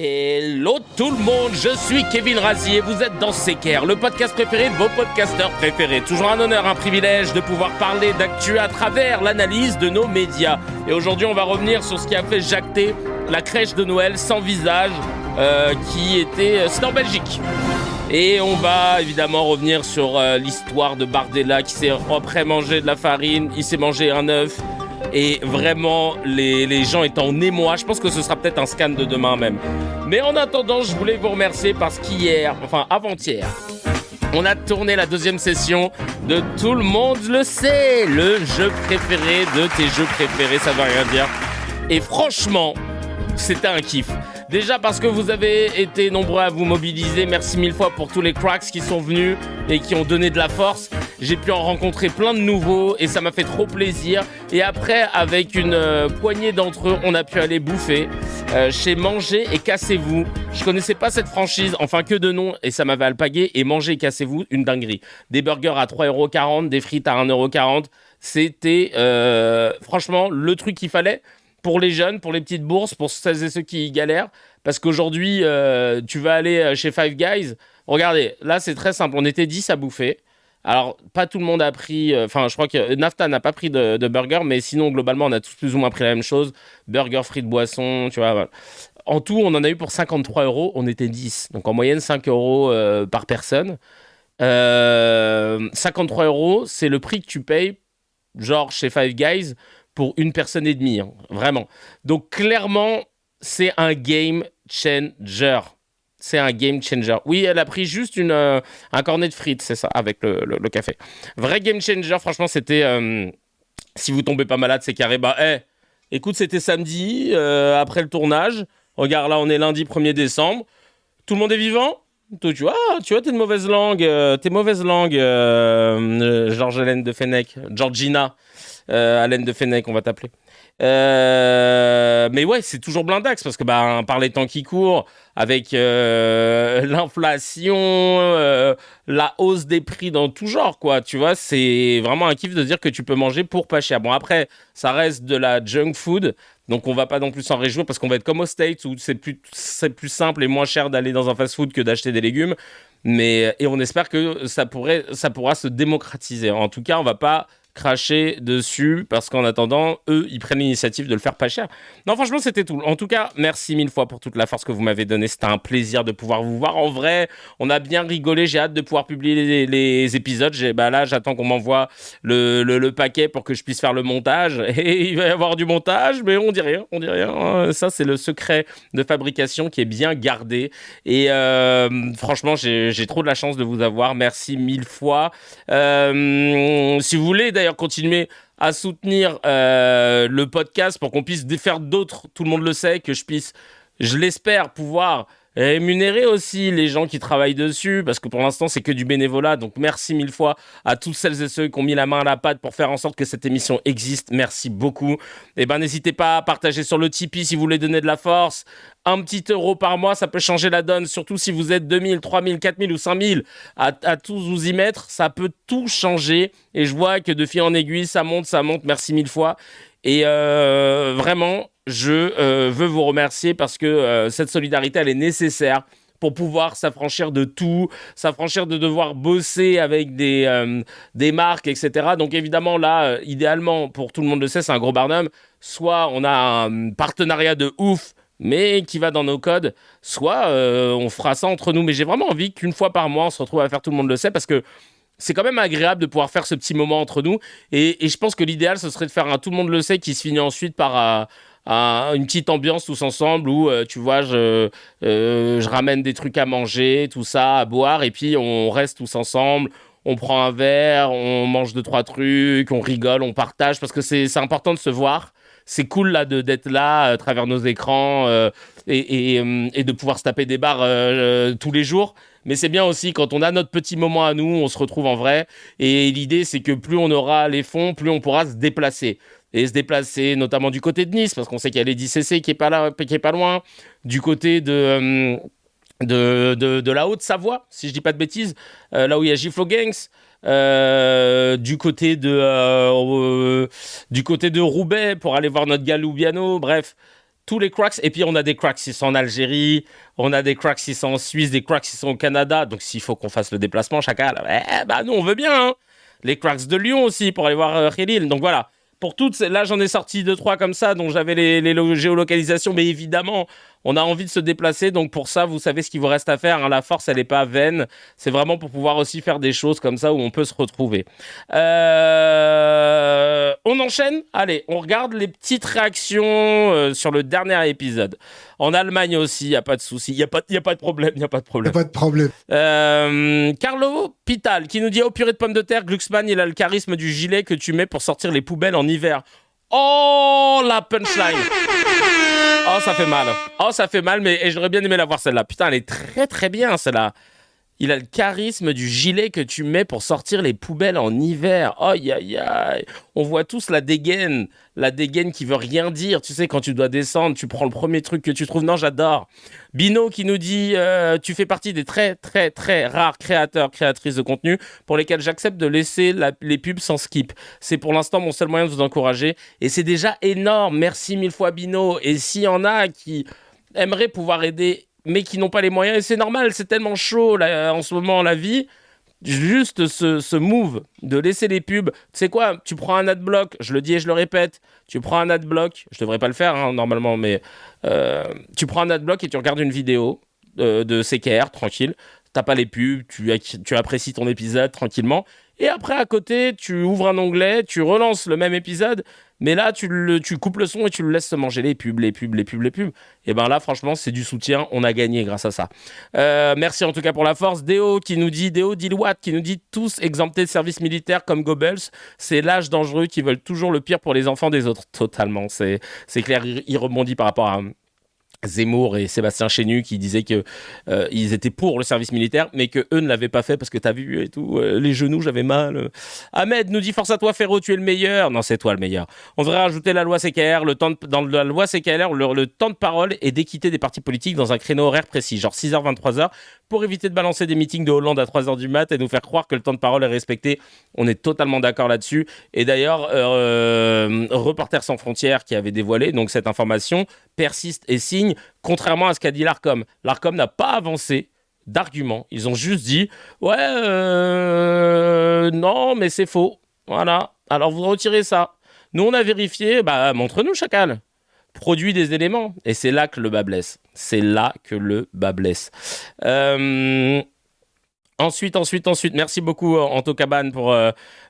Hello tout le monde, je suis Kevin Razi et vous êtes dans CKR, le podcast préféré de vos podcasteurs préférés. Toujours un honneur, un privilège de pouvoir parler d'actu à travers l'analyse de nos médias. Et aujourd'hui, on va revenir sur ce qui a fait jacter la crèche de Noël sans visage c'était en Belgique. Et on va évidemment revenir sur l'histoire de Bardella qui s'est après mangé de la farine, il s'est mangé un œuf. Et vraiment, les gens étaient en émoi. Je pense que ce sera peut-être un scan de demain même. Mais en attendant, je voulais vous remercier parce avant-hier, on a tourné la deuxième session de Tout le monde le sait, le jeu préféré de tes jeux préférés, ça veut rien dire. Et franchement, c'était un kiff. Déjà parce que vous avez été nombreux à vous mobiliser. Merci mille fois pour tous les cracks qui sont venus et qui ont donné de la force. J'ai pu en rencontrer plein de nouveaux et ça m'a fait trop plaisir. Et après, avec une poignée d'entre eux, on a pu aller bouffer chez Manger et Cassez-vous. Je connaissais pas cette franchise, enfin que de nom, et ça m'avait alpagué. Et Manger et Cassez-vous, une dinguerie. Des burgers à 3,40€, des frites à 1,40€. C'était franchement le truc qu'il fallait. Pour les jeunes, pour les petites bourses, pour celles et ceux qui galèrent. Parce qu'aujourd'hui, tu vas aller chez Five Guys. Regardez, là, c'est très simple. On était 10 à bouffer. Alors, pas tout le monde a pris... je crois que Nafta n'a pas pris de burger. Mais sinon, globalement, on a tous plus ou moins pris la même chose. Burger, frites, boissons, tu vois. Voilà. En tout, on en a eu pour 53€. On était 10. Donc, en moyenne, 5€ par personne. 53€, c'est le prix que tu payes, genre chez Five Guys, pour une personne et demie, hein, vraiment. Donc, clairement, c'est un game changer. C'est un game changer. Oui, elle a pris juste un cornet de frites, c'est ça, avec le café. Vrai game changer, franchement, c'était... si vous tombez pas malade, c'est carré. Écoute, c'était samedi, après le tournage. Regarde, là, on est lundi 1er décembre. Tout le monde est vivant ? Tu vois, t'es de mauvaise langue. Georges-Hélène de Fenech. Georgina. Hélène de Fenech, on va t'appeler. Mais ouais, c'est toujours blindax parce que par les temps qui courent, avec l'inflation, la hausse des prix dans tout genre, quoi. Tu vois, c'est vraiment un kiff de dire que tu peux manger pour pas cher. Bon, après, ça reste de la junk food. Donc, on va pas non plus s'en réjouir parce qu'on va être comme aux States où c'est plus simple et moins cher d'aller dans un fast-food que d'acheter des légumes. Et on espère que ça pourra se démocratiser. En tout cas, on va pas cracher dessus parce qu'en attendant, eux, ils prennent l'initiative de le faire pas cher. Non, franchement, c'était tout. En tout cas, merci mille fois pour toute la force que vous m'avez donnée. C'était un plaisir de pouvoir vous voir. En vrai, on a bien rigolé. J'ai hâte de pouvoir publier les épisodes. Là, j'attends qu'on m'envoie le paquet pour que je puisse faire le montage. Et il va y avoir du montage, mais on dit rien. Ça, c'est le secret de fabrication qui est bien gardé. Et franchement, j'ai trop de la chance de vous avoir. Merci mille fois. Si vous voulez d'ailleurs continuer à soutenir le podcast pour qu'on puisse faire d'autres, tout le monde le sait, que je puisse, je l'espère, pouvoir rémunérer aussi les gens qui travaillent dessus, parce que pour l'instant c'est que du bénévolat. Donc merci mille fois à tous celles et ceux qui ont mis la main à la pâte pour faire en sorte que cette émission existe. Merci beaucoup. Et n'hésitez pas à partager sur le Tipeee si vous voulez donner de la force. Un petit euro par mois, ça peut changer la donne, surtout si vous êtes 2000, 3000, 4000 ou 5000 à tous vous y mettre, ça peut tout changer. Et je vois que de fil en aiguille, ça monte, merci mille fois. Et vraiment, je veux vous remercier parce que cette solidarité, elle est nécessaire pour pouvoir s'affranchir de tout, s'affranchir de devoir bosser avec des marques, etc. Donc évidemment, là, idéalement, pour tout le monde le sait, c'est un gros barnum. Soit on a un partenariat de ouf, mais qui va dans nos codes, soit on fera ça entre nous. Mais j'ai vraiment envie qu'une fois par mois, on se retrouve à faire Tout le monde le sait, parce que c'est quand même agréable de pouvoir faire ce petit moment entre nous. Et je pense que l'idéal, ce serait de faire un Tout le monde le sait qui se finit ensuite par une petite ambiance tous ensemble où, tu vois, je ramène des trucs à manger, tout ça, à boire, et puis on reste tous ensemble. On prend un verre, on mange 2-3 trucs, on rigole, on partage, parce que c'est important de se voir. C'est cool là d'être là à travers nos écrans et de pouvoir se taper des barres tous les jours. Mais c'est bien aussi quand on a notre petit moment à nous, on se retrouve en vrai. Et l'idée, c'est que plus on aura les fonds, plus on pourra se déplacer. Et se déplacer notamment du côté de Nice, parce qu'on sait qu'il y a l'Edicc qui est pas là, qui est pas loin. Du côté de la Haute-Savoie, si je dis pas de bêtises, là où il y a Giflo Gangs. Du côté de Roubaix pour aller voir notre gars Loubiano, bref, tous les cracks. Et puis, on a des cracks qui sont en Algérie, on a des cracks qui sont en Suisse, des cracks qui sont au Canada. Donc, s'il faut qu'on fasse le déplacement, chacun, nous, on veut bien. Hein. Les cracks de Lyon aussi, pour aller voir Khalil. Donc, voilà. Pour toutes, là, j'en ai sorti 2-3 comme ça, dont j'avais les géolocalisations. Mais évidemment, on a envie de se déplacer. Donc, pour ça, vous savez ce qu'il vous reste à faire. Hein. La force, elle n'est pas vaine. C'est vraiment pour pouvoir aussi faire des choses comme ça où on peut se retrouver. On enchaîne. Allez, on regarde les petites réactions sur le dernier épisode. En Allemagne aussi, il n'y a pas de souci. Il n'y a pas de problème. Il n'y a pas de problème. Y a pas de problème. Carlo Pital qui nous dit au purée de pommes de terre, Glucksmann, il a le charisme du gilet que tu mets pour sortir les poubelles en hiver. Oh, la punchline. Oh, ça fait mal. Oh, ça fait mal, mais j'aurais bien aimé la voir celle-là. Putain, elle est très très bien celle-là. Il a le charisme du gilet que tu mets pour sortir les poubelles en hiver. Aïe, aïe, aïe. On voit tous la dégaine qui veut rien dire. Tu sais, quand tu dois descendre, tu prends le premier truc que tu trouves. Non, j'adore. Bino qui nous dit tu fais partie des très, très, très rares créateurs, créatrices de contenu pour lesquels j'accepte de laisser les pubs sans skip. C'est pour l'instant mon seul moyen de vous encourager. Et c'est déjà énorme. Merci mille fois, Bino. Et s'il y en a qui aimeraient pouvoir aider mais qui n'ont pas les moyens, et c'est normal, c'est tellement chaud là, en ce moment la vie, juste ce move de laisser les pubs, tu sais quoi, tu prends un adblock, je le dis et je le répète, tu prends un adblock, je devrais pas le faire hein, normalement, mais tu prends un adblock et tu regardes une vidéo de CKR, tranquille, t'as pas les pubs, tu apprécies ton épisode tranquillement, et après à côté, tu ouvres un onglet, tu relances le même épisode, mais là, tu coupes le son et tu le laisses se manger les pubs. Et ben là, franchement, c'est du soutien. On a gagné grâce à ça. Merci en tout cas pour la force. Déo Dilwatt qui nous dit tous exemptés de service militaire comme Goebbels. C'est l'âge dangereux qui veulent toujours le pire pour les enfants des autres. Totalement. C'est clair. Il rebondit par rapport à Zemmour et Sébastien Chenu qui disaient que ils étaient pour le service militaire mais que eux ne l'avaient pas fait parce que t'as vu et tout les genoux j'avais mal. Ahmed nous dit force à toi Ferro, tu es le meilleur. Non, c'est toi le meilleur. On devrait rajouter la loi CKR, dans la loi CKR le temps de parole est d'équiter des partis politiques dans un créneau horaire précis, genre 6h 23h, pour éviter de balancer des meetings de Hollande à 3h du mat et nous faire croire que le temps de parole est respecté. On est totalement d'accord là-dessus. Et d'ailleurs Reporters sans frontières qui avait dévoilé donc cette information persiste et signe, contrairement à ce qu'a dit l'Arcom. L'Arcom n'a pas avancé d'arguments. Ils ont juste dit ouais, non, mais c'est faux. Voilà. Alors vous retirez ça. Nous, on a vérifié. Bah, montre-nous, chacal. Produit des éléments. Et c'est là que le bas blesse. C'est là que le bas blesse. Ensuite, merci beaucoup Antocaban pour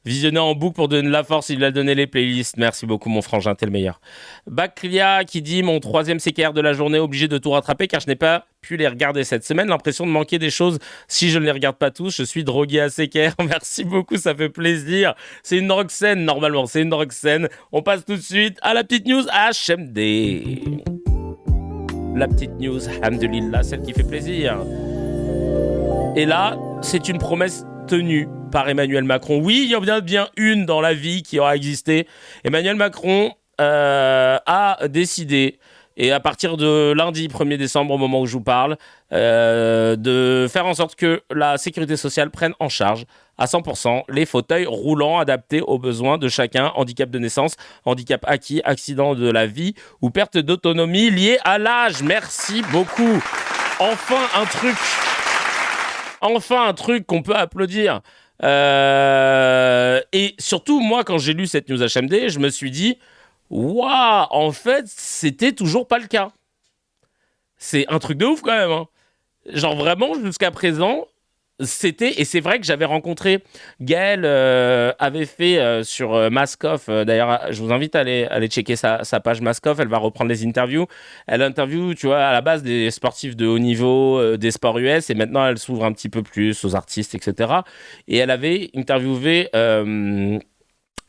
visionner en boucle pour donner de la force. Il a donné les playlists. Merci beaucoup mon frangin, t'es le meilleur. Baklia qui dit mon 3e CKR de la journée, obligé de tout rattraper car je n'ai pas pu les regarder cette semaine. L'impression de manquer des choses si je ne les regarde pas tous. Je suis drogué à CKR. Merci beaucoup, ça fait plaisir. C'est une Roxane normalement, c'est une Roxane. On passe tout de suite à la petite news HMD. La petite news, alhamdoulilah, celle qui fait plaisir. Et là, c'est une promesse tenue par Emmanuel Macron. Oui, il y en a bien une dans la vie qui aura existé. Emmanuel Macron a décidé, et à partir de lundi 1er décembre, au moment où je vous parle, de faire en sorte que la sécurité sociale prenne en charge à 100% les fauteuils roulants adaptés aux besoins de chacun, handicap de naissance, handicap acquis, accident de la vie ou perte d'autonomie liée à l'âge. Merci beaucoup. Enfin un truc qu'on peut applaudir. Et surtout, moi, quand j'ai lu cette news HMD, je me suis dit, waouh, en fait, c'était toujours pas le cas. C'est un truc de ouf quand même. Hein. Genre vraiment, jusqu'à présent, et c'est vrai que j'avais rencontré Gaëlle, avait fait sur Maskoff, d'ailleurs je vous invite à aller checker sa page Maskoff, elle va reprendre les interviews, elle interviewe tu vois à la base des sportifs de haut niveau, des sports US, et maintenant elle s'ouvre un petit peu plus aux artistes, etc. Et elle avait interviewé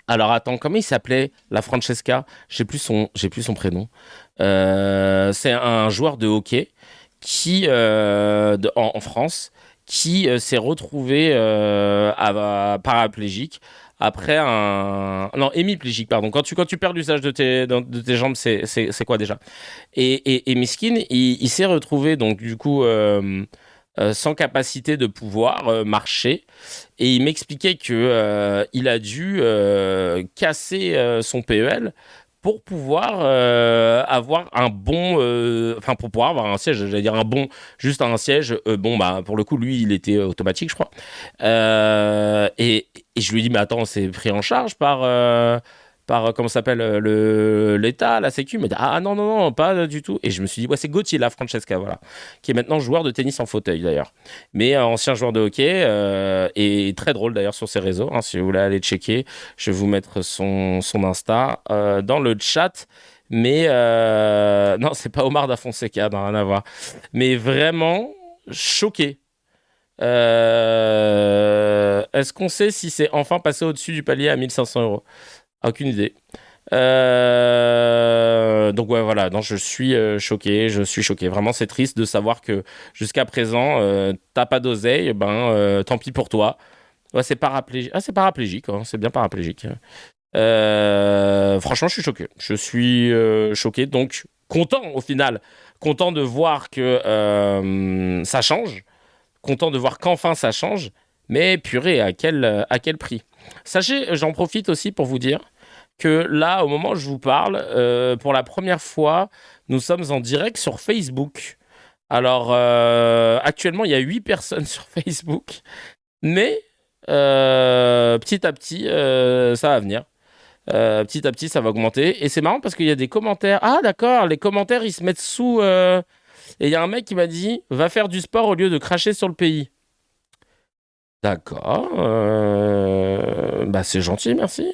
alors attends, comment il s'appelait, la Francesca, j'ai plus son prénom, c'est un joueur de hockey qui en France qui s'est retrouvé paraplégique après hémiplégique, pardon. Quand tu perds l'usage de tes jambes, c'est quoi déjà? Et Miskin, il s'est retrouvé donc du coup sans capacité de pouvoir marcher. Et il m'expliquait que il a dû casser son PEL pour pouvoir avoir un bon, enfin pour pouvoir avoir un siège, j'allais dire un bon, juste un siège. Bon bah pour le coup lui il était automatique je crois. Et je lui dis mais attends c'est pris en charge par comment ça s'appelle l'État, la Sécu. Il m'a dit ah non non non pas du tout. Et je me suis dit ouais c'est Gauthier là Francesca voilà qui est maintenant joueur de tennis en fauteuil d'ailleurs, mais ancien joueur de hockey et très drôle d'ailleurs sur ses réseaux. Hein, si vous voulez aller checker, je vais vous mettre son Insta dans le chat. Mais non, c'est pas Omar da Fonseca, non, rien à voir. Mais vraiment choqué. Est-ce qu'on sait si c'est enfin passé au-dessus du palier à 1 500 euros? Aucune idée. Donc ouais, voilà, non, je suis choqué, je suis choqué. Vraiment, c'est triste de savoir que jusqu'à présent, t'as pas d'oseille, ben tant pis pour toi. Ouais, c'est paraplégique. Ah, c'est paraplégique, hein, c'est bien paraplégique. Franchement, je suis choqué. Je suis choqué, donc content au final. Content de voir que ça change. Content de voir qu'enfin ça change. Mais purée, à quel prix? Sachez, j'en profite aussi pour vous dire que là, au moment où je vous parle, pour la première fois, nous sommes en direct sur Facebook. Alors, actuellement, il y a 8 personnes sur Facebook, mais petit à petit, ça va venir. Petit à petit, ça va augmenter. Et c'est marrant parce qu'il y a des commentaires. Ah, d'accord, les commentaires, ils se mettent sous. Et il y a un mec qui m'a dit va faire du sport au lieu de cracher sur le pays. D'accord. Bah, c'est gentil, merci.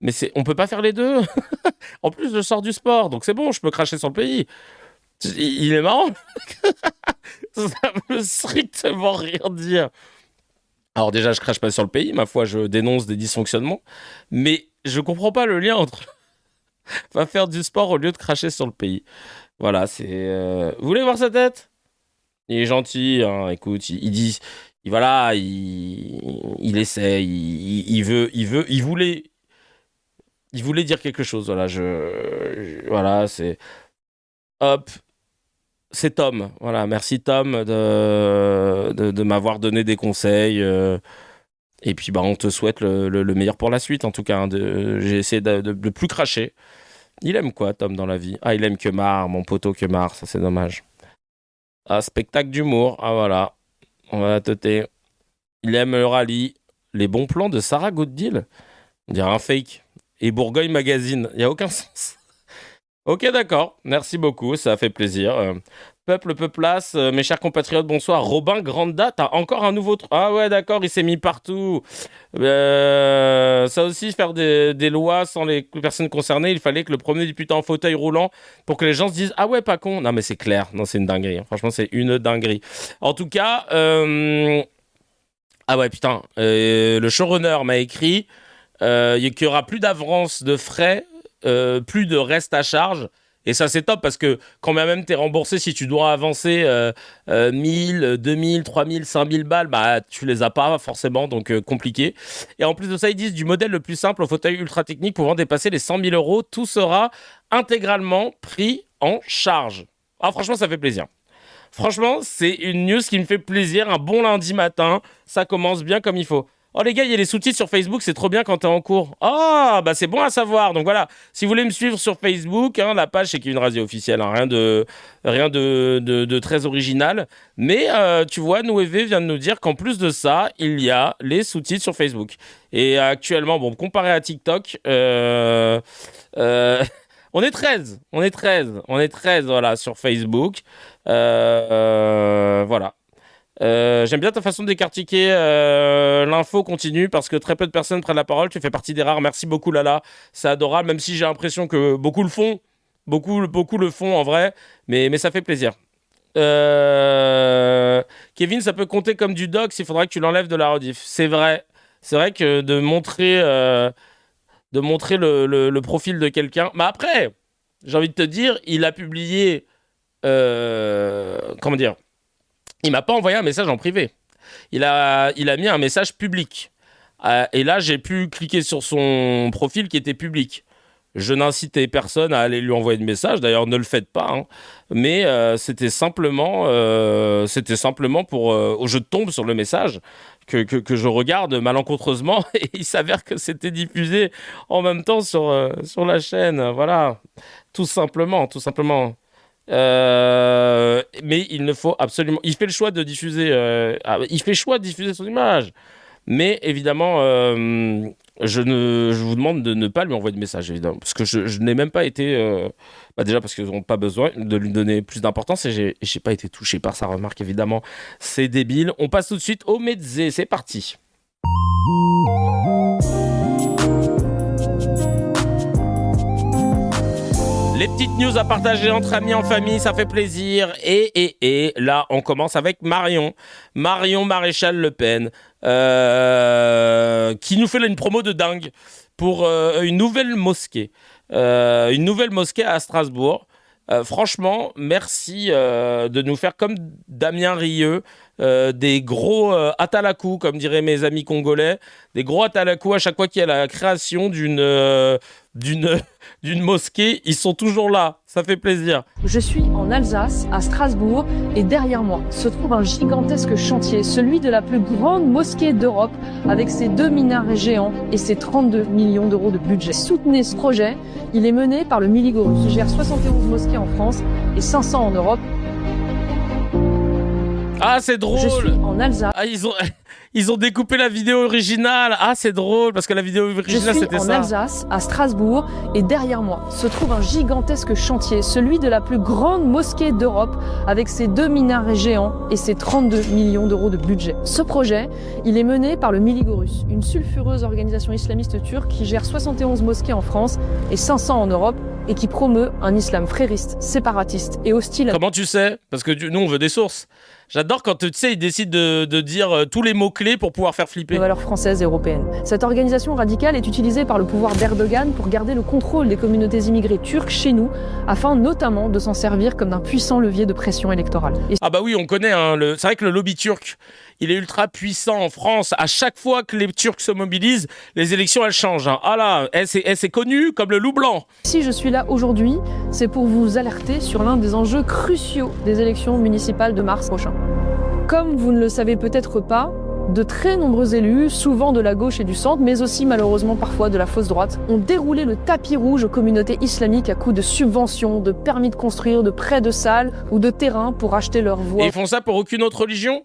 Mais on peut pas faire les deux. En plus, je sors du sport, donc c'est bon, je peux cracher sur le pays. Il est marrant. Ça veut strictement rien dire. Alors déjà, je crache pas sur le pays, ma foi, je dénonce des dysfonctionnements, mais je comprends pas le lien entre va faire du sport au lieu de cracher sur le pays. Voilà, c'est. Vous voulez voir sa tête? Il est gentil, hein, écoute, il dit, voilà, il essaie, il voulait dire quelque chose. Voilà, voilà, c'est hop, c'est Tom. Voilà, merci Tom de m'avoir donné des conseils. Et puis, bah, on te souhaite le meilleur pour la suite, en tout cas. Hein, j'ai essayé de plus cracher. Il aime quoi, Tom, dans la vie? Ah, il aime Kemar, mon poteau Kemar, ça c'est dommage. Ah, spectacle d'humour, ah voilà, on va la teuter. Il aime le rallye, les bons plans de Sarah Gooddeal, on dirait un fake. Et Bourgogne Magazine, il n'y a aucun sens. Ok, d'accord, merci beaucoup, ça a fait plaisir. Peuplace, mes chers compatriotes, bonsoir. Robin Granda, t'as encore un nouveau. Ah ouais, d'accord, il s'est mis partout. Ça aussi, faire des lois sans les personnes concernées, il fallait que le premier député en fauteuil roulant pour que les gens se disent ah ouais, pas con. Non, mais c'est clair, non, c'est une dinguerie. Hein. Franchement, c'est une dinguerie. En tout cas, ah ouais, putain, le showrunner m'a écrit qu'il y aura plus d'avance de frais, plus de reste à charge. Et ça, c'est top parce que quand même t'es remboursé, si tu dois avancer 1000, 2000, 3000, 5000 balles, bah tu les as pas forcément, donc compliqué. Et en plus de ça, ils disent du modèle le plus simple au fauteuil ultra technique pouvant dépasser les 100 000 euros, tout sera intégralement pris en charge. Ah, franchement, ça fait plaisir. Franchement, c'est une news qui me fait plaisir. Un bon lundi matin, ça commence bien comme il faut. Oh les gars, il y a les sous-titres sur Facebook, c'est trop bien quand t'es en cours. Ah, bah c'est bon à savoir. Donc voilà, si vous voulez me suivre sur Facebook, hein, la page c'est Kevin Radio officiel, hein, rien de très original. Mais tu vois, Nouévé vient de nous dire qu'en plus de ça, il y a les sous-titres sur Facebook. Et actuellement, bon, comparé à TikTok, on est 13, voilà, sur Facebook. Voilà. J'aime bien ta façon de décortiquer l'info continue parce que très peu de personnes prennent la parole. Tu fais partie des rares. Merci beaucoup, Lala. C'est adorable, même si j'ai l'impression que beaucoup le font. Beaucoup le font en vrai, mais ça fait plaisir. Kevin, ça peut compter comme du dox. Il faudra que tu l'enlèves de la rediff. C'est vrai. C'est vrai que de montrer le profil de quelqu'un. Mais après, j'ai envie de te dire, il a publié. Comment dire? Il m'a pas envoyé un message en privé. Il a mis un message public. Et là, j'ai pu cliquer sur son profil qui était public. Je n'incitais personne à aller lui envoyer de message. D'ailleurs, ne le faites pas. Hein. Mais c'était simplement pour... je tombe sur le message que je regarde malencontreusement et il s'avère que c'était diffusé en même temps sur la chaîne. Voilà, tout simplement. Mais il ne faut absolument... Il fait le choix de diffuser... il fait le choix de diffuser son image. Mais évidemment, je vous demande de ne pas lui envoyer de message, évidemment. Parce que je n'ai même pas été... déjà parce qu'ils n'ont pas besoin de lui donner plus d'importance et j'ai pas été touché par sa remarque, évidemment. C'est débile. On passe tout de suite au Mezzé. C'est parti. Les petites news à partager entre amis, en famille, ça fait plaisir. Et là, on commence avec Marion Maréchal Le Pen, qui nous fait là une promo de dingue pour une nouvelle mosquée. Une nouvelle mosquée à Strasbourg. Franchement, merci de nous faire comme Damien Rieu, des gros atalakou, comme diraient mes amis congolais, des gros atalakou à chaque fois qu'il y a la création d'une mosquée, ils sont toujours là, ça fait plaisir. Je suis en Alsace, à Strasbourg, et derrière moi se trouve un gigantesque chantier, celui de la plus grande mosquée d'Europe, avec ses 2 minarets géants et ses 32 millions d'euros de budget. Soutenez ce projet, il est mené par le Miligorus, il gère 71 mosquées en France et 500 en Europe. Ah, c'est drôle. Je suis en Alsace. Ah, ils ont découpé la vidéo originale. Ah, c'est drôle parce que la vidéo originale c'était ça. Je suis en Alsace, à Strasbourg, et derrière moi se trouve un gigantesque chantier, celui de la plus grande mosquée d'Europe, avec ses 2 minarets géants et ses 32 millions d'euros de budget. Ce projet, il est mené par le Miligorus, une sulfureuse organisation islamiste turque qui gère 71 mosquées en France et 500 en Europe, et qui promeut un islam frériste, séparatiste et hostile. Comment tu sais ? Parce que nous, on veut des sources. J'adore quand, tu sais, ils décident de dire tous les mots-clés pour pouvoir faire flipper. Les valeurs françaises et européennes. Cette organisation radicale est utilisée par le pouvoir d'Erdogan pour garder le contrôle des communautés immigrées turques chez nous, afin notamment de s'en servir comme d'un puissant levier de pression électorale. Ah bah oui, on connaît, hein, c'est vrai que le lobby turc, il est ultra puissant en France. À chaque fois que les Turcs se mobilisent, les élections, elles changent. Hein. Ah là, c'est connu comme le loup blanc. Si je suis là aujourd'hui, c'est pour vous alerter sur l'un des enjeux cruciaux des élections municipales de mars prochain. Comme vous ne le savez peut-être pas, de très nombreux élus, souvent de la gauche et du centre, mais aussi malheureusement parfois de la fausse droite, ont déroulé le tapis rouge aux communautés islamiques à coups de subventions, de permis de construire, de prêts de salles ou de terrains pour acheter leur voix. Et ils font ça pour aucune autre religion ?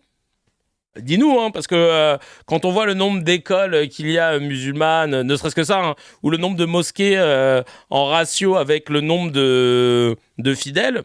Dis-nous, hein, parce que quand on voit le nombre d'écoles qu'il y a musulmanes, ne serait-ce que ça, hein, ou le nombre de mosquées en ratio avec le nombre de fidèles,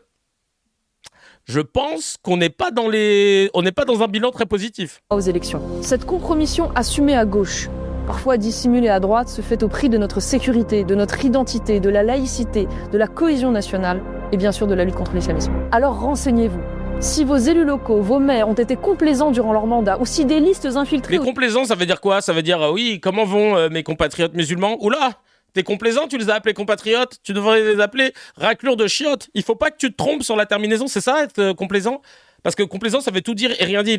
je pense qu'on n'est pas dans un bilan très positif. Aux élections. Cette compromission assumée à gauche, parfois dissimulée à droite, se fait au prix de notre sécurité, de notre identité, de la laïcité, de la cohésion nationale et bien sûr de la lutte contre l'islamisme. Alors renseignez-vous. Si vos élus locaux, vos maires ont été complaisants durant leur mandat, ou si des listes infiltrées... Mais complaisants, ça veut dire quoi ? Ça veut dire, oui, comment vont mes compatriotes musulmans ? Oula, t'es complaisant, tu les as appelés compatriotes, tu devrais les appeler raclures de chiottes. Il faut pas que tu te trompes sur la terminaison, c'est ça, être complaisant ? Parce que complaisant, ça veut tout dire et rien dire.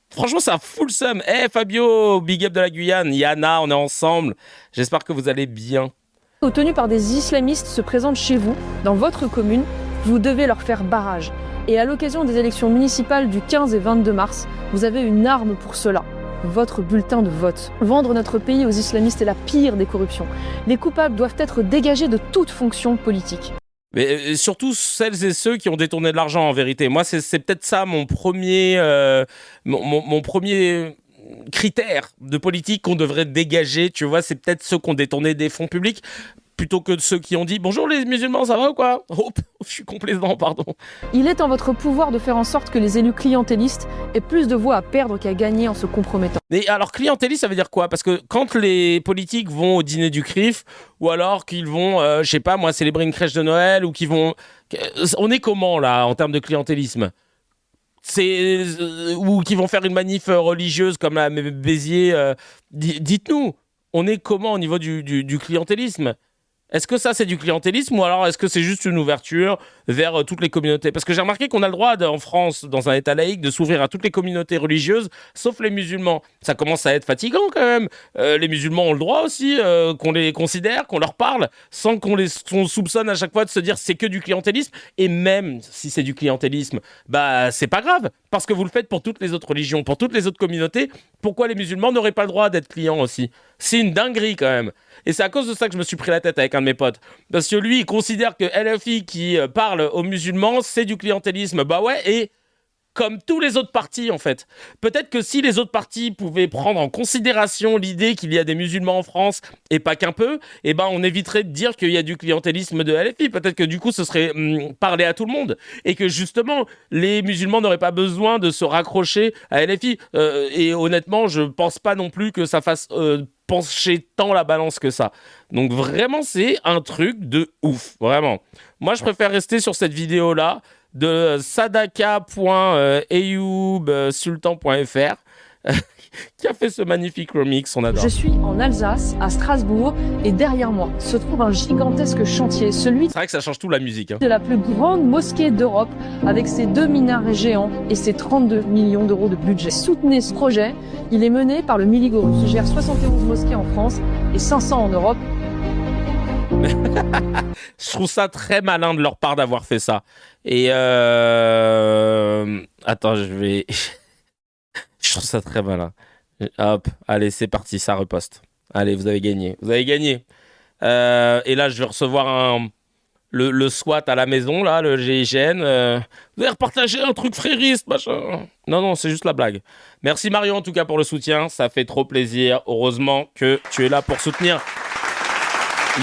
Franchement, ça fout le seum. Fabio, big up de la Guyane, Yana, on est ensemble. J'espère que vous allez bien. Tenus par des islamistes se présentent chez vous, dans votre commune, vous devez leur faire barrage. Et à l'occasion des élections municipales du 15 et 22 mars, vous avez une arme pour cela, votre bulletin de vote. Vendre notre pays aux islamistes est la pire des corruptions. Les coupables doivent être dégagés de toute fonction politique. Mais surtout celles et ceux qui ont détourné de l'argent, en vérité. Moi, c'est peut-être ça mon premier critère de politique qu'on devrait dégager. Tu vois, c'est peut-être ceux qui ont détourné des fonds publics, plutôt que ceux qui ont dit « Bonjour les musulmans, ça va ou quoi ?» Oh, je suis complaisant, pardon. Il est en votre pouvoir de faire en sorte que les élus clientélistes aient plus de voix à perdre qu'à gagner en se compromettant. Mais alors, clientéliste, ça veut dire quoi ? Parce que quand les politiques vont au dîner du CRIF, ou alors qu'ils vont, je sais pas moi, célébrer une crèche de Noël, ou qu'ils vont... On est comment, là, en termes de clientélisme ? Ou qu'ils vont faire une manif religieuse comme à Béziers. Dites-nous, on est comment au niveau du clientélisme ? Est-ce que ça, c'est du clientélisme ou alors est-ce que c'est juste une ouverture, vers toutes les communautés. Parce que j'ai remarqué qu'on a le droit, en France, dans un État laïque, de s'ouvrir à toutes les communautés religieuses, sauf les musulmans. Ça commence à être fatigant quand même. Les musulmans ont le droit aussi qu'on les considère, qu'on leur parle, sans qu'on soupçonne à chaque fois de se dire c'est que du clientélisme. Et même si c'est du clientélisme, bah c'est pas grave, parce que vous le faites pour toutes les autres religions, pour toutes les autres communautés. Pourquoi les musulmans n'auraient pas le droit d'être clients aussi? C'est une dinguerie quand même. Et c'est à cause de ça que je me suis pris la tête avec un de mes potes. Parce que lui, il considère que LFI qui parle aux musulmans, c'est du clientélisme. Bah ouais, et comme tous les autres partis en fait. Peut-être que si les autres partis pouvaient prendre en considération l'idée qu'il y a des musulmans en France et pas qu'un peu, eh ben on éviterait de dire qu'il y a du clientélisme de LFI. Peut-être que du coup ce serait parler à tout le monde et que justement les musulmans n'auraient pas besoin de se raccrocher à LFI. Et honnêtement, je pense pas non plus que ça fasse pencher tant la balance que ça. Donc vraiment c'est un truc de ouf, vraiment. Moi je préfère rester sur cette vidéo là de sadaka.eyoubsultan.fr qui a fait ce magnifique remix, on adore. Je suis en Alsace, à Strasbourg, et derrière moi se trouve un gigantesque chantier, celui C'est vrai que ça change tout la musique. de la plus grande mosquée d'Europe, avec ses 2 minarets géants et ses 32 millions d'euros de budget. Soutenez ce projet, il est mené par le Miligorus, qui gère 71 mosquées en France et 500 en Europe. Je trouve ça très malin de leur part d'avoir fait ça. Et attends, je trouve ça très malin. Hop, allez, c'est parti, ça reposte. Allez, vous avez gagné. Vous avez gagné. Et là, je vais recevoir le SWAT à la maison, là, le GIGN. Vous avez repartagé un truc frériste, machin. Non, c'est juste la blague. Merci Marion, en tout cas, pour le soutien. Ça fait trop plaisir. Heureusement que tu es là pour soutenir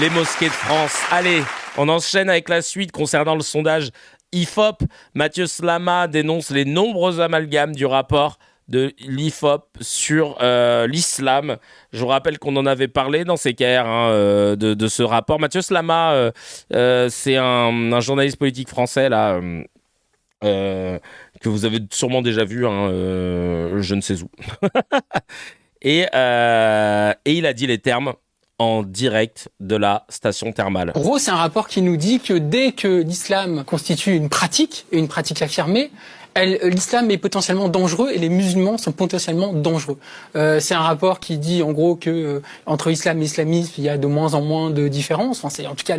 les mosquées de France. Allez, on enchaîne avec la suite concernant le sondage IFOP. Mathieu Slama dénonce les nombreux amalgames du rapport de l'IFOP sur l'islam. Je vous rappelle qu'on en avait parlé dans CKR de ce rapport. Mathieu Slama, c'est un journaliste politique français là, que vous avez sûrement déjà vu, je ne sais où. Et il a dit les termes en direct de la station thermale. En gros, c'est un rapport qui nous dit que dès que l'islam constitue une pratique, et une pratique affirmée, l'islam est potentiellement dangereux et les musulmans sont potentiellement dangereux. C'est un rapport qui dit en gros que entre islam et islamisme, il y a de moins en moins de différences. Enfin, c'est en tout cas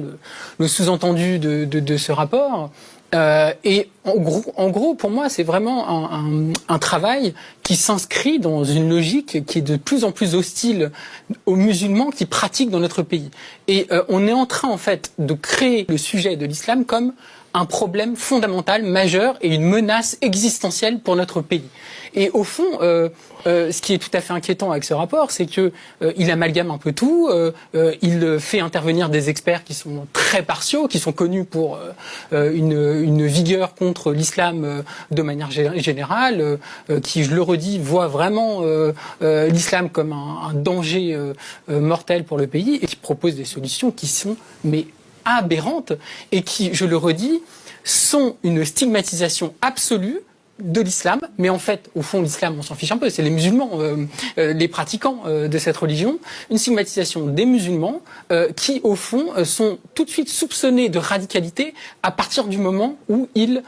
le sous-entendu de ce rapport. Et en gros, pour moi, c'est vraiment un travail qui s'inscrit dans une logique qui est de plus en plus hostile aux musulmans qui pratiquent dans notre pays. Et on est en train, en fait, de créer le sujet de l'islam comme un problème fondamental, majeur et une menace existentielle pour notre pays. Et au fond, ce qui est tout à fait inquiétant avec ce rapport, c'est que il amalgame un peu tout. Il fait intervenir des experts qui sont très partiaux, qui sont connus pour une vigueur contre l'islam de manière générale, qui, je le redis, voient vraiment l'islam comme un danger mortel pour le pays et qui proposent des solutions qui sont aberrantes et qui, je le redis, sont une stigmatisation absolue de l'islam, mais en fait, au fond, l'islam, on s'en fiche un peu, c'est les musulmans, les pratiquants de cette religion, une stigmatisation des musulmans qui, au fond, sont tout de suite soupçonnés de radicalité à partir du moment où ils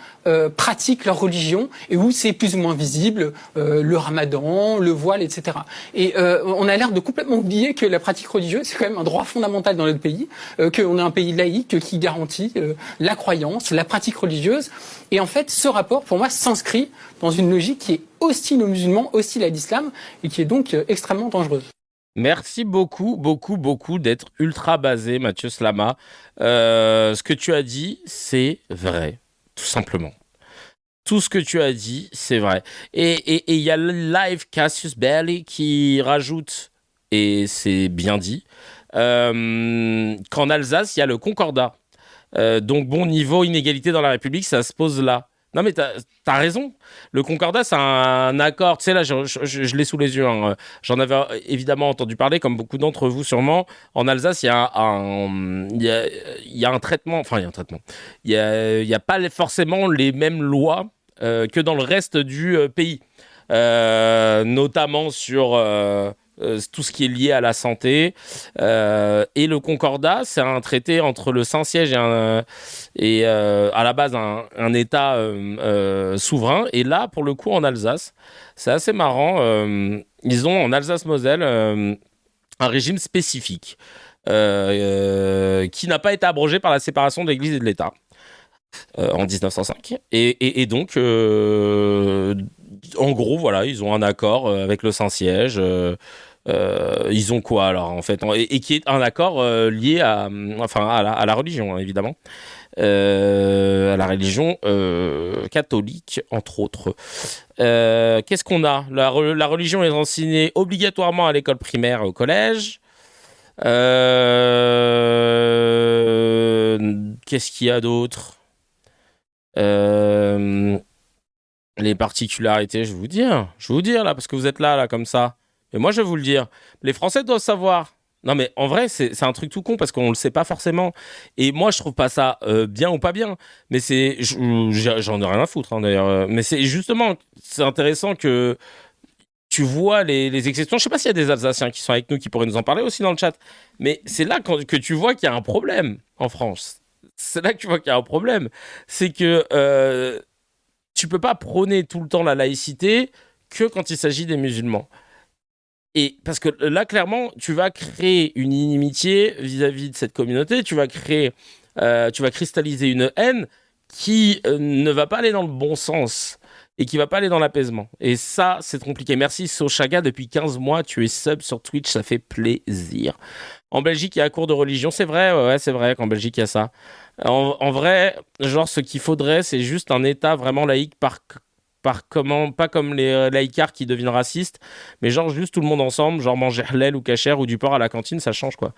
pratiquent leur religion et où c'est plus ou moins visible, le ramadan, le voile, etc. Et on a l'air de complètement oublier que la pratique religieuse, c'est quand même un droit fondamental dans notre pays, qu'on est un pays laïque qui garantit la croyance, la pratique religieuse. Et en fait, ce rapport, pour moi, s'inscrit dans une logique qui est hostile aux musulmans, hostile à l'islam, et qui est donc extrêmement dangereuse. Merci beaucoup d'être ultra basé, Mathieu Slama. Ce que tu as dit, c'est vrai, tout simplement. Tout ce que tu as dit, c'est vrai. Et il y a le live Cassius Belli qui rajoute, et c'est bien dit, qu'en Alsace, il y a le Concordat. Donc bon, niveau inégalité dans la République, ça se pose là. Non mais t'as raison. Le Concordat, c'est un accord. Tu sais là, je l'ai sous les yeux. J'en avais évidemment entendu parler, comme beaucoup d'entre vous sûrement. En Alsace, il y a un traitement. Enfin, il y a un traitement. Il y a pas forcément les mêmes lois que dans le reste du pays, notamment sur tout ce qui est lié à la santé. Et le Concordat, c'est un traité entre le Saint-Siège à la base un État souverain. Et là, pour le coup, en Alsace, c'est assez marrant. Ils ont en Alsace-Moselle un régime spécifique qui n'a pas été abrogé par la séparation de l'Église et de l'État en 1905. Et donc, en gros, voilà, ils ont un accord avec le Saint-Siège. Ils ont quoi alors en fait et qui est un accord lié à la religion hein, évidemment à la religion catholique entre autres. Qu'est-ce qu'on a la religion est enseignée obligatoirement à l'école primaire et au collège. Qu'est-ce qu'il y a d'autre? Les particularités, je vais vous dire là parce que vous êtes là comme ça. Mais moi, je vais vous le dire. Les Français doivent savoir. Non, mais en vrai, c'est un truc tout con parce qu'on ne le sait pas forcément. Et moi, je trouve pas ça bien ou pas bien. Mais j'en ai rien à foutre, hein, d'ailleurs. Mais c'est justement, c'est intéressant que tu vois les exceptions. Je sais pas s'il y a des Alsaciens qui sont avec nous qui pourraient nous en parler aussi dans le chat. Mais c'est là que tu vois qu'il y a un problème en France. C'est là que tu vois qu'il y a un problème. C'est que tu peux pas prôner tout le temps la laïcité que quand il s'agit des musulmans. Et parce que là, clairement, tu vas créer une inimitié vis-à-vis de cette communauté, tu vas cristalliser une haine qui ne va pas aller dans le bon sens et qui va pas aller dans l'apaisement. Et ça, c'est compliqué. Merci Sochaga, depuis 15 mois, tu es sub sur Twitch, ça fait plaisir. En Belgique, il y a un cours de religion, c'est vrai, ouais, c'est vrai qu'en Belgique, il y a ça. En vrai, genre, ce qu'il faudrait, c'est juste un État vraiment laïque pas comme les laïcards qui deviennent racistes, mais genre juste tout le monde ensemble, genre manger halal ou kasher ou du porc à la cantine, ça change quoi.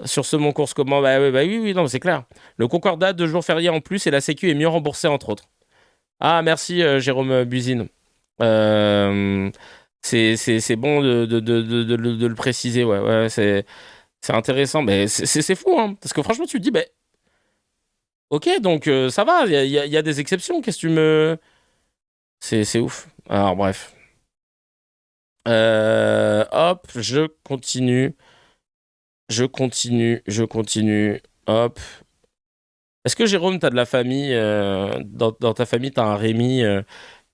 Sur ce, mon course comment oui, non, c'est clair. Le Concordat, 2 jours fériés en plus et la Sécu est mieux remboursée entre autres. Ah, merci Jérôme Buzine. C'est bon de le préciser, ouais, c'est intéressant, mais c'est fou, hein, parce que franchement, tu te dis, ok, donc ça va, il y a des exceptions, qu'est-ce que tu me... C'est ouf. Alors, bref. Hop, je continue. Hop. Est-ce que Jérôme, t'as de la famille dans ta famille, t'as un Rémi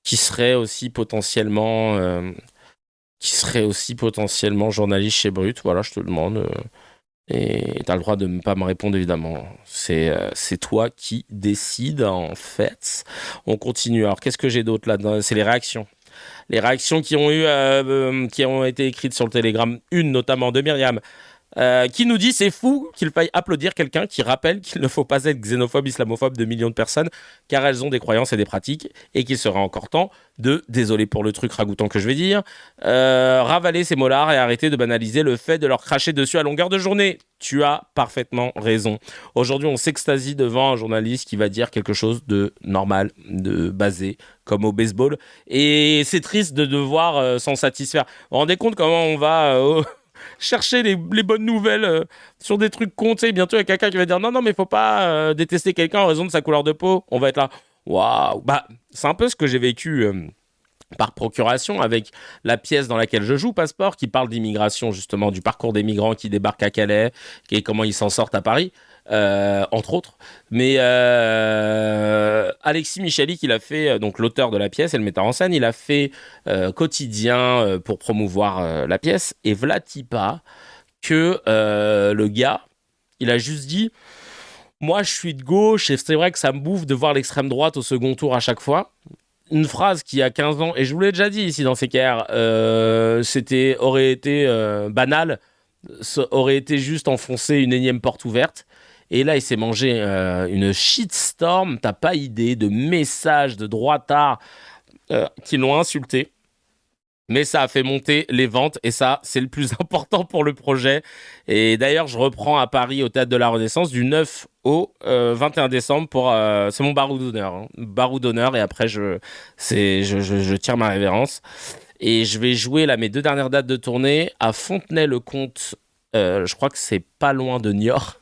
qui serait aussi potentiellement journaliste chez Brut? Voilà, je te le demande. Et t'as le droit de ne pas me répondre, évidemment. C'est toi qui décides, en fait. On continue. Alors, qu'est-ce que j'ai d'autre là-dedans? C'est les réactions. Les réactions qui ont été écrites sur le Telegram. Une, notamment, de Myriam, qui nous dit « C'est fou qu'il faille applaudir quelqu'un qui rappelle qu'il ne faut pas être xénophobe, islamophobe de millions de personnes, car elles ont des croyances et des pratiques, et qu'il serait encore temps de, désolé pour le truc ragoûtant que je vais dire, ravaler ces mollards et arrêter de banaliser le fait de leur cracher dessus à longueur de journée. Tu as parfaitement raison. Aujourd'hui, on s'extasie devant un journaliste qui va dire quelque chose de normal, de basé, comme au baseball, et c'est triste de devoir s'en satisfaire. Vous vous rendez compte comment on va... chercher les bonnes nouvelles sur des trucs cons, tu sais, bientôt il y a quelqu'un qui va dire non mais faut pas détester quelqu'un en raison de sa couleur de peau. On va être là, waouh. C'est un peu ce que j'ai vécu par procuration avec la pièce dans laquelle je joue, Passeport, qui parle d'immigration, justement, du parcours des migrants qui débarquent à Calais et comment ils s'en sortent à Paris, entre autres. Mais Alexis Michali, qui l'a fait, donc l'auteur de la pièce et le metteur en scène, il a fait quotidien pour promouvoir la pièce. Et Vlatipa, que le gars, il a juste dit « Moi, je suis de gauche et c'est vrai que ça me bouffe de voir l'extrême droite au second tour à chaque fois. » Une phrase qui a 15 ans, et je vous l'ai déjà dit ici dans CKR, aurait été banal, aurait été juste enfoncer une énième porte ouverte. Et là, il s'est mangé une shitstorm, t'as pas idée, de messages de droitards qui l'ont insulté. Mais ça a fait monter les ventes et ça, c'est le plus important pour le projet. Et d'ailleurs, je reprends à Paris au Théâtre de la Renaissance du 9 au 21 décembre pour... c'est mon barreau d'honneur. Hein. Barreau d'honneur et après, je tire ma révérence. Et je vais jouer là mes 2 dernières dates de tournée à Fontenay-le-Comte. Je crois que c'est pas loin de Niort.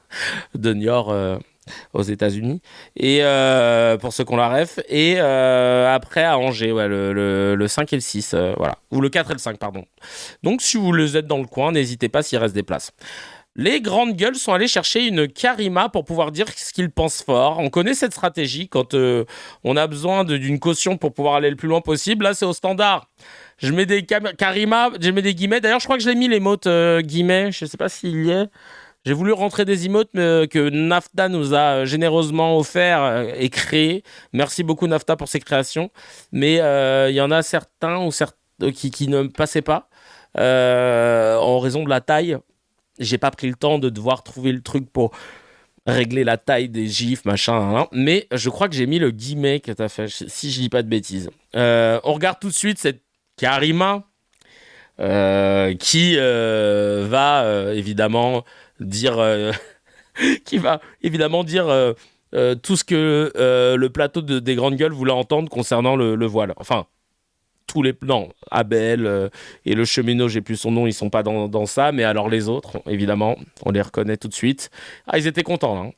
De Niort aux États-Unis. Et pour ceux qui ont la ref. Et après à Angers, ouais, le 5 et le 6, voilà. Ou le 4 et le 5, pardon. Donc si vous êtes dans le coin, n'hésitez pas s'il reste des places. Les grandes gueules sont allées chercher une Karima pour pouvoir dire ce qu'ils pensent fort. On connaît cette stratégie quand on a besoin d'une caution pour pouvoir aller le plus loin possible. Là, c'est au standard. Je mets des Karima, je mets des guillemets. D'ailleurs, je crois que je l'ai mis l'émote guillemets. Je ne sais pas s'il y est. J'ai voulu rentrer des emotes que Nafta nous a généreusement offert et créé. Merci beaucoup Nafta pour ces créations. Mais il y en a certains qui ne passaient pas en raison de la taille. J'ai pas pris le temps de devoir trouver le truc pour régler la taille des gifs, machin. Mais je crois que j'ai mis le guillemet que t'as fait, si je dis pas de bêtises. On regarde tout de suite cette Karima qui va évidemment dire tout ce que le plateau des grandes gueules voulait entendre concernant le voile. Enfin, tous les plans, Abel et le cheminot, j'ai plus son nom, ils sont pas dans ça, mais alors les autres, évidemment, on les reconnaît tout de suite. Ah, ils étaient contents, là.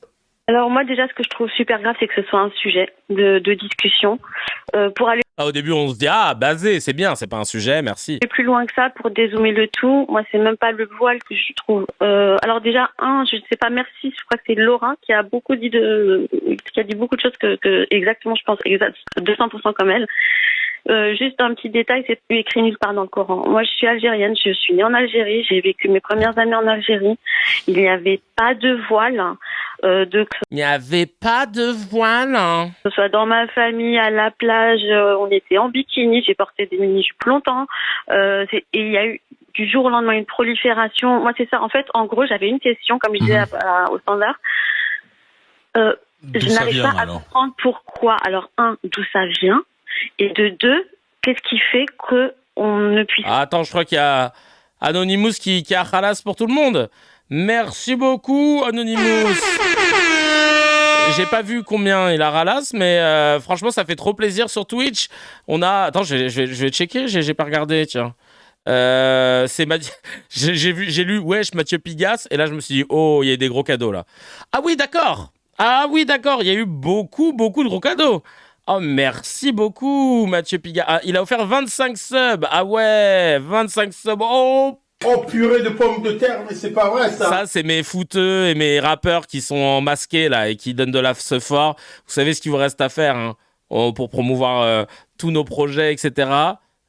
Alors moi déjà, ce que je trouve super grave, c'est que ce soit un sujet de discussion pour aller Au début, on se dit, basé, c'est bien, c'est pas un sujet, merci. plus loin que ça, pour dézoomer le tout. Moi, c'est même pas le voile que je trouve. Alors déjà, je ne sais pas, merci, je crois que c'est Laura qui a dit beaucoup de choses que exactement, je pense, 200% comme elle. Juste un petit détail, c'est plus écrit nulle part dans le Coran. Moi, je suis algérienne, je suis née en Algérie, j'ai vécu mes premières années en Algérie. Il n'y avait pas de voile. Il n'y avait pas de voile. Que ce soit dans ma famille, à la plage, on était en bikini, j'ai porté des mini-jupes longtemps. Et il y a eu du jour au lendemain une prolifération. Moi, c'est ça. En fait, en gros, j'avais une question, comme je disais au standard. Je n'arrive pas à comprendre pourquoi. Alors, d'où ça vient? Et de deux, qu'est-ce qui fait qu'on ne puisse pas... Attends, je crois qu'il y a Anonymous qui a khalas pour tout le monde. Merci beaucoup, Anonymous. J'ai pas vu combien il a khalas, mais franchement, ça fait trop plaisir sur Twitch. Attends, je vais checker, j'ai pas regardé, tiens. J'ai lu Wesh Mathieu Pigas, et là, je me suis dit, oh, il y a des gros cadeaux, là. Ah oui, d'accord, il y a eu beaucoup de gros cadeaux. Oh, merci beaucoup, Mathieu Piga. Il a offert 25 subs. Ah ouais, 25 subs. Oh, purée de pommes de terre, mais c'est pas vrai, ça. Ça, c'est mes footeux et mes rappeurs qui sont masqués, là, et qui donnent de la fort. Vous savez ce qu'il vous reste à faire, hein, pour promouvoir tous nos projets, etc.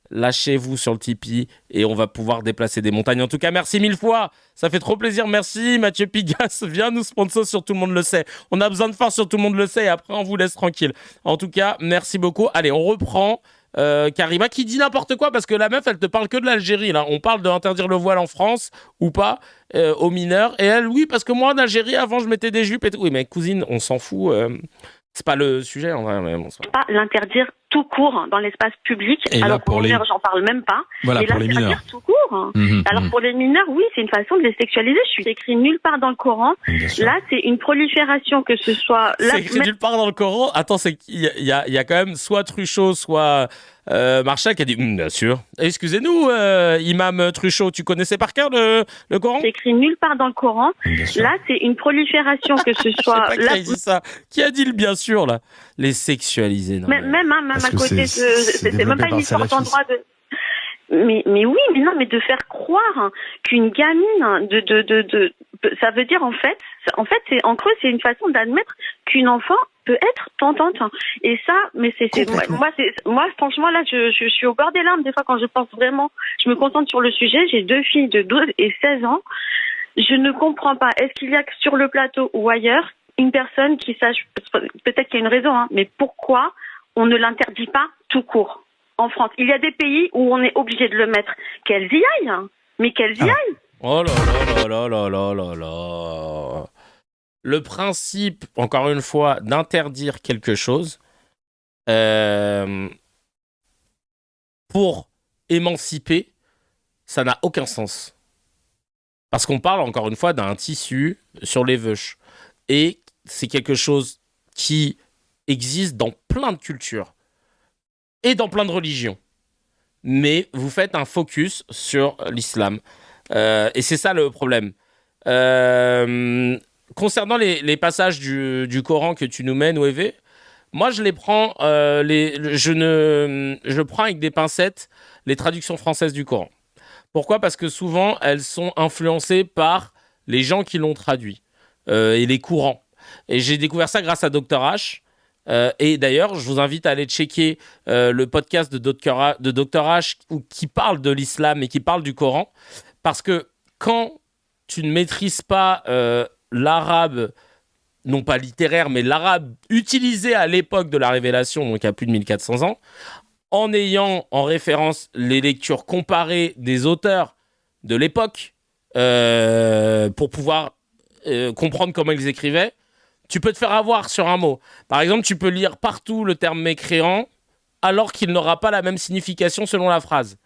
Lâchez-vous sur le Tipeee et on va pouvoir déplacer des montagnes. En tout cas, merci 1000 fois. Ça fait trop plaisir. Merci, Mathieu Pigas. Viens nous sponsor sur Tout le monde le sait. On a besoin de force sur Tout le monde le sait et après, on vous laisse tranquille. En tout cas, merci beaucoup. Allez, on reprend. Karima qui dit n'importe quoi parce que la meuf, elle te parle que de l'Algérie. Là. On parle d'interdire le voile en France ou pas aux mineurs. Et elle, oui, parce que moi, en Algérie, avant, je mettais des jupes et tout. Oui, mais cousine, on s'en fout. C'est pas le sujet, en vrai. Mais bon, pas l'interdire tout court dans l'espace public. Et alors là, pour les mineurs, j'en parle même pas. Voilà, mais pour les mineurs. Tout court. Alors pour les mineurs, oui, c'est une façon de les sexualiser. Je suis écrit nulle part dans le Coran. Là, c'est une prolifération, que ce soit... C'est écrit nulle part dans le Coran. Attends, il y a quand même soit Truchot, soit Marshall qui a dit bien sûr. Excusez-nous, Imam Truchot, tu connaissais par cœur le Coran? C'est écrit nulle part dans le Coran. Là, c'est une prolifération, que ce soit... Je sais pas qui a dit ça. Qui a dit le bien sûr, là? Les sexualiser. Non, même à côté, c'est même pas une histoire d'endroit de... Mais oui, mais non, mais de faire croire qu'une gamine ça veut dire en fait c'est en creux, c'est une façon d'admettre qu'une enfant peut être tentante. Et ça, mais moi franchement là, je suis au bord des larmes des fois quand je pense vraiment. Je me concentre sur le sujet. J'ai 2 filles de 12 et 16 ans. Je ne comprends pas. Est-ce qu'il y a que sur le plateau ou ailleurs une personne qui sache, peut-être qu'il y a une raison, mais pourquoi on ne l'interdit pas tout court en France? Il y a des pays où on est obligé de le mettre. Qu'elles y aillent, mais qu'elles y aillent. Oh là là là là là là là. Le principe, encore une fois, d'interdire quelque chose pour émanciper, ça n'a aucun sens. Parce qu'on parle, encore une fois, d'un tissu sur les veuches. Et c'est quelque chose qui existe dans plein de cultures et dans plein de religions. Mais vous faites un focus sur l'islam. Et c'est ça le problème. concernant les passages du Coran que tu nous mènes, Ouévé, moi je les prends, je prends avec des pincettes les traductions françaises du Coran. Pourquoi ? Parce que souvent elles sont influencées par les gens qui l'ont traduit et les courants. Et j'ai découvert ça grâce à Dr H. Et d'ailleurs, je vous invite à aller checker le podcast de Dr H qui parle de l'islam et qui parle du Coran. Parce que quand tu ne maîtrises pas l'arabe, non pas littéraire, mais l'arabe utilisé à l'époque de la Révélation, donc il y a plus de 1400 ans, en ayant en référence les lectures comparées des auteurs de l'époque, pour pouvoir comprendre comment ils écrivaient, tu peux te faire avoir sur un mot. Par exemple, tu peux lire partout le terme mécréant alors qu'il n'aura pas la même signification selon la phrase.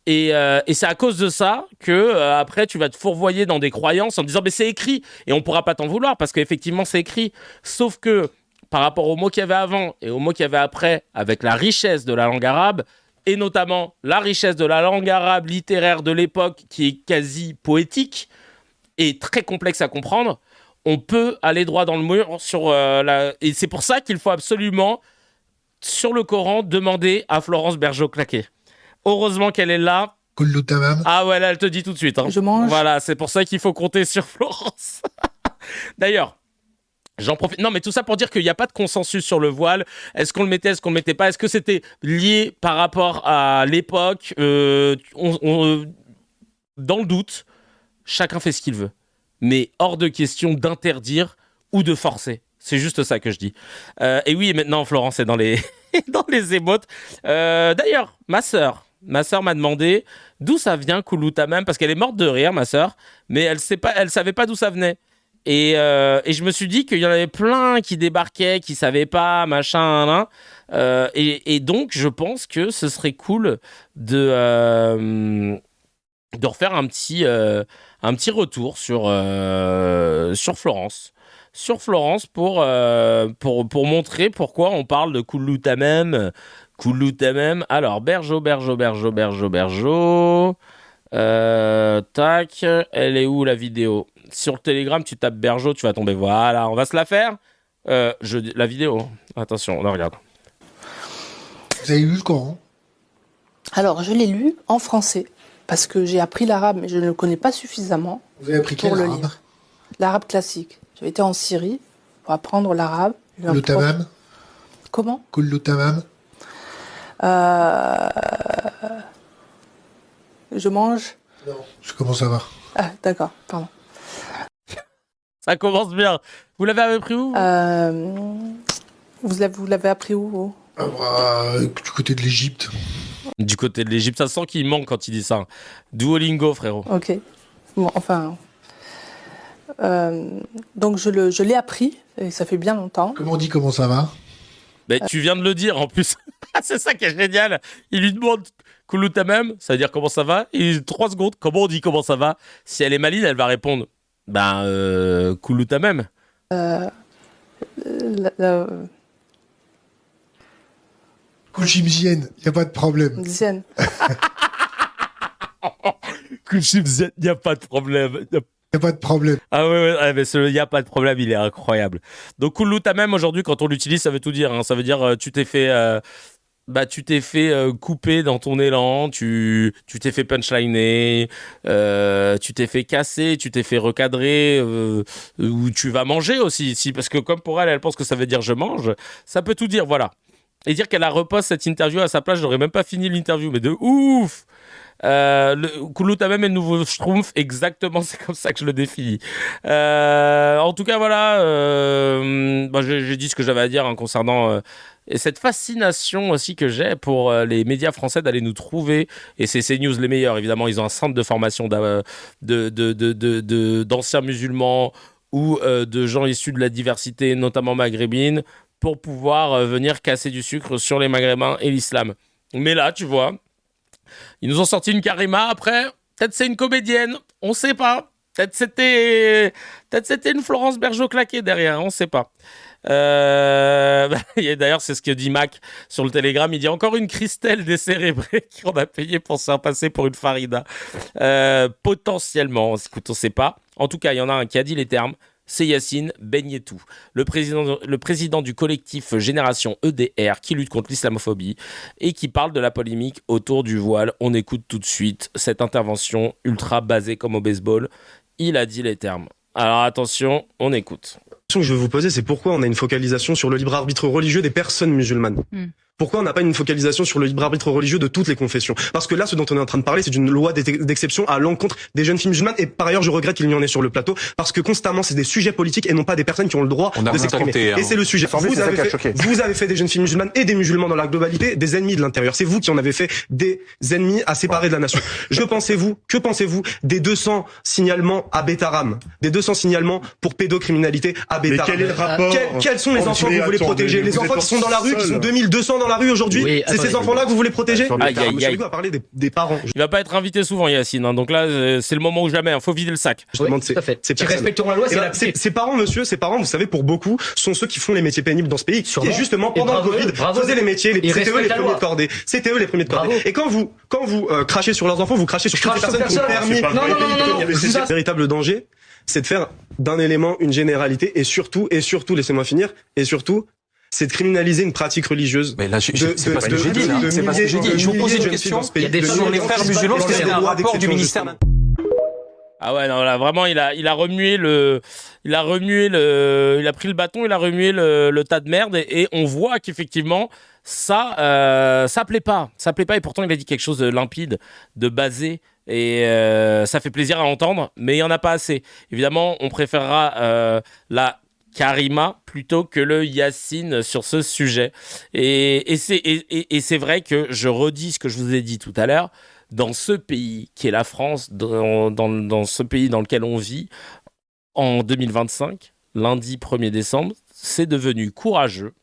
Et c'est à cause de ça que après tu vas te fourvoyer dans des croyances en disant mais c'est écrit et on pourra pas t'en vouloir parce qu'effectivement c'est écrit. Sauf que par rapport aux mots qu'il y avait avant et aux mots qu'il y avait après, avec la richesse de la langue arabe et notamment la richesse de la langue arabe littéraire de l'époque qui est quasi poétique et très complexe à comprendre, on peut aller droit dans le mur sur et c'est pour ça qu'il faut absolument sur le Coran demander à Florence Bergeau-Claquet. Heureusement qu'elle est là. Ah ouais, là, elle te dit tout de suite. Hein. Je mange. Voilà, c'est pour ça qu'il faut compter sur Florence. D'ailleurs, j'en profite. Non, mais tout ça pour dire qu'il n'y a pas de consensus sur le voile. Est-ce qu'on le mettait, est-ce qu'on le mettait pas ? Est-ce que c'était lié par rapport à l'époque ? Dans le doute, chacun fait ce qu'il veut. Mais hors de question d'interdire ou de forcer. C'est juste ça que je dis. Et oui, maintenant, Florence est dans les, dans les émotes. D'ailleurs, ma sœur m'a demandé d'où ça vient, Kouloutamam, parce qu'elle est morte de rire, ma sœur, mais elle savait pas d'où ça venait. Et je me suis dit qu'il y en avait plein qui débarquaient, qui savaient pas, machin, et donc, je pense que ce serait cool de refaire un petit retour sur Florence. Sur Florence pour montrer pourquoi on parle de Kouloutamam. Alors, Bergeau. Tac, elle est où la vidéo ? Sur Telegram, tu tapes Bergeau, tu vas tomber. Voilà, on va se la faire. La vidéo. Attention, on regarde. Vous avez lu le Coran ? Alors, je l'ai lu en français, parce que j'ai appris l'arabe, mais je ne le connais pas suffisamment. Vous avez appris quel pour le arabe ? lire. L'arabe classique. J'avais été en Syrie pour apprendre l'arabe. Le tamam ? Comment ? Kullu tamam ? Je mange. Non. Je commence à voir. Ah, d'accord, pardon. Ça commence bien. Vous l'avez appris où ? Vous l'avez appris où vous ? Du côté de l'Égypte. Du côté de l'Égypte, ça sent qu'il manque quand il dit ça. Duolingo, frérot. Ok. Bon, enfin. Donc je l'ai appris, et ça fait bien longtemps. Comment on dit comment ça va ? Mais tu viens de le dire en plus. C'est ça qui est génial. Il lui demande Kouloutamam, ça veut dire comment ça va. Et 3 secondes, comment on dit comment ça va ? Si elle est maline, elle va répondre Kouloutamam. Kouchimzienne, il n'y a pas de problème. Dizaine. Kouchimzienne, il n'y a pas de problème. Il n'y a pas de problème. Ah ouais, mais il n'y a pas de problème, il est incroyable. Donc Kouloutamam, aujourd'hui, quand on l'utilise, ça veut tout dire. Hein. Ça veut dire tu t'es fait couper dans ton élan, tu t'es fait punchliner, tu t'es fait casser, tu t'es fait recadrer, ou tu vas manger aussi. Parce que comme pour elle, elle pense que ça veut dire je mange, ça peut tout dire, voilà. Et dire qu'elle a reposte cette interview à sa place, j'aurais même pas fini l'interview, mais de ouf. Kouloutamam est le nouveau Schtroumpf, exactement, c'est comme ça que je le définis. En tout cas, voilà, j'ai dit ce que j'avais à dire concernant cette fascination aussi que j'ai pour les médias français d'aller nous trouver, et c'est CNews les meilleurs, évidemment, ils ont un centre de formation d'anciens musulmans ou de gens issus de la diversité, notamment maghrébine, pour pouvoir venir casser du sucre sur les Maghrébins et l'islam. Mais là, tu vois, ils nous ont sorti une Karima, après, peut-être c'est une comédienne, on sait pas. Peut-être c'était une Florence Bergeau-Claquet derrière, on sait pas. D'ailleurs, c'est ce que dit Mac sur le Telegram. Il dit encore une Christelle décérébrée qu'on a payé pour se faire passer pour une Farida. Potentiellement, écoute, on sait pas. En tout cas, il y en a un qui a dit les termes. c'est Yacine Benyetou, le président du collectif Génération EDR qui lutte contre l'islamophobie et qui parle de la polémique autour du voile. On écoute tout de suite cette intervention ultra basée comme au baseball. Il a dit les termes. Alors attention, on écoute. La question que je vais vous poser, c'est pourquoi on a une focalisation sur le libre arbitre religieux des personnes musulmanes. Pourquoi on n'a pas une focalisation sur le libre arbitre religieux de toutes les confessions? Parce que là, ce dont on est en train de parler, c'est d'une loi d'exception à l'encontre des jeunes filles musulmanes. Et par ailleurs, je regrette qu'il y en ait sur le plateau, parce que constamment, c'est des sujets politiques et non pas des personnes qui ont le droit de s'exprimer. Et c'est le sujet. Vous avez fait des jeunes filles musulmanes et des musulmans dans la globalité des ennemis de l'intérieur. C'est vous qui en avez fait des ennemis à séparer de la nation. Que pensez-vous des 200 signalements à Betaram, des 200 signalements pour pédocriminalité à Betaram? Mais quel est le rapport? Quels sont les enfants que vous voulez protéger? Les enfants qui sont dans la rue, qui sont 2200 dans la rue aujourd'hui? Oui, c'est ces enfants-là que vous voulez protéger? Aïe. Hugo a parlé des parents. Il va pas être invité souvent, Yacine. Hein. Donc là, c'est le moment ou jamais. Faut vider le sac. Je demande Qui respecteront la loi, ces parents, vous savez, pour beaucoup, sont ceux qui font les métiers pénibles dans ce pays. Et justement, pendant le Covid, faisaient les métiers, c'était eux les premiers de cordée. C'était eux les premiers de cordée. Et quand vous crachez sur leurs enfants, vous crachez sur toutes les personnes qui ont permis. Non. Le véritable danger, c'est de faire d'un élément une généralité et surtout, laissez-moi finir, c'est de criminaliser une pratique religieuse. Mais là, c'est pas ce que j'ai dit, là. C'est pas ce que j'ai dit. Je vous pose une question. Il y a des sur les frères musulmans, c'est un rapport du ministère. Ah ouais, non, là, vraiment, il a pris le bâton, il a remué le tas de merde et on voit qu'effectivement, ça plaît pas. Ça plaît pas et pourtant, il a dit quelque chose de limpide, de basé. Et ça fait plaisir à entendre, mais il n'y en a pas assez. Évidemment, on préférera la Karima plutôt que le Yacine sur ce sujet. Et c'est vrai que je redis ce que je vous ai dit tout à l'heure, dans ce pays qui est la France, dans ce pays dans lequel on vit, en 2025, lundi 1er décembre, c'est devenu courageux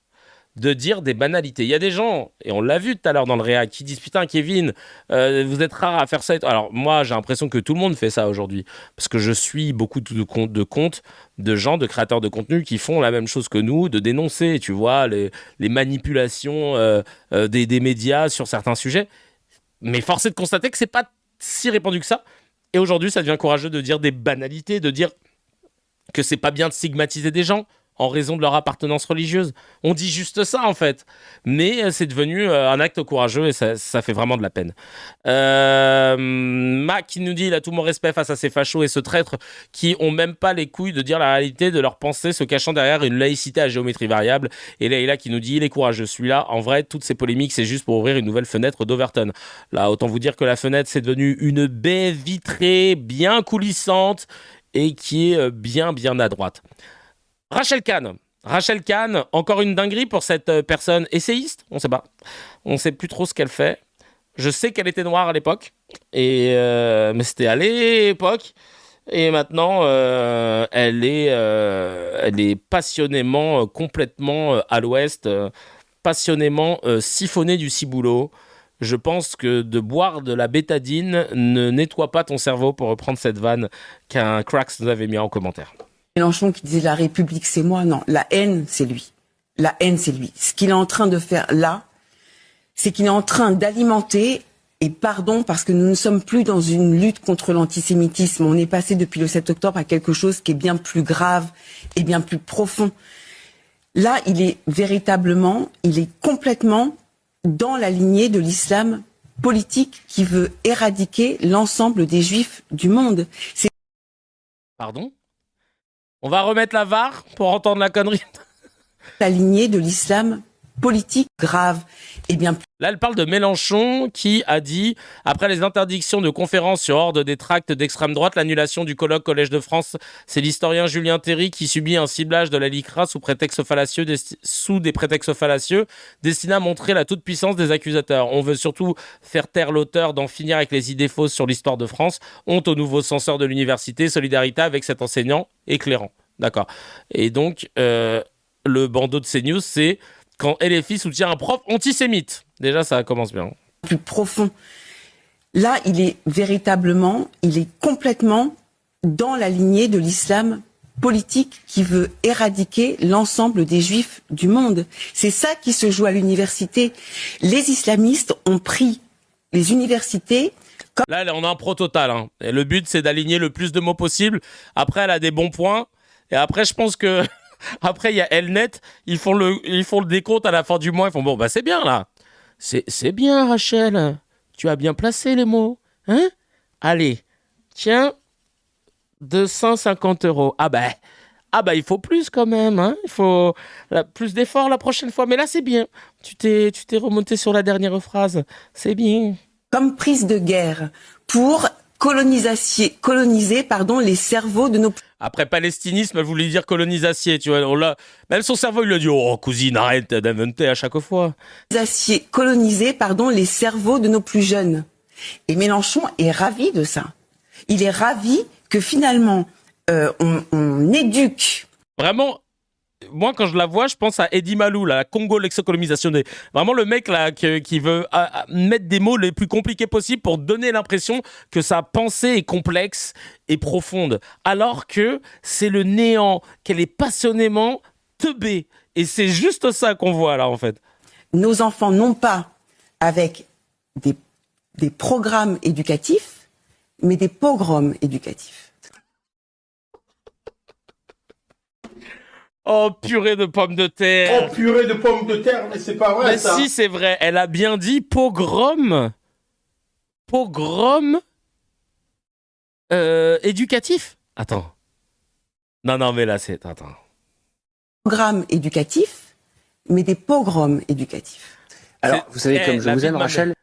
de dire des banalités. Il y a des gens, et on l'a vu tout à l'heure dans le réac, qui disent « Putain, Kevin, vous êtes rare à faire ça. » Alors moi, j'ai l'impression que tout le monde fait ça aujourd'hui, parce que je suis beaucoup de comptes de gens, de créateurs de contenu qui font la même chose que nous, de dénoncer, tu vois, les manipulations des médias sur certains sujets. Mais force est de constater que c'est pas si répandu que ça. Et aujourd'hui, ça devient courageux de dire des banalités, de dire que c'est pas bien de stigmatiser des gens en raison de leur appartenance religieuse. On dit juste ça, en fait. Mais c'est devenu un acte courageux et ça fait vraiment de la peine. Mac qui nous dit « Il a tout mon respect face à ces fachos et ce traître qui ont même pas les couilles de dire la réalité de leurs pensées se cachant derrière une laïcité à géométrie variable. » Et Leïla qui nous dit « Il est courageux, celui-là. En vrai, toutes ces polémiques, c'est juste pour ouvrir une nouvelle fenêtre d'Overton. » Là, autant vous dire que la fenêtre, c'est devenu une baie vitrée bien coulissante et qui est bien à droite. Rachel Kahn, encore une dinguerie pour cette personne essayiste, on sait pas. On sait plus trop ce qu'elle fait. Je sais qu'elle était noire à l'époque, mais c'était à l'époque. Et maintenant, elle est passionnément, complètement à l'ouest, passionnément siphonnée du ciboulot. Je pense que de boire de la bétadine ne nettoie pas ton cerveau, pour reprendre cette vanne qu'un Cracks nous avait mis en commentaire. Mélenchon qui disait la République c'est moi, non, la haine c'est lui. La haine c'est lui. Ce qu'il est en train de faire là, c'est qu'il est en train d'alimenter, et pardon parce que nous ne sommes plus dans une lutte contre l'antisémitisme, on est passé depuis le 7 octobre à quelque chose qui est bien plus grave et bien plus profond. Là, il est complètement dans la lignée de l'islam politique qui veut éradiquer l'ensemble des juifs du monde. Pardon ? On va remettre la VAR pour entendre la connerie. La lignée de l'islam politique grave. Et bien... Là, elle parle de Mélenchon qui a dit, après les interdictions de conférences sur ordre des tracts d'extrême droite, l'annulation du colloque Collège de France, c'est l'historien Julien Terry qui subit un ciblage de la LICRA sous des prétextes fallacieux destinés à montrer la toute-puissance des accusateurs. On veut surtout faire taire l'auteur, d'en finir avec les idées fausses sur l'histoire de France. Honte aux nouveaux censeurs de l'université, solidarité avec cet enseignant éclairant. D'accord. Et donc, le bandeau de CNews, c'est quand LFI soutient un prof antisémite. Déjà, ça commence bien. Plus profond. Là, il est complètement dans la lignée de l'islam politique qui veut éradiquer l'ensemble des juifs du monde. C'est ça qui se joue à l'université. Les islamistes ont pris les universités... Là, on a un pro total. Hein. Et le but, c'est d'aligner le plus de mots possible. Après, elle a des bons points. Et après, je pense que après il y a Elnet, ils font le décompte à la fin du mois. Ils font bon, bah c'est bien là. C'est bien, Rachel. Tu as bien placé les mots, hein? Allez, tiens, 250 €. Ah bah, il faut plus quand même, hein? Il faut plus d'efforts la prochaine fois. Mais là, c'est bien. Tu t'es remonté sur la dernière phrase. C'est bien. Comme prise de guerre pour coloniser les cerveaux de nos... Après, palestinisme, elle voulait dire colonisation, tu vois. Même son cerveau, il lui a dit « Oh, cousine, arrête d'inventer à chaque fois. » Coloniser, les cerveaux de nos plus jeunes. Et Mélenchon est ravi de ça. Il est ravi que finalement, on éduque. Vraiment, moi, quand je la vois, je pense à Eddie Malou, la Congo l'ex-colonisation. Vraiment le mec là qui veut mettre des mots les plus compliqués possibles pour donner l'impression que sa pensée est complexe et profonde. Alors que c'est le néant, qu'elle est passionnément teubée. Et c'est juste ça qu'on voit là, en fait. Nos enfants, non pas avec des programmes éducatifs, mais des pogroms éducatifs. Oh, purée de pommes de terre. Oh, purée de pommes de terre, mais c'est pas vrai, mais ça. Si, c'est vrai. Elle a bien dit pogrom. Pogrom éducatif. Attends. Non, mais là, c'est... Attends. Programme éducatif, mais des pogroms éducatifs. Alors, vous savez, comme je vous aime, Rachel...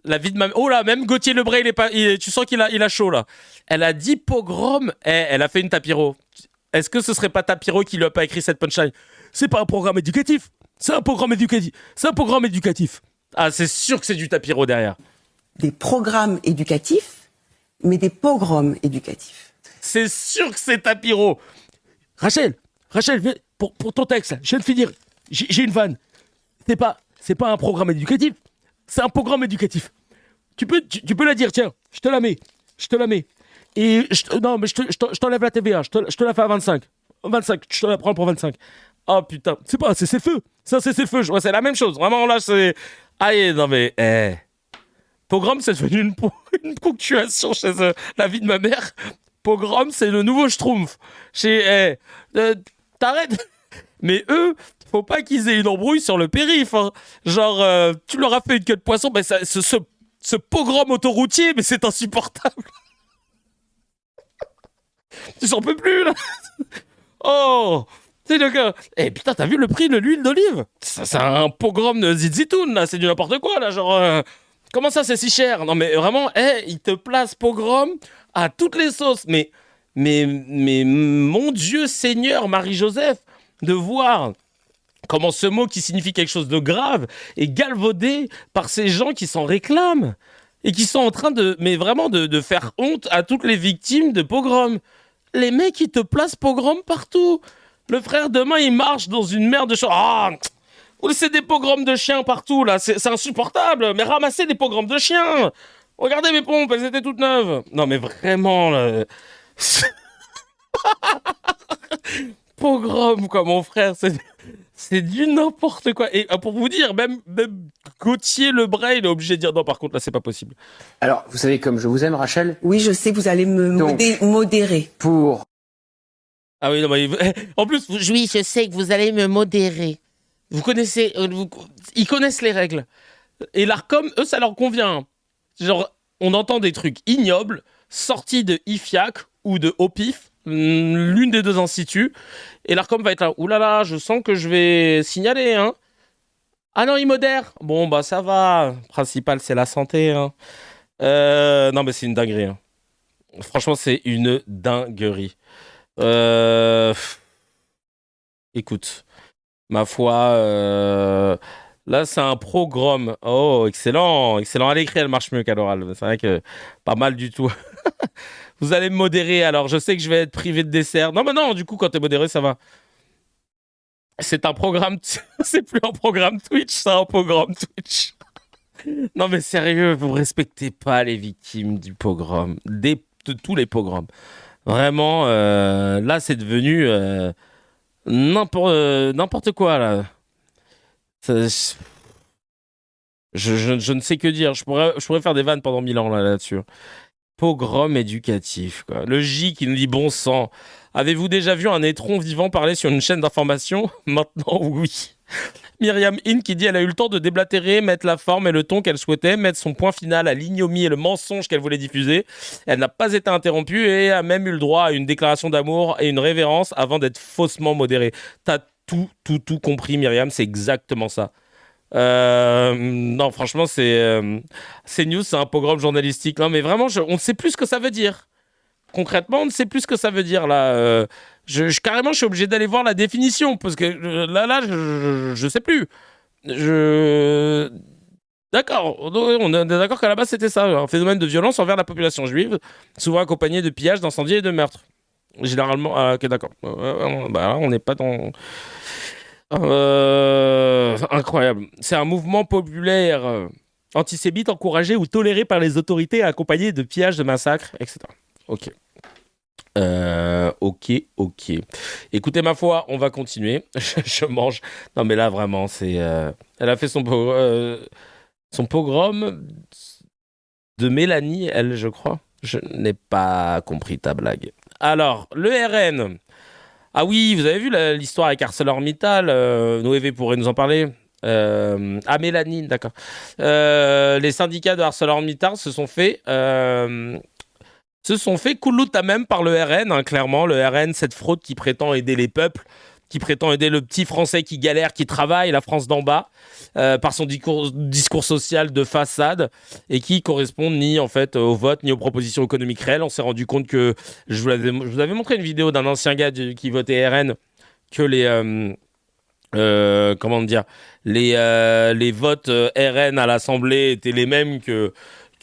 La vie de ma... Oh là, même Gauthier Lebray, tu sens qu'il a chaud, là. Elle a dit pogrom. Elle a fait une tapiro. Est-ce que ce serait pas Tapiro qui lui a pas écrit cette punchline? C'est pas un programme éducatif. C'est un programme éducatif. C'est un programme éducatif. Ah, c'est sûr que c'est du Tapiro derrière. Des programmes éducatifs, mais des pogroms éducatifs. C'est sûr que c'est Tapiro. Rachel, viens, pour ton texte, là, je viens de finir. J'ai une vanne. C'est pas un programme éducatif. C'est un programme éducatif. Tu peux la dire, tiens, je te la mets. Et je t'enlève la TVA, je te la fais à 25. 25, je te la prends pour 25. Oh putain, c'est pas un cessez-feu. C'est un cessez-feu, c'est la même chose. Vraiment, là, c'est... Aïe, non mais... Pogrom, c'est devenu une ponctuation chez la vie de ma mère. Pogrom, c'est le nouveau Schtroumpf. T'arrêtes. Mais eux, faut pas qu'ils aient une embrouille sur le périph'. Hein. Genre, tu leur as fait une queue de poisson, ben ce pogrom autoroutier, mais c'est insupportable. Tu s'en peux plus, là. Oh, c'est le gars. Eh putain, t'as vu le prix de l'huile d'olive? C'est un pogrom de zizitoun, là. C'est du n'importe quoi, là. Genre, comment ça, c'est si cher? Non, mais vraiment, il te place pogrom à toutes les sauces. Mais mon Dieu Seigneur, Marie-Joseph, de voir comment ce mot qui signifie quelque chose de grave est galvaudé par ces gens qui s'en réclament et qui sont en train de faire honte à toutes les victimes de pogroms. Les mecs, ils te placent pogrom partout. Le frère, demain, il marche dans une mer de chiens. Ah, vous laissez des pogroms de chiens partout, là. C'est insupportable. Mais ramassez des pogroms de chiens. Regardez mes pompes, elles étaient toutes neuves. Non, mais vraiment, là... Pogrom, quoi, mon frère. C'est du n'importe quoi. Et pour vous dire, même Gauthier Lebray, il est obligé de dire non, par contre, là, c'est pas possible. Alors, vous savez, comme je vous aime, Rachel. Oui, je sais, vous allez me modérer. Pour... Ah oui, non, mais... En plus, oui, je sais que vous allez me modérer. Vous connaissez... Ils connaissent les règles. Et l'ARCOM, eux, ça leur convient. Genre, on entend des trucs ignobles, sortis de IFIAC ou de OPIF, l'une des deux instituts, et l'ARCOM va être là, oulala, je sens que je vais signaler, hein. Ah non, il modère. Bon, bah ça va, le principal c'est la santé, hein. Non, mais c'est une dinguerie, hein. Franchement, c'est une dinguerie. Écoute, ma foi, là c'est un programme. Oh, excellent. À l'écrit, elle marche mieux qu'à l'oral. C'est vrai que pas mal du tout. Vous allez me modérer, alors je sais que je vais être privé de dessert. Non, mais non, du coup, quand t'es modéré, ça va. C'est un programme... C'est plus un programme Twitch, c'est un programme Twitch. Non, mais sérieux, vous respectez pas les victimes du pogrom. De tous les pogroms. Vraiment, là, c'est devenu n'importe quoi, là. Je ne sais que dire. Je pourrais faire des vannes pendant 1000 ans, là-dessus. pogrom éducatif, quoi. Le J qui nous dit bon sang. Avez-vous déjà vu un étron vivant parler sur une chaîne d'information? Maintenant, oui. Myriam In qui dit elle a eu le temps de déblatérer, mettre la forme et le ton qu'elle souhaitait, mettre son point final à l'ignominie et le mensonge qu'elle voulait diffuser. Elle n'a pas été interrompue et a même eu le droit à une déclaration d'amour et une révérence avant d'être faussement modérée. T'as tout compris, Myriam, c'est exactement ça. Non, franchement, CNews, c'est un pogrom journalistique. Non, mais vraiment, on ne sait plus ce que ça veut dire. Concrètement, on ne sait plus ce que ça veut dire, là. Carrément, je suis obligé d'aller voir la définition, parce que là, je sais plus. D'accord, on est d'accord qu'à la base, c'était ça, un phénomène de violence envers la population juive, souvent accompagné de pillages, d'incendies et de meurtres. Généralement, ok, d'accord. Bah, on n'est pas dans... incroyable. C'est un mouvement populaire antisémite encouragé ou toléré par les autorités, accompagné de pillages, de massacres, etc. Ok. Ok. Écoutez, ma foi, on va continuer. Je mange. Non, mais là, vraiment, c'est... Elle a fait son pogrom de Mélanie, elle, je crois. Je n'ai pas compris ta blague. Alors, le RN. Ah oui, vous avez vu l'histoire avec ArcelorMittal. Noévé pourrait nous en parler. Mélanie, d'accord. Les syndicats de ArcelorMittal se sont fait couloute à même par le RN, hein, clairement. Le RN, cette fraude qui prétend aider les peuples, qui prétend aider le petit Français qui galère, qui travaille, la France d'en bas, par son discours social de façade, et qui correspond ni en fait au vote, ni aux propositions économiques réelles. On s'est rendu compte que, je vous avais montré une vidéo d'un ancien gars qui votait RN, que les votes RN à l'Assemblée étaient les mêmes que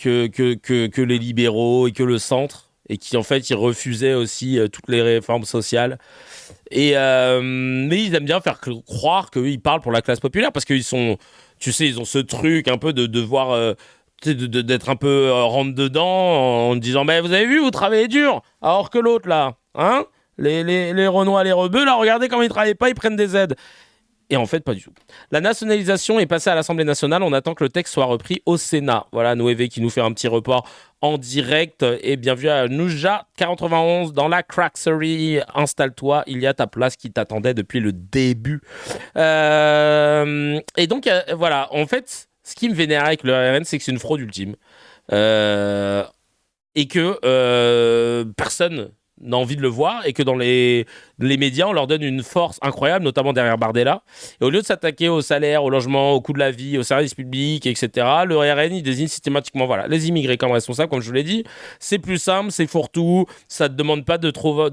les libéraux et que le centre, et qui en fait ils refusaient aussi toutes les réformes sociales. Mais ils aiment bien faire croire qu'ils parlent pour la classe populaire, parce qu'ils sont, tu sais, ils ont ce truc un peu de devoir d'être un peu rentre dedans en disant mais vous avez vu, vous travaillez dur, alors que l'autre là, hein, les Renois, les rebeux là, regardez comment ils travaillent pas, ils prennent des aides. Et en fait, pas du tout. La nationalisation est passée à l'Assemblée nationale. On attend que le texte soit repris au Sénat. Voilà, Noévé qui nous fait un petit report en direct. Et bienvenue à Nouja 91 dans la Cracksery. Installe-toi, il y a ta place qui t'attendait depuis le début. Et donc, voilà, en fait, ce qui me vénère avec le RN, c'est que c'est une fraude ultime. Et que personne n'a envie de le voir, et que dans les médias, on leur donne une force incroyable, notamment derrière Bardella. Et au lieu de s'attaquer au salaire, au logement, au coût de la vie, aux services publics, etc., le RN, il désigne systématiquement les immigrés comme responsables, comme je vous l'ai dit. C'est plus simple, c'est fourre-tout, ça ne demande pas de trop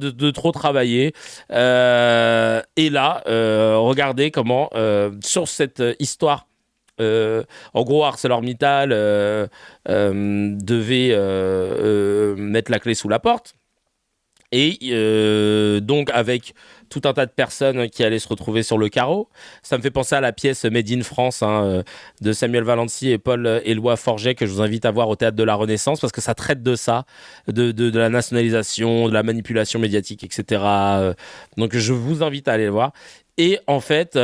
travailler. Et là, regardez comment, sur cette histoire, en gros, ArcelorMittal devait mettre la clé sous la porte. Et donc avec tout un tas de personnes qui allaient se retrouver sur le carreau. Ça me fait penser à la pièce Made in France de Samuel Valency et Paul Éloi Forget, que je vous invite à voir au Théâtre de la Renaissance, parce que ça traite de ça, de la nationalisation, de la manipulation médiatique, etc. Donc je vous invite à aller le voir. Et en fait, il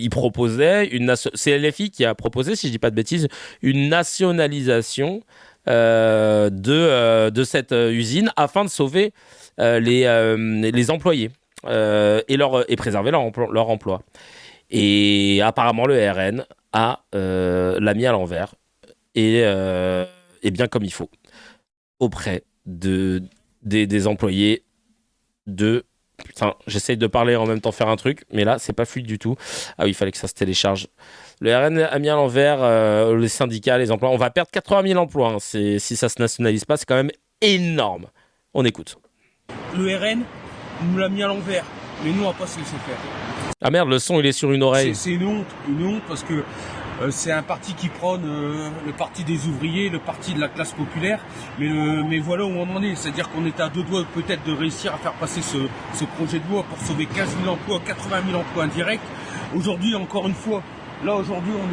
proposait c'est LFI qui a proposé, si je dis pas de bêtises, une nationalisation de cette usine, afin de sauver les employés et préserver leur emploi. Et apparemment le RN l'a mis à l'envers, et bien comme il faut, auprès des employés de... Putain, j'essaye de parler en même temps faire un truc, mais là c'est pas fluide du tout. Ah oui, il fallait que ça se télécharge. Le RN a mis à l'envers les syndicats, les emplois. On va perdre 80 000 emplois, hein. Si ça se nationalise pas, c'est quand même énorme. On écoute. Le RN nous l'a mis à l'envers, mais nous on va pas se laisser faire. Ah merde, le son il est sur une oreille. C'est une honte parce que c'est un parti qui prône le parti des ouvriers, le parti de la classe populaire, mais voilà où on en est. C'est-à-dire qu'on est à deux doigts peut-être de réussir à faire passer ce projet de loi pour sauver 15 000 emplois, 80 000 emplois indirects. Aujourd'hui, encore une fois, là aujourd'hui on est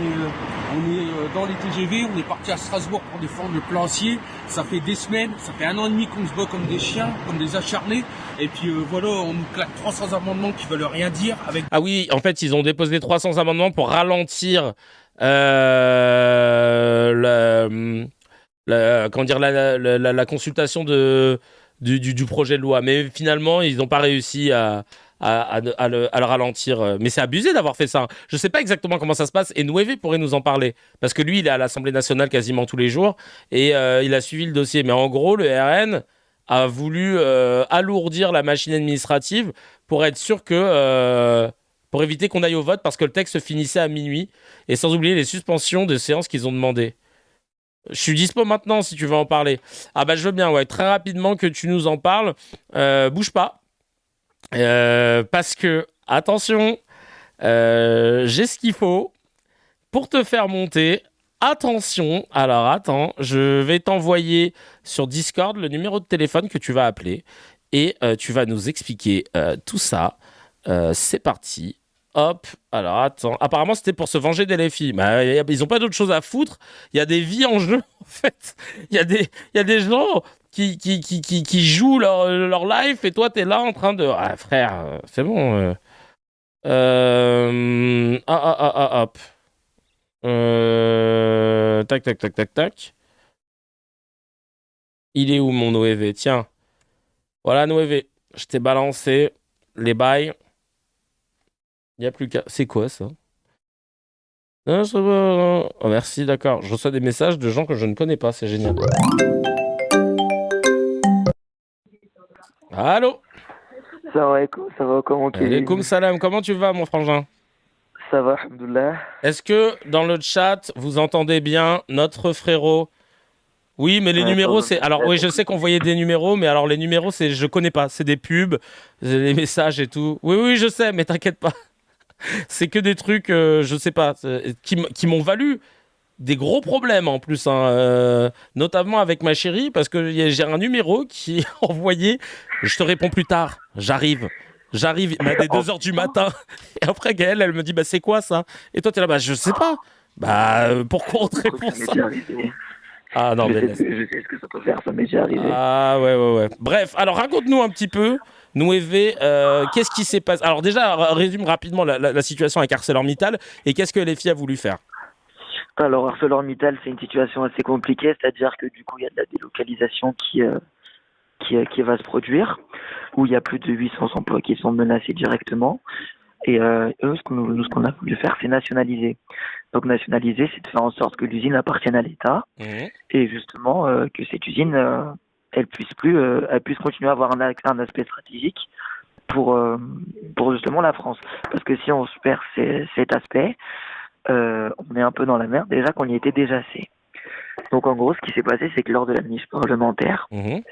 dans les TGV, on est parti à Strasbourg pour défendre le plan Acier. Ça fait des semaines, ça fait 1 an et demi qu'on se bat comme des chiens, comme des acharnés. Et puis voilà, on nous claque 300 amendements qui veulent rien dire. Ah oui, en fait, ils ont déposé 300 amendements pour ralentir la comment dire, la consultation du projet de loi. Mais finalement, ils n'ont pas réussi à le ralentir. Mais c'est abusé d'avoir fait ça. Je ne sais pas exactement comment ça se passe. Et Nueve pourrait nous en parler. Parce que lui, il est à l'Assemblée nationale quasiment tous les jours. Et il a suivi le dossier. Mais en gros, le RN a voulu alourdir la machine administrative pour être sûr que... pour éviter qu'on aille au vote parce que le texte finissait à minuit. Et sans oublier les suspensions de séances qu'ils ont demandées. Je suis dispo maintenant si tu veux en parler. Ah bah je veux bien, ouais, très rapidement que tu nous en parles. Bouge pas. Parce que, attention, j'ai ce qu'il faut pour te faire monter. Attention, alors attends, je vais t'envoyer sur Discord le numéro de téléphone que tu vas appeler. Et tu vas nous expliquer tout ça. C'est parti. Hop, alors attends. Apparemment, c'était pour se venger des LFI. Bah, ils n'ont pas d'autre chose à foutre. Il y a des vies en jeu, en fait. Il y a des gens qui jouent leur life et toi, t'es là en train de... Ah, frère, c'est bon. Hop. Tac. Il est où, mon Noévé? Tiens. Voilà, Noévé. Je t'ai balancé les bails. Il n'y a plus qu'à... C'est quoi, ça? Non, ça va. Oh, merci, d'accord. Je reçois des messages de gens que je ne connais pas. C'est génial. Allô? Ça va, comment tu es? Alaikum salam. Comment tu vas, mon frangin? Ça va, alhamdoulilah. Est-ce que, dans le chat, vous entendez bien notre frérot? Oui, mais les numéros, c'est... Alors, oui, je sais qu'on voyait des numéros, mais alors les numéros, c'est... Je connais pas. C'est des pubs, c'est des messages et tout. Oui, je sais, mais t'inquiète pas. C'est que des trucs, je sais pas, qui m'ont valu des gros problèmes en plus, hein, notamment avec ma chérie, parce que j'ai un numéro qui est envoyé, je te réponds plus tard, j'arrive, bah, dès 2h du matin. Et après, Gaëlle, elle me dit, bah c'est quoi ça? Et toi, t'es là, bah je sais pas. Bah, pourquoi on te répond ça? Ah non, mais... Je sais ce que ça peut faire, ça m'est déjà arrivé. Ah ouais. Bref, alors raconte-nous un petit peu, Nueve, qu'est-ce qui s'est passé? Alors déjà, résume rapidement la situation avec ArcelorMittal et qu'est-ce que LFI a voulu faire? Alors ArcelorMittal, c'est une situation assez compliquée, c'est-à-dire que du coup, il y a de la délocalisation qui va se produire, où il y a plus de 800 emplois qui sont menacés directement. Et eux, ce qu'on a voulu faire, c'est nationaliser. Donc nationaliser, c'est de faire en sorte que l'usine appartienne à l'État et justement que cette usine, elle puisse continuer à avoir un aspect stratégique pour justement la France. Parce que si on se perd cet aspect, on est un peu dans la merde déjà qu'on y était déjà assez. Donc en gros, ce qui s'est passé, c'est que lors de la niche parlementaire,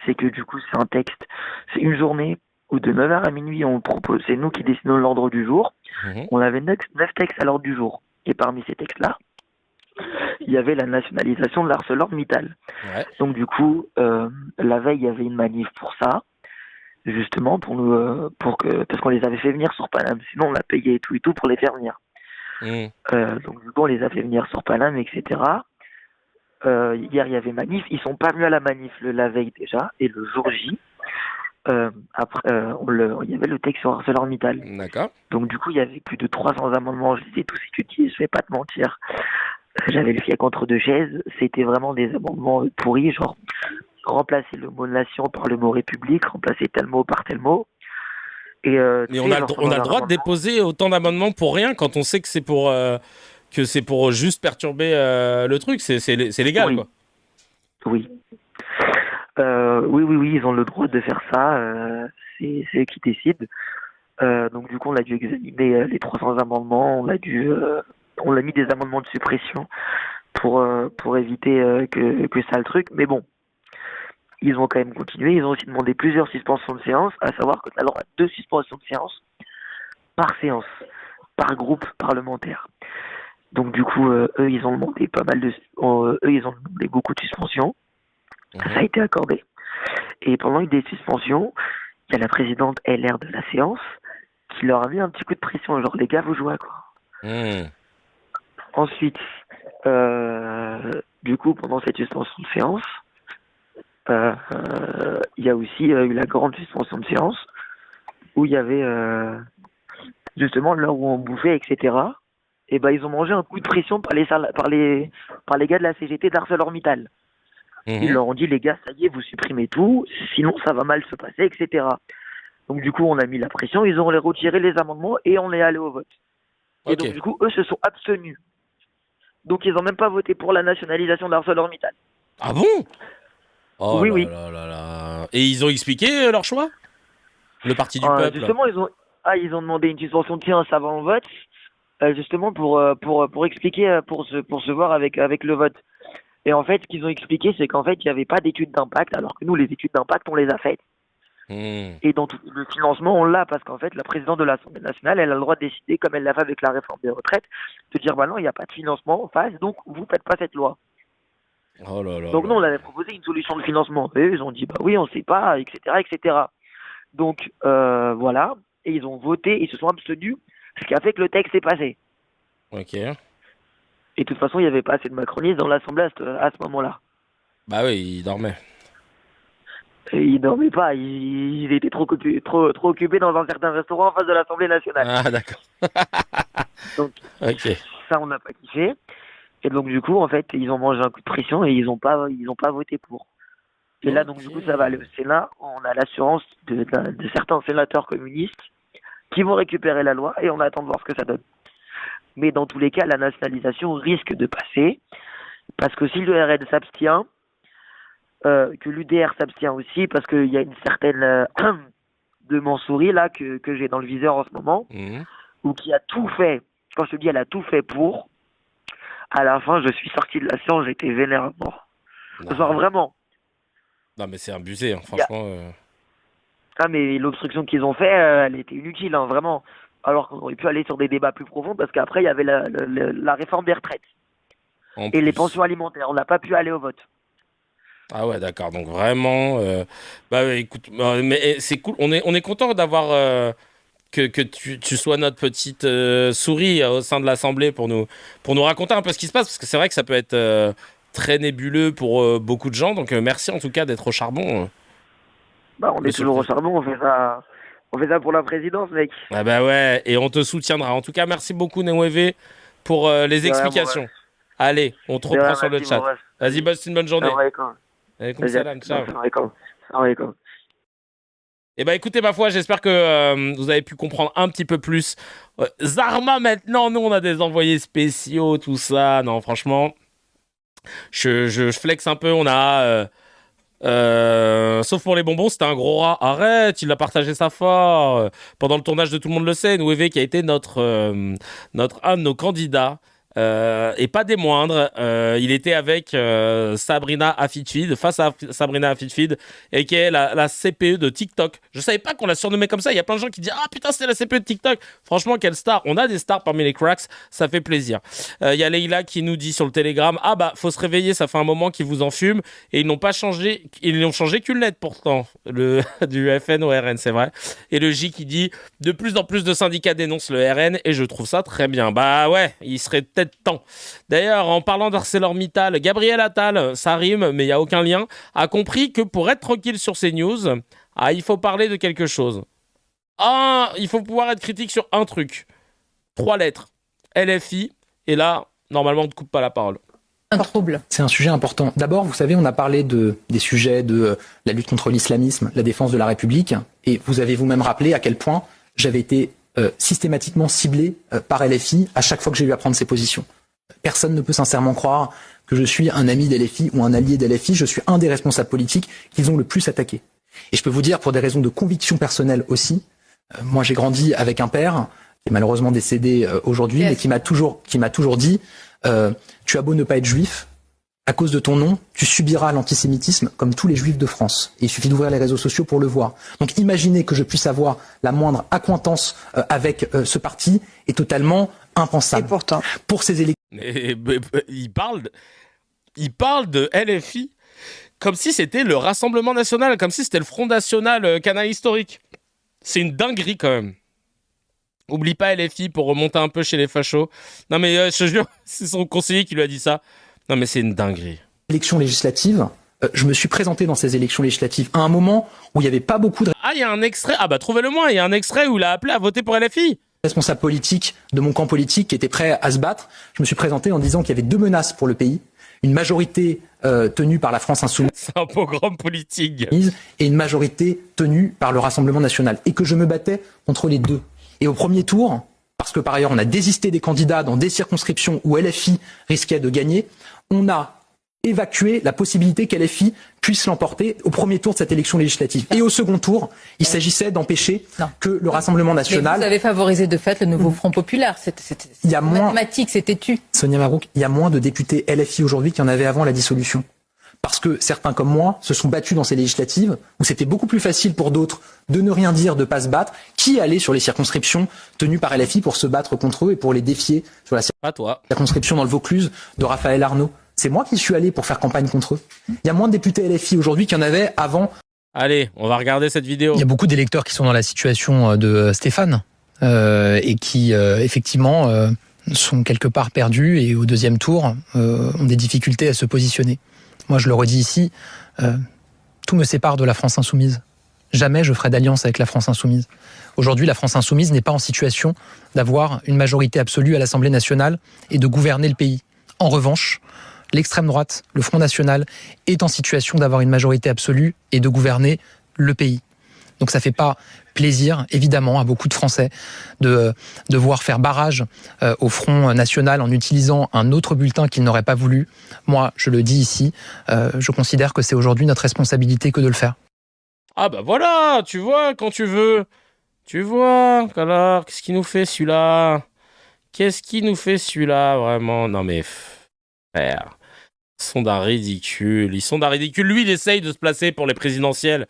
c'est que du coup, c'est un texte, c'est une journée où de 9h à minuit, on propose, c'est nous qui décidons de l'ordre du jour. On avait 9 textes à l'ordre du jour. Et parmi ces textes-là, il y avait la nationalisation de l'ArcelorMittal. Ouais. Donc du coup, la veille, il y avait une manif pour ça, justement, parce qu'on les avait fait venir sur Paname. Sinon, on a payé et tout pour les faire venir. Donc du coup, on les a fait venir sur Paname, etc. Hier, il y avait manif. Ils sont pas venus à la manif la veille déjà. Et le jour J, après, il y avait le texte sur ArcelorMittal. D'accord. Donc du coup, il y avait plus de 300 amendements. Je les ai tous étudiés, je vais pas te mentir. J'avais le fiac entre deux chaises. C'était vraiment des amendements pourris, genre remplacer le mot nation par le mot république, remplacer tel mot par tel mot. Et on a le droit de déposer autant d'amendements pour rien quand on sait que c'est pour juste perturber le truc. C'est légal, quoi. Oui. Oui, ils ont le droit de faire ça. C'est eux qui décident. Donc du coup, on a dû examiner les 300 amendements. On a mis des amendements de suppression pour éviter que ça le truc. Mais bon, ils ont quand même continué. Ils ont aussi demandé plusieurs suspensions de séance, à savoir que alors 2 suspensions de séance, par groupe parlementaire. Donc du coup, eux, ils ont demandé beaucoup de suspensions. Ça a été accordé. Et pendant une des suspensions, il y a la présidente LR de la séance qui leur a mis un petit coup de pression, genre les gars, vous jouez à quoi? Ensuite, du coup, pendant cette suspension de séance, il y a aussi eu la grande suspension de séance où il y avait justement l'heure où on bouffait, etc. Et ben ils ont mangé un coup de pression par les gars de la CGT d'ArcelorMittal. Ils leur ont dit, les gars, ça y est, vous supprimez tout, sinon ça va mal se passer, etc. Donc du coup, on a mis la pression, ils ont retiré les amendements et on est allé au vote. Et donc du coup, eux se sont abstenus. Donc ils n'ont même pas voté pour la nationalisation d'ArcelorMittal. Ah bon? Oh oui, là oui. là là là. Et ils ont expliqué leur choix? Le parti du peuple? Justement, ils ont demandé une suspension de séance avant le vote, justement pour expliquer, pour se voir avec le vote. Et en fait, ce qu'ils ont expliqué, c'est qu'en fait, il n'y avait pas d'études d'impact, alors que nous, les études d'impact, on les a faites. Et dans tout le financement, on l'a, parce qu'en fait, la présidente de l'Assemblée nationale, elle a le droit de décider, comme elle l'a fait avec la réforme des retraites, de dire, bah non, il n'y a pas de financement en face, donc vous faites pas cette loi. Oh là là. Donc nous, on avait proposé une solution de financement. Et eux, ils ont dit, bah oui, on sait pas, etc., etc. Donc, voilà. Et ils ont voté, ils se sont abstenus, ce qui a fait que le texte est passé. Ok. Et de toute façon, il n'y avait pas assez de macronistes dans l'Assemblée à ce moment-là. Bah oui, ils dormaient. Et ils dormaient pas, ils étaient trop occupés dans un certain restaurant en face de l'Assemblée nationale. Ah d'accord. Donc, ok. ça, on n'a pas kiffé. Et donc, du coup, en fait, ils ont mangé un coup de pression et ils n'ont pas voté pour. Et là, donc, du coup, ça va aller au Sénat. On a l'assurance de certains sénateurs communistes qui vont récupérer la loi et on attend de voir ce que ça donne. Mais dans tous les cas, la nationalisation risque de passer parce que si le RN s'abstient, que l'UDR s'abstient aussi, parce qu'il y a une certaine de Mansouri là que j'ai dans le viseur en ce moment, ou qui a tout fait. Quand je te dis elle a tout fait pour, à la fin je suis sorti de la séance, j'étais vénère à mort. Genre vraiment. Non mais c'est abusé, hein, franchement. Ah mais l'obstruction qu'ils ont fait, elle était inutile, hein, vraiment. Alors qu'on aurait pu aller sur des débats plus profonds, parce qu'après il y avait la réforme des retraites et les pensions alimentaires. On n'a pas pu aller au vote. Ah ouais, d'accord. Donc vraiment, bah écoute, mais c'est cool. On est content d'avoir que tu sois notre petite souris au sein de l'Assemblée pour nous raconter un peu ce qui se passe, parce que c'est vrai que ça peut être très nébuleux pour beaucoup de gens. Donc merci en tout cas d'être au charbon. Bah on est toujours au charbon. On fait ça pour la présidence, mec. Ah bah ouais, et on te soutiendra. En tout cas, merci beaucoup Neweve pour les explications. Ouais. Allez, on te reprend sur le chat. Vas-y, bosse une bonne journée. Alaikum salam, ciao. Eh ben écoutez, ma foi, j'espère que vous avez pu comprendre un petit peu plus. Zarma, maintenant, nous, on a des envoyés spéciaux, tout ça. Non, franchement, je flex un peu. On a... sauf pour les bonbons, c'était un gros rat. Arrête, il a partagé ça fort. Pendant le tournage de Tout le monde le sait, Neweve qui a été un de nos candidats. Et pas des moindres, il était avec Sabrina Afidfid, face à Sabrina Afidfid, et qui est la CPE de TikTok. Je savais pas qu'on l'a surnommée comme ça. Il y a plein de gens qui disent ah putain c'est la CPE de TikTok. Franchement quelle star. On a des stars parmi les cracks, ça fait plaisir. Il y a Leïla qui nous dit sur le Telegram ah bah faut se réveiller, ça fait un moment qu'ils vous enfument et ils n'ont pas changé, ils n'ont changé qu'une lettre pourtant du FN au RN, c'est vrai. Et le J qui dit de plus en plus de syndicats dénoncent le RN et je trouve ça très bien. Bah ouais, il serait peut-être temps. D'ailleurs, en parlant d'ArcelorMittal, Gabriel Attal, ça rime, mais il n'y a aucun lien, a compris que pour être tranquille sur ces news, il faut parler de quelque chose. Il faut pouvoir être critique sur un truc. 3 lettres. LFI. Et là, normalement, on ne te coupe pas la parole. Un trouble. C'est un sujet important. D'abord, vous savez, on a parlé des sujets de la lutte contre l'islamisme, la défense de la République, et vous avez vous-même rappelé à quel point j'avais été systématiquement ciblé par LFI à chaque fois que j'ai eu à prendre ces positions. Personne ne peut sincèrement croire que je suis un ami d'LFI ou un allié d'LFI. Je suis un des responsables politiques qu'ils ont le plus attaqué. Et je peux vous dire, pour des raisons de conviction personnelle aussi, moi j'ai grandi avec un père qui est malheureusement décédé aujourd'hui, mais qui m'a toujours dit tu as beau ne pas être juif, à cause de ton nom, tu subiras l'antisémitisme comme tous les juifs de France. Et il suffit d'ouvrir les réseaux sociaux pour le voir. Donc imaginez que je puisse avoir la moindre accointance avec ce parti est totalement impensable. Et pourtant, pour ces élections... Il parle de LFI comme si c'était le Rassemblement National, comme si c'était le Front National Canal Historique. C'est une dinguerie quand même. Oublie pas LFI pour remonter un peu chez les fachos. Non mais je te jure, c'est son conseiller qui lui a dit ça. Non mais c'est une dinguerie. Élections législatives, je me suis présenté dans ces élections législatives à un moment où il n'y avait pas beaucoup de... Ah, il y a un extrait. Ah bah trouvez-le-moi, il y a un extrait où il a appelé à voter pour LFI. Responsable politique de mon camp politique qui était prêt à se battre. Je me suis présenté en disant qu'il y avait 2 menaces pour le pays. une majorité tenue par la France Insoumise. C'est un pogrom politique. Et une majorité tenue par le Rassemblement National. Et que je me battais contre les deux. Et au premier tour, parce que par ailleurs on a désisté des candidats dans des circonscriptions où LFI risquait de gagner, on a évacué la possibilité qu'LFI puisse l'emporter au premier tour de cette élection législative. Et au second tour, il s'agissait d'empêcher que le Rassemblement National... Mais vous avez favorisé de fait le nouveau Front Populaire. Il y a moins... mathématique, c'était tu. Sonia Mabrouk, il y a moins de députés LFI aujourd'hui qu'il y en avait avant la dissolution. Parce que certains comme moi se sont battus dans ces législatives, où c'était beaucoup plus facile pour d'autres de ne rien dire, de pas se battre, qui allait sur les circonscriptions tenues par LFI pour se battre contre eux et pour les défier sur la circonscription dans le Vaucluse de Raphaël Arnaud. C'est moi qui suis allé pour faire campagne contre eux. Il y a moins de députés LFI aujourd'hui qu'il y en avait avant. Allez, on va regarder cette vidéo. Il y a beaucoup d'électeurs qui sont dans la situation de Stéphane et qui, effectivement, sont quelque part perdus et au deuxième tour ont des difficultés à se positionner. Moi, je le redis ici, tout me sépare de la France Insoumise. Jamais je ferai d'alliance avec la France Insoumise. Aujourd'hui, la France Insoumise n'est pas en situation d'avoir une majorité absolue à l'Assemblée nationale et de gouverner le pays. En revanche, l'extrême droite, le Front National, est en situation d'avoir une majorité absolue et de gouverner le pays. Donc ça ne fait pas plaisir, évidemment, à beaucoup de Français de devoir faire barrage au Front National en utilisant un autre bulletin qu'ils n'auraient pas voulu. Moi, je le dis ici, je considère que c'est aujourd'hui notre responsabilité que de le faire. Ah bah voilà, tu vois, quand tu veux. Tu vois, alors, qu'est-ce qu'il nous fait celui-là? Qu'est-ce qu'il nous fait celui-là, vraiment? Non mais, frère, ils sont d'un ridicule. Ils sont d'un ridicule. Lui, il essaye de se placer pour les présidentielles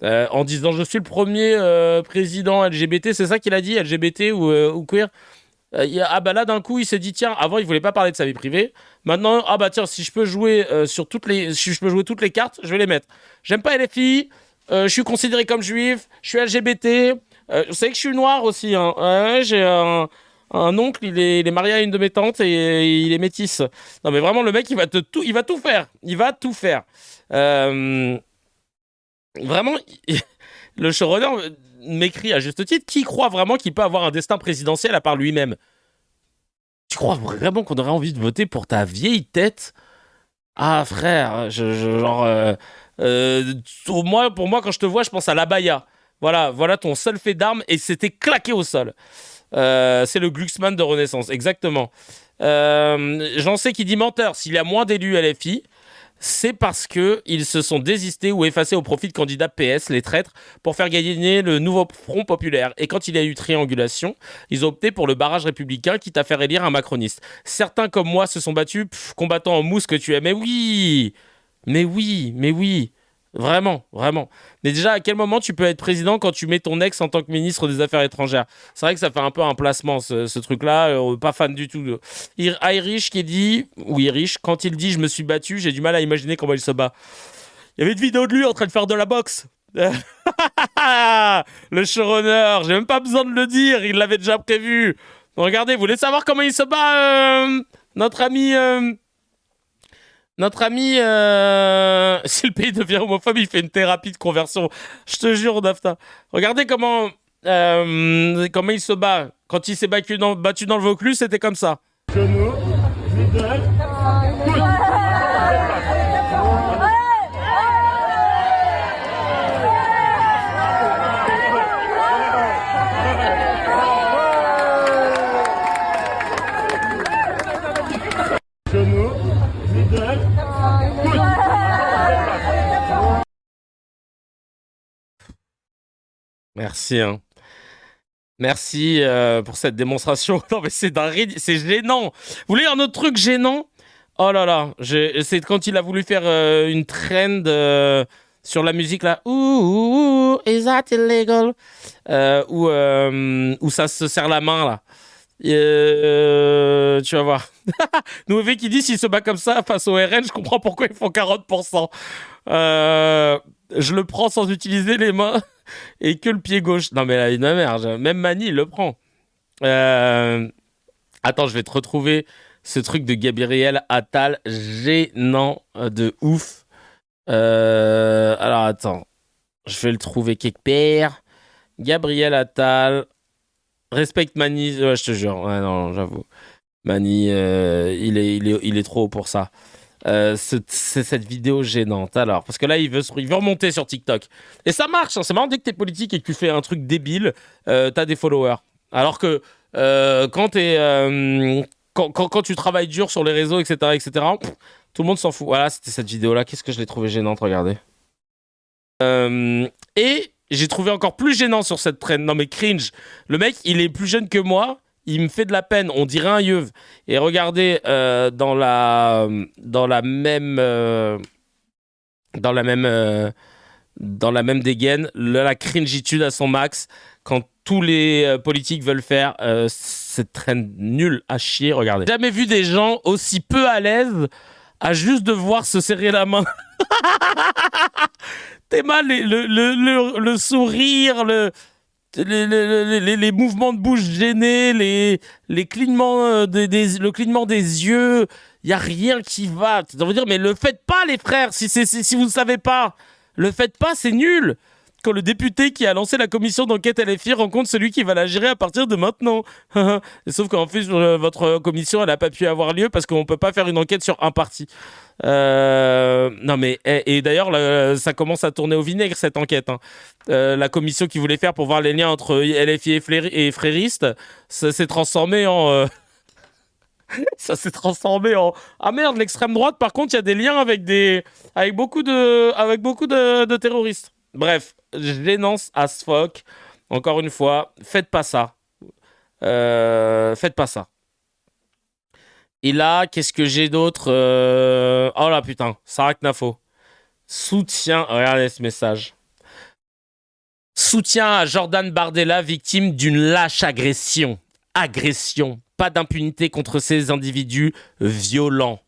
en disant « Je suis le premier président LGBT ». C'est ça qu'il a dit, LGBT ou queer. Ah bah là, d'un coup, il s'est dit « Tiens, avant, il voulait pas parler de sa vie privée. Maintenant, ah bah tiens, si je peux jouer si je peux jouer toutes les cartes, je vais les mettre. J'aime pas les filles. Je suis considéré comme juif. Je suis LGBT. Vous savez que je suis noir aussi. Hein. J'ai un oncle, il est marié à une de mes tantes et il est métis. Non mais vraiment, le mec, il va tout faire. Il va tout faire. Vraiment, le showrunner m'écrit à juste titre, qui croit vraiment qu'il peut avoir un destin présidentiel à part lui-même? Tu crois vraiment qu'on aurait envie de voter pour ta vieille tête? Ah frère, pour moi, quand je te vois, je pense à l'abaya. Voilà ton seul fait d'armes et c'était claqué au sol. C'est le Glucksmann de Renaissance, exactement. J'en sais qui dit menteur. S'il y a moins d'élus LFI, c'est parce qu'ils se sont désistés ou effacés au profit de candidats PS, les traîtres, pour faire gagner le nouveau Front Populaire. Et quand il y a eu triangulation, ils ont opté pour le barrage républicain, quitte à faire élire un macroniste. Certains comme moi se sont battus, combattant en mousse que tu es. Mais oui. Vraiment. Mais déjà, à quel moment tu peux être président quand tu mets ton ex en tant que ministre des Affaires étrangères? C'est vrai que ça fait un peu un placement, ce truc-là. Pas fan du tout. Irish qui dit, ou Irish, quand il dit « je me suis battu », j'ai du mal à imaginer comment il se bat. Il y avait une vidéo de lui en train de faire de la boxe. Le showrunner, j'ai même pas besoin de le dire, il l'avait déjà prévu. Bon, regardez, vous voulez savoir comment il se bat, notre ami... si le pays devient homophobe, il fait une thérapie de conversion. Je te jure, Dafta. Regardez comment il se bat. Quand il s'est battu dans le Vaucluse, c'était comme ça. Genou, middle, genou, middle. Merci. Merci pour cette démonstration. Non mais c'est gênant. Vous voulez un autre truc gênant? Oh là là, c'est quand il a voulu faire une trend sur la musique là. Ouh, is that illegal? Où ça se serre la main là. Tu vas voir. Nouveau qui dit s'il se bat comme ça face au RN, je comprends pourquoi ils font 40%. Je le prends sans utiliser les mains et que le pied gauche. Non mais là, une merde. Même Mani, il le prend. Attends, je vais te retrouver ce truc de Gabriel Attal gênant de ouf. Alors attends, je vais le trouver quelque part. Gabriel Attal. Respecte Mani, ouais, je te jure. Ouais, non, j'avoue. Mani, il est trop haut pour ça. c'est cette vidéo gênante. Alors, parce que là, il veut remonter sur TikTok. Et ça marche, hein, c'est marrant, dès que t'es politique et que tu fais un truc débile, t'as des followers. Alors que quand tu travailles dur sur les réseaux, etc., tout le monde s'en fout. Voilà, c'était cette vidéo-là. Qu'est-ce que je l'ai trouvé gênante, regardez. Et j'ai trouvé encore plus gênant sur cette traîne. Non mais cringe. Le mec, il est plus jeune que moi. Il me fait de la peine. On dirait un yeuve. Et regardez, dans la même dégaine, la cringitude à son max. Quand tous les politiques veulent faire cette traîne nulle à chier, regardez. J'ai jamais vu des gens aussi peu à l'aise à juste devoir se serrer la main. T'es mal, le sourire, les mouvements de bouche gênés, les clignements le clignement des yeux, il y a rien qui va. Ça veut dire, mais le faites pas, les frères, si vous ne savez pas, le faites pas, c'est nul. Quand le député qui a lancé la commission d'enquête LFI rencontre celui qui va la gérer à partir de maintenant. Sauf qu'en plus, votre commission, elle n'a pas pu avoir lieu parce qu'on ne peut pas faire une enquête sur un parti. Non mais, et d'ailleurs, ça commence à tourner au vinaigre, cette enquête. Hein. La commission qui voulait faire pour voir les liens entre LFI et fréristes, ça s'est transformé en... ça s'est transformé en... Ah merde, l'extrême droite, par contre, il y a des liens avec beaucoup de terroristes. Bref, gênance as fuck. Encore une fois, faites pas ça. Faites pas ça. Et là, qu'est-ce que j'ai d'autre Oh là putain, Sarah Knafo. Soutien, regardez ce message. Soutien à Jordan Bardella, victime d'une lâche agression. Agression. Pas d'impunité contre ces individus violents.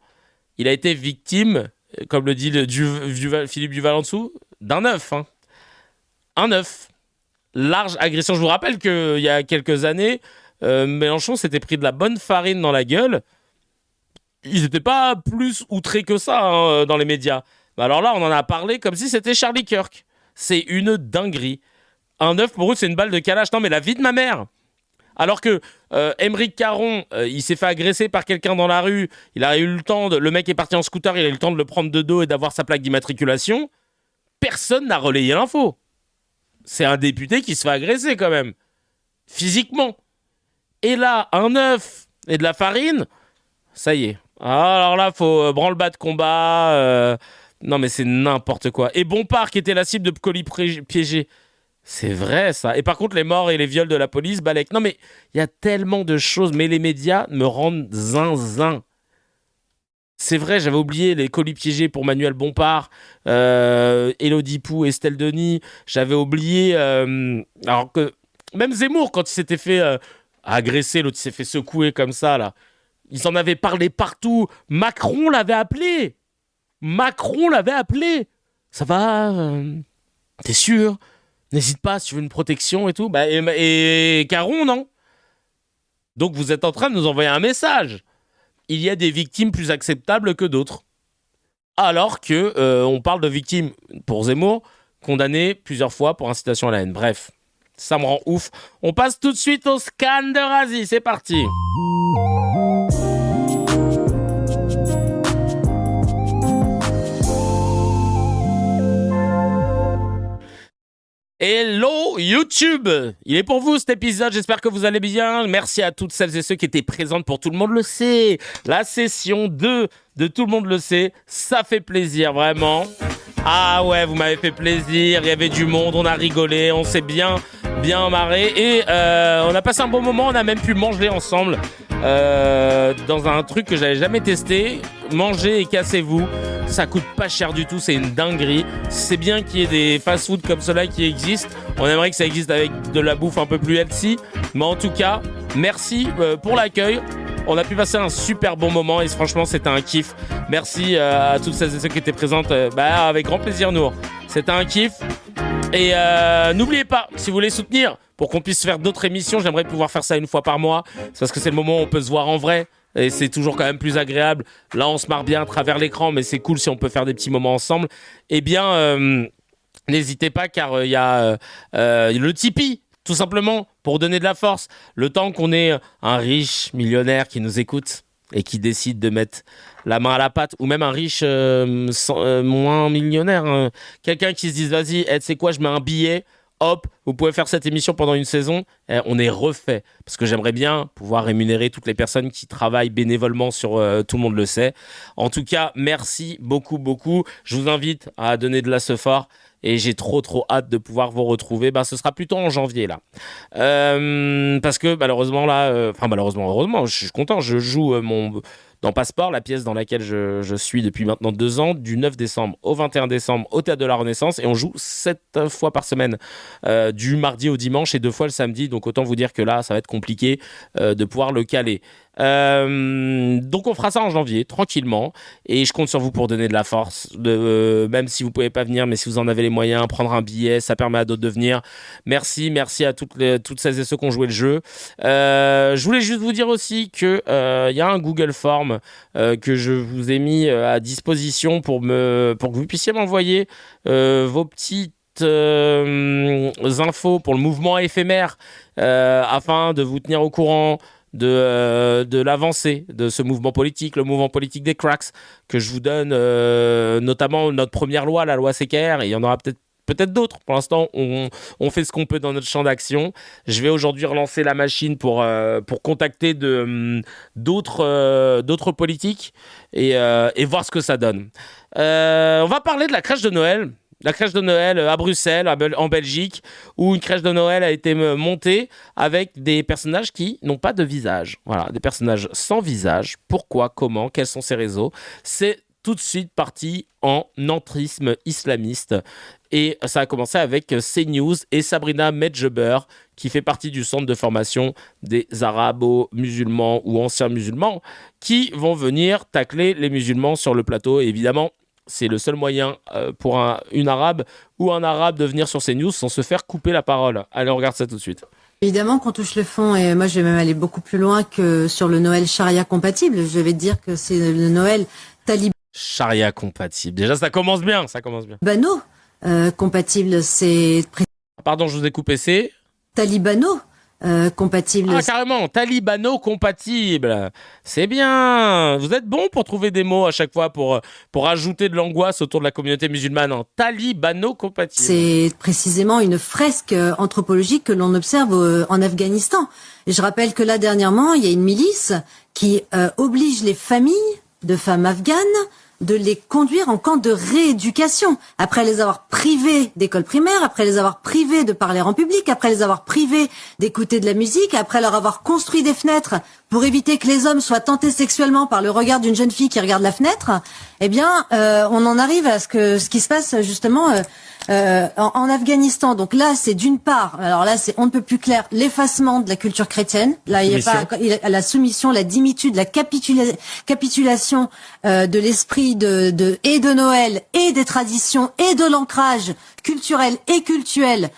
Il a été victime, comme le dit Philippe Duval en dessous, d'un œuf. Hein. Un œuf. Large agression. Je vous rappelle qu'il y a quelques années, Mélenchon s'était pris de la bonne farine dans la gueule. Ils n'étaient pas plus outrés que ça hein, dans les médias. Alors là, on en a parlé comme si c'était Charlie Kirk. C'est une dinguerie. Un œuf, pour eux, c'est une balle de calache. Non, mais la vie de ma mère. Alors que Aymeric Caron, il s'est fait agresser par quelqu'un dans la rue. Il a eu le temps le mec est parti en scooter, il a eu le temps de le prendre de dos et d'avoir sa plaque d'immatriculation. Personne n'a relayé l'info. C'est un député qui se fait agresser quand même. Physiquement. Et là, un œuf et de la farine, ça y est. Alors là, faut branle-bas de combat. Non, mais c'est n'importe quoi. Et Bompard, qui était la cible de colis piégés. C'est vrai, ça. Et par contre, les morts et les viols de la police, balèque. Non, mais il y a tellement de choses. Mais les médias me rendent zinzin. C'est vrai, j'avais oublié les colis piégés pour Manuel Bompard, Élodie Pou, Estelle Denis. J'avais oublié... alors que même Zemmour, quand il s'était fait agresser, l'autre s'est fait secouer comme ça, là. Ils en avaient parlé partout. Macron l'avait appelé. Ça va t'es sûr? N'hésite pas si tu veux une protection et tout. Bah, et Caron, non? Donc vous êtes en train de nous envoyer un message. Il y a des victimes plus acceptables que d'autres. Alors que on parle de victimes pour Zemmour, condamnées plusieurs fois pour incitation à la haine. Bref, ça me rend ouf. On passe tout de suite au scan de Razi. C'est parti. Hello YouTube, il est pour vous cet épisode, j'espère que vous allez bien. Merci à toutes celles et ceux qui étaient présentes pour Tout le monde le sait. La session 2 de Tout le monde le sait, ça fait plaisir vraiment. Ah ouais, vous m'avez fait plaisir, il y avait du monde, on a rigolé, on s'est bien marré et on a passé un bon moment, on a même pu manger ensemble dans un truc que j'avais jamais testé. Mangez et cassez-vous, ça coûte pas cher du tout, c'est une dinguerie. C'est bien qu'il y ait des fast-food comme cela qui existent. On aimerait que ça existe avec de la bouffe un peu plus healthy, mais en tout cas, merci pour l'accueil. On a pu passer un super bon moment et franchement c'était un kiff. Merci à toutes celles et ceux qui étaient présentes, avec grand plaisir Nour. C'était un kiff. Et n'oubliez pas, si vous voulez soutenir, pour qu'on puisse faire d'autres émissions, j'aimerais pouvoir faire ça une fois par mois. C'est parce que c'est le moment où on peut se voir en vrai. Et c'est toujours quand même plus agréable. Là on se marre bien à travers l'écran, mais c'est cool si on peut faire des petits moments ensemble. Eh bien, n'hésitez pas car il y a le Tipeee. Tout simplement pour donner de la force. Le temps qu'on ait un riche millionnaire qui nous écoute. et qui décide de mettre la main à la pâte, ou même un riche moins millionnaire, hein. Quelqu'un qui se dise vas-y, tu sais quoi, je mets un billet, hop, vous pouvez faire cette émission pendant une saison, on est refait. Parce que j'aimerais bien pouvoir rémunérer toutes les personnes qui travaillent bénévolement sur Tout le monde le sait. En tout cas, merci beaucoup, beaucoup. Je vous invite à donner de la fort. Et j'ai trop hâte de pouvoir vous retrouver. Ce sera plutôt en janvier là. Parce que malheureusement là, heureusement, je suis content. Je joue dans Passeport, la pièce dans laquelle je suis depuis maintenant 2 ans, du 9 décembre au 21 décembre au Théâtre de la Renaissance. Et on joue 7 fois par semaine, du mardi au dimanche et 2 fois le samedi. Donc autant vous dire que là, ça va être compliqué de pouvoir le caler. Donc on fera ça en janvier, tranquillement. Et je compte sur vous pour donner de la force. Même si vous pouvez pas venir, mais si vous en avez les moyens, prendre un billet, ça permet à d'autres de venir. Merci à toutes celles et ceux qui ont joué le jeu. Je voulais juste vous dire aussi que y a un Google Form que je vous ai mis à disposition pour que vous puissiez m'envoyer vos petites infos pour le mouvement éphémère, afin de vous tenir au courant de l'avancée de ce mouvement politique, le mouvement politique des cracks, que je vous donne notamment notre première loi, la loi CKR, et il y en aura peut-être d'autres. Pour l'instant, on fait ce qu'on peut dans notre champ d'action. Je vais aujourd'hui relancer la machine pour contacter d'autres politiques et voir ce que ça donne. On va parler de la crèche de Noël. La crèche de Noël à Bruxelles, en Belgique, où une crèche de Noël a été montée avec des personnages qui n'ont pas de visage. Voilà, des personnages sans visage. Pourquoi, comment, quels sont ces réseaux ? C'est tout de suite parti en entrisme islamiste. Et ça a commencé avec CNews et Sabrina Medjeber, qui fait partie du centre de formation des arabo-musulmans ou anciens musulmans, qui vont venir tacler les musulmans sur le plateau. Et évidemment, c'est le seul moyen pour une arabe ou un arabe de venir sur CNews sans se faire couper la parole. Allez, on regarde ça tout de suite. Évidemment qu'on touche le fond, et moi je vais même aller beaucoup plus loin que sur le Noël charia compatible. Je vais te dire que c'est le Noël talibano. Charia compatible. Déjà, ça commence bien. Compatible, c'est... Pardon, je vous ai coupé, c'est... Talibano. Compatible. Ah, carrément, talibano-compatible. C'est bien. Vous êtes bon pour trouver des mots à chaque fois pour ajouter de l'angoisse autour de la communauté musulmane. Talibano-compatible. C'est précisément une fresque anthropologique que l'on observe en Afghanistan. Et je rappelle que là, dernièrement, il y a une milice qui oblige les familles de femmes afghanes de les conduire en camp de rééducation, après les avoir privés d'école primaire, après les avoir privés de parler en public, après les avoir privés d'écouter de la musique, après leur avoir construit des fenêtres pour éviter que les hommes soient tentés sexuellement par le regard d'une jeune fille qui regarde la fenêtre. Eh bien, on en arrive à ce qui se passe justement en Afghanistan. Donc là, c'est d'une part, alors là, c'est on ne peut plus clair, l'effacement de la culture chrétienne. Là, il y a la soumission, la dimitude, la capitulation de l'esprit de Noël et des traditions et de l'ancrage culturel et cultuel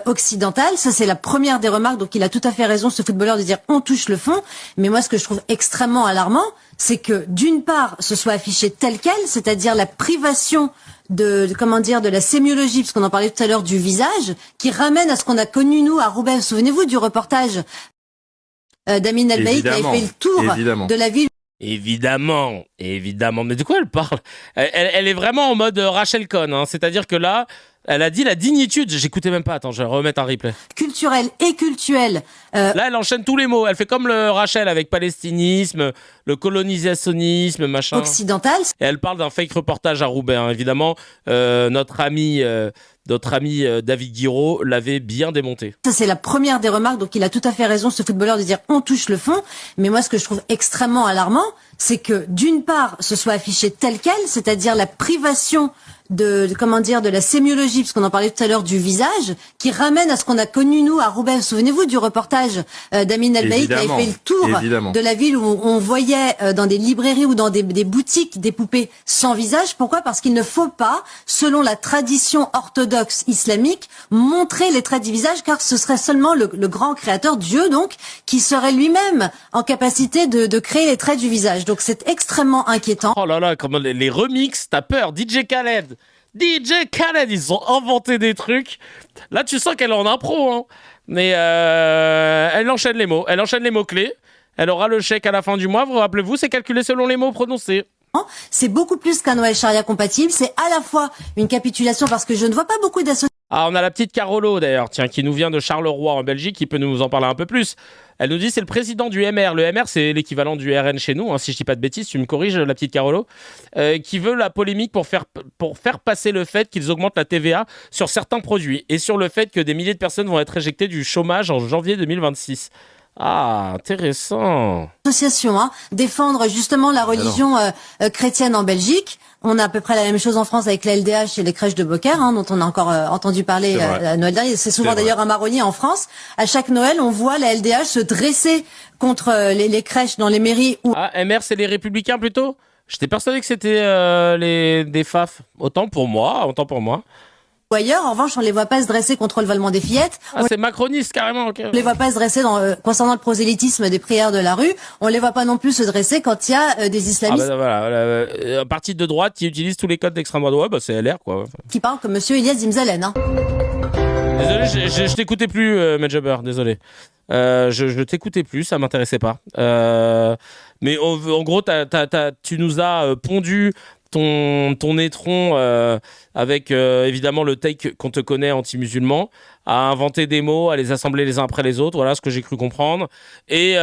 occidental. Ça, c'est la première des remarques. Donc, il a tout à fait raison, ce footballeur, de dire on touche le fond. Mais moi, ce que je trouve extrêmement alarmant, c'est que d'une part, ce soit affiché tel quel, c'est-à-dire la privation de la sémiologie, parce qu'on en parlait tout à l'heure, du visage, qui ramène à ce qu'on a connu, nous, à Roubaix. Souvenez-vous du reportage d'Amin Albaï qui avait fait le tour de la ville. Évidemment. Mais de quoi elle parle ? Elle est vraiment en mode Rachel Cohn, hein. C'est-à-dire que là, elle a dit la dignitude. J'écoutais même pas. Attends, je vais remettre un replay. Culturel et cultuel. Là, elle enchaîne tous les mots. Elle fait comme le Rachel avec palestinisme, le colonisationnisme, machin. Occidental. Et elle parle d'un fake reportage à Roubaix, hein. Évidemment, notre ami David Guiraud l'avait bien démonté. Ça, c'est la première des remarques. Donc, il a tout à fait raison, ce footballeur, de dire on touche le fond. Mais moi, ce que je trouve extrêmement alarmant, c'est que d'une part, ce soit affiché tel quel, c'est-à-dire la privation de la sémiologie, parce qu'on en parlait tout à l'heure, du visage, qui ramène à ce qu'on a connu, nous, à Roubaix. Souvenez-vous du reportage d'Amin Albaï qui avait fait le tour de la ville où on voyait dans des librairies ou dans des boutiques des poupées sans visage. Pourquoi ? Parce qu'il ne faut pas, selon la tradition orthodoxe islamique, montrer les traits du visage, car ce serait seulement le grand créateur, Dieu donc, qui serait lui-même en capacité de créer les traits du visage. Donc c'est extrêmement inquiétant. Oh là là, comment les remixes, t'as peur. DJ Khaled, ils ont inventé des trucs. Là, tu sens qu'elle est en impro, hein. Mais elle enchaîne les mots. Elle enchaîne les mots-clés. Elle aura le chèque à la fin du mois. Vous rappelez-vous, c'est calculé selon les mots prononcés. C'est beaucoup plus qu'un Noël charia compatible. C'est à la fois une capitulation parce que je ne vois pas beaucoup d'associations. Ah, on a la petite Carolo d'ailleurs, tiens, qui nous vient de Charleroi en Belgique, qui peut nous en parler un peu plus. Elle nous dit c'est le président du MR. Le MR, c'est l'équivalent du RN chez nous, hein, si je dis pas de bêtises, tu me corriges, la petite Carolo, qui veut la polémique pour faire passer le fait qu'ils augmentent la TVA sur certains produits et sur le fait que des milliers de personnes vont être éjectées du chômage en janvier 2026. Ah, intéressant. Association, défendre justement la religion chrétienne en Belgique. On a à peu près la même chose en France avec la LDH et les crèches de Beaucaire, dont on a encore entendu parler à Noël dernier. C'est souvent d'ailleurs un marronnier en France. À chaque Noël, on voit la LDH se dresser contre les crèches dans les mairies. Ah, MR, c'est les Républicains plutôt ? J'étais persuadé que c'était des FAF. Autant pour moi. Ou ailleurs, en revanche, on les voit pas se dresser contre le volement des fillettes. Ah, c'est macroniste carrément. Okay. On les voit pas se dresser concernant le prosélytisme des prières de la rue. On les voit pas non plus se dresser quand il y a des islamistes. Ah voilà, un parti de droite qui utilise tous les codes d'extrême droite. Ouais, bah c'est LR quoi. Qui parle comme Monsieur Ilias Zimzalen. Désolé, je t'écoutais plus, Medjabber. Désolé. Je t'écoutais plus, ça m'intéressait pas. Mais en gros, tu nous as pondu ton étron avec évidemment le take qu'on te connaît anti-musulman, à inventer des mots, à les assembler les uns après les autres, voilà ce que j'ai cru comprendre, et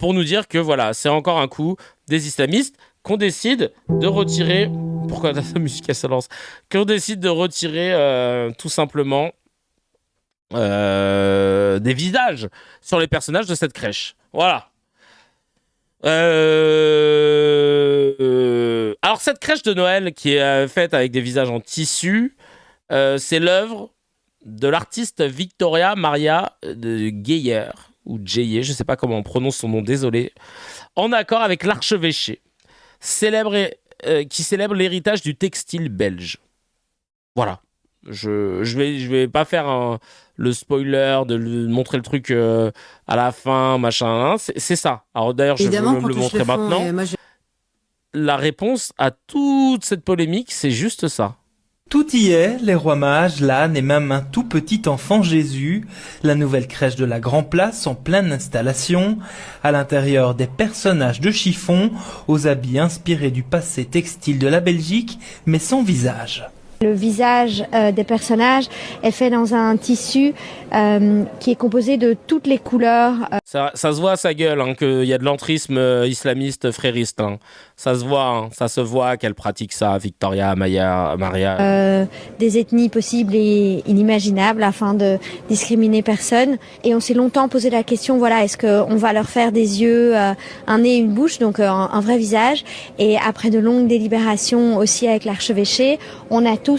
pour nous dire que voilà, c'est encore un coup des islamistes qu'on décide de retirer, pourquoi la musique elle se lance, qu'on décide de retirer tout simplement des visages sur les personnages de cette crèche. Voilà. Alors cette crèche de Noël qui est faite avec des visages en tissu, c'est l'œuvre de l'artiste Victoria Maria Geyer ou Geyer, je sais pas comment on prononce son nom, désolé, en accord avec l'archevêché qui célèbre l'héritage du textile belge. Voilà. Je vais pas faire le spoiler de montrer le truc à la fin, machin, c'est ça. Alors d'ailleurs, je vais me le montrer maintenant. La réponse à toute cette polémique, c'est juste ça. Tout y est, les rois mages, l'âne et même un tout petit enfant Jésus. La nouvelle crèche de la Grand Place en pleine installation. À l'intérieur, des personnages de chiffon, aux habits inspirés du passé textile de la Belgique, mais sans visage. Le visage des personnages est fait dans un tissu qui est composé de toutes les couleurs. Ça se voit à sa gueule qu'il y a de l'entrisme islamiste frériste. Ça se voit qu'elle pratique ça, Victoria Maria. Des ethnies possibles et inimaginables afin de discriminer personne. Et on s'est longtemps posé la question, voilà, est-ce qu'on va leur faire des yeux, un nez, une bouche, donc un vrai visage. Et après de longues délibérations aussi avec l'archevêché, on a tous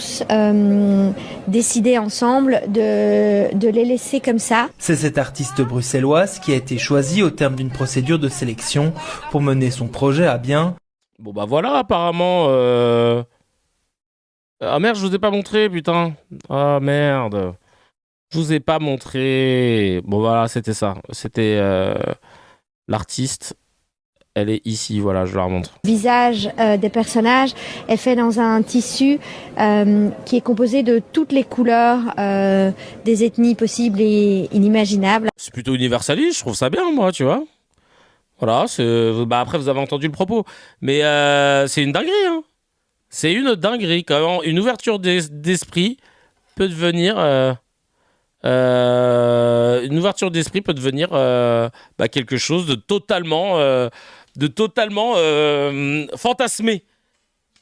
décidé ensemble de les laisser comme ça. C'est cette artiste bruxelloise qui a été choisie au terme d'une procédure de sélection pour mener son projet à bien. Bon bah voilà, apparemment... Ah merde, je vous ai pas montré, putain. Ah merde. Je vous ai pas montré. Bon voilà, c'était ça. C'était l'artiste. Elle est ici, voilà, je la remontre. Le visage des personnages est fait dans un tissu qui est composé de toutes les couleurs des ethnies possibles et inimaginables. C'est plutôt universaliste, je trouve ça bien, moi, tu vois. Voilà, après vous avez entendu le propos. Mais c'est une dinguerie, hein. C'est une dinguerie. Comment une ouverture d'esprit peut devenir... une ouverture d'esprit peut devenir quelque chose de totalement fantasmé.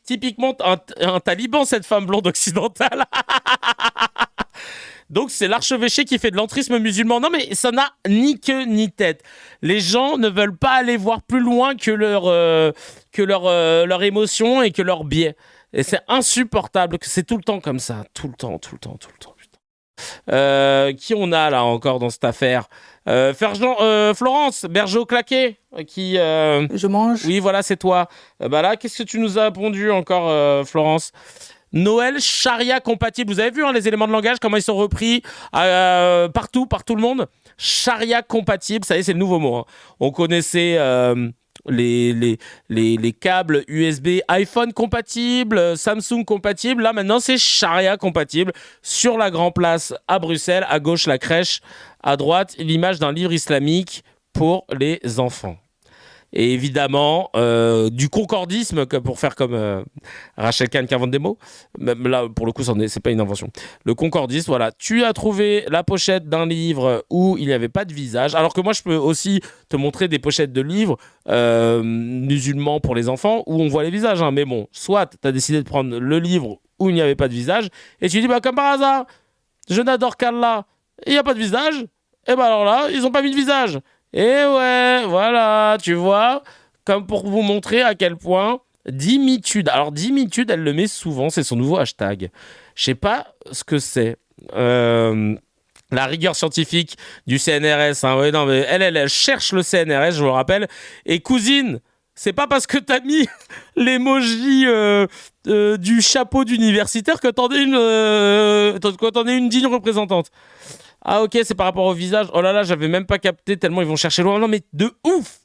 Typiquement un taliban, cette femme blonde occidentale. Donc c'est l'archevêché qui fait de l'entrisme musulman. Non mais ça n'a ni queue ni tête. Les gens ne veulent pas aller voir plus loin que leur émotion et que leur biais. Et c'est insupportable. C'est tout le temps comme ça. Tout le temps. Qui on a là encore dans cette affaire? Florence Bergeau-Claquet qui je mange. Oui, voilà, c'est toi. Là, qu'est-ce que tu nous as répondu encore, Florence? Noël charia compatible. Vous avez vu les éléments de langage, comment ils sont repris partout, par tout le monde. Charia compatible, ça y est, c'est le nouveau mot. On connaissait les câbles USB iPhone compatibles, Samsung compatibles. Là, maintenant, c'est charia compatible. Sur la Grand Place à Bruxelles, à gauche, la crèche. À droite, l'image d'un livre islamique pour les enfants. Et évidemment, du concordisme, pour faire comme Rachel Kahn qui invente des mots. Même là, pour le coup, c'est pas une invention. Le concordisme, voilà. Tu as trouvé la pochette d'un livre où il n'y avait pas de visage. Alors que moi, je peux aussi te montrer des pochettes de livres musulmans pour les enfants où on voit les visages. Hein. Mais bon, soit tu as décidé de prendre le livre où il n'y avait pas de visage et tu dis, bah, comme par hasard, je n'adore qu'Allah, il n'y a pas de visage. Et bah alors là, ils n'ont pas mis de visage. Et ouais, voilà, tu vois, comme pour vous montrer à quel point Dimitude. Alors Dimitude, elle le met souvent, c'est son nouveau hashtag. Je sais pas ce que c'est. La rigueur scientifique du CNRS. Hein. Ouais, non, mais elle cherche le CNRS, je vous le rappelle. Et cousine, c'est pas parce que t'as mis l'emoji du chapeau d'universitaire que t'en es une digne représentante. Ah ok, c'est par rapport au visage. Oh là là, j'avais même pas capté tellement ils vont chercher loin. Non mais de ouf.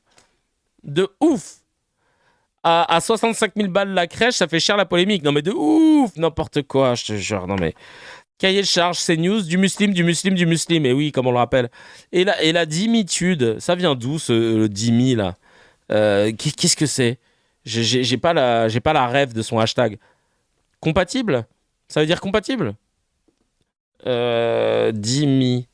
De ouf. À 65 000 balles la crèche, ça fait cher la polémique. Non mais de ouf. N'importe quoi, je te jure. Non mais... Cahier de charge, CNews, du muslim. Et oui, comme on le rappelle. Et la dimitude, ça vient d'où le dimi là Qu'est-ce que c'est? J'ai pas la rêve de son hashtag. Compatible? Ça veut dire compatible? Dhimmi,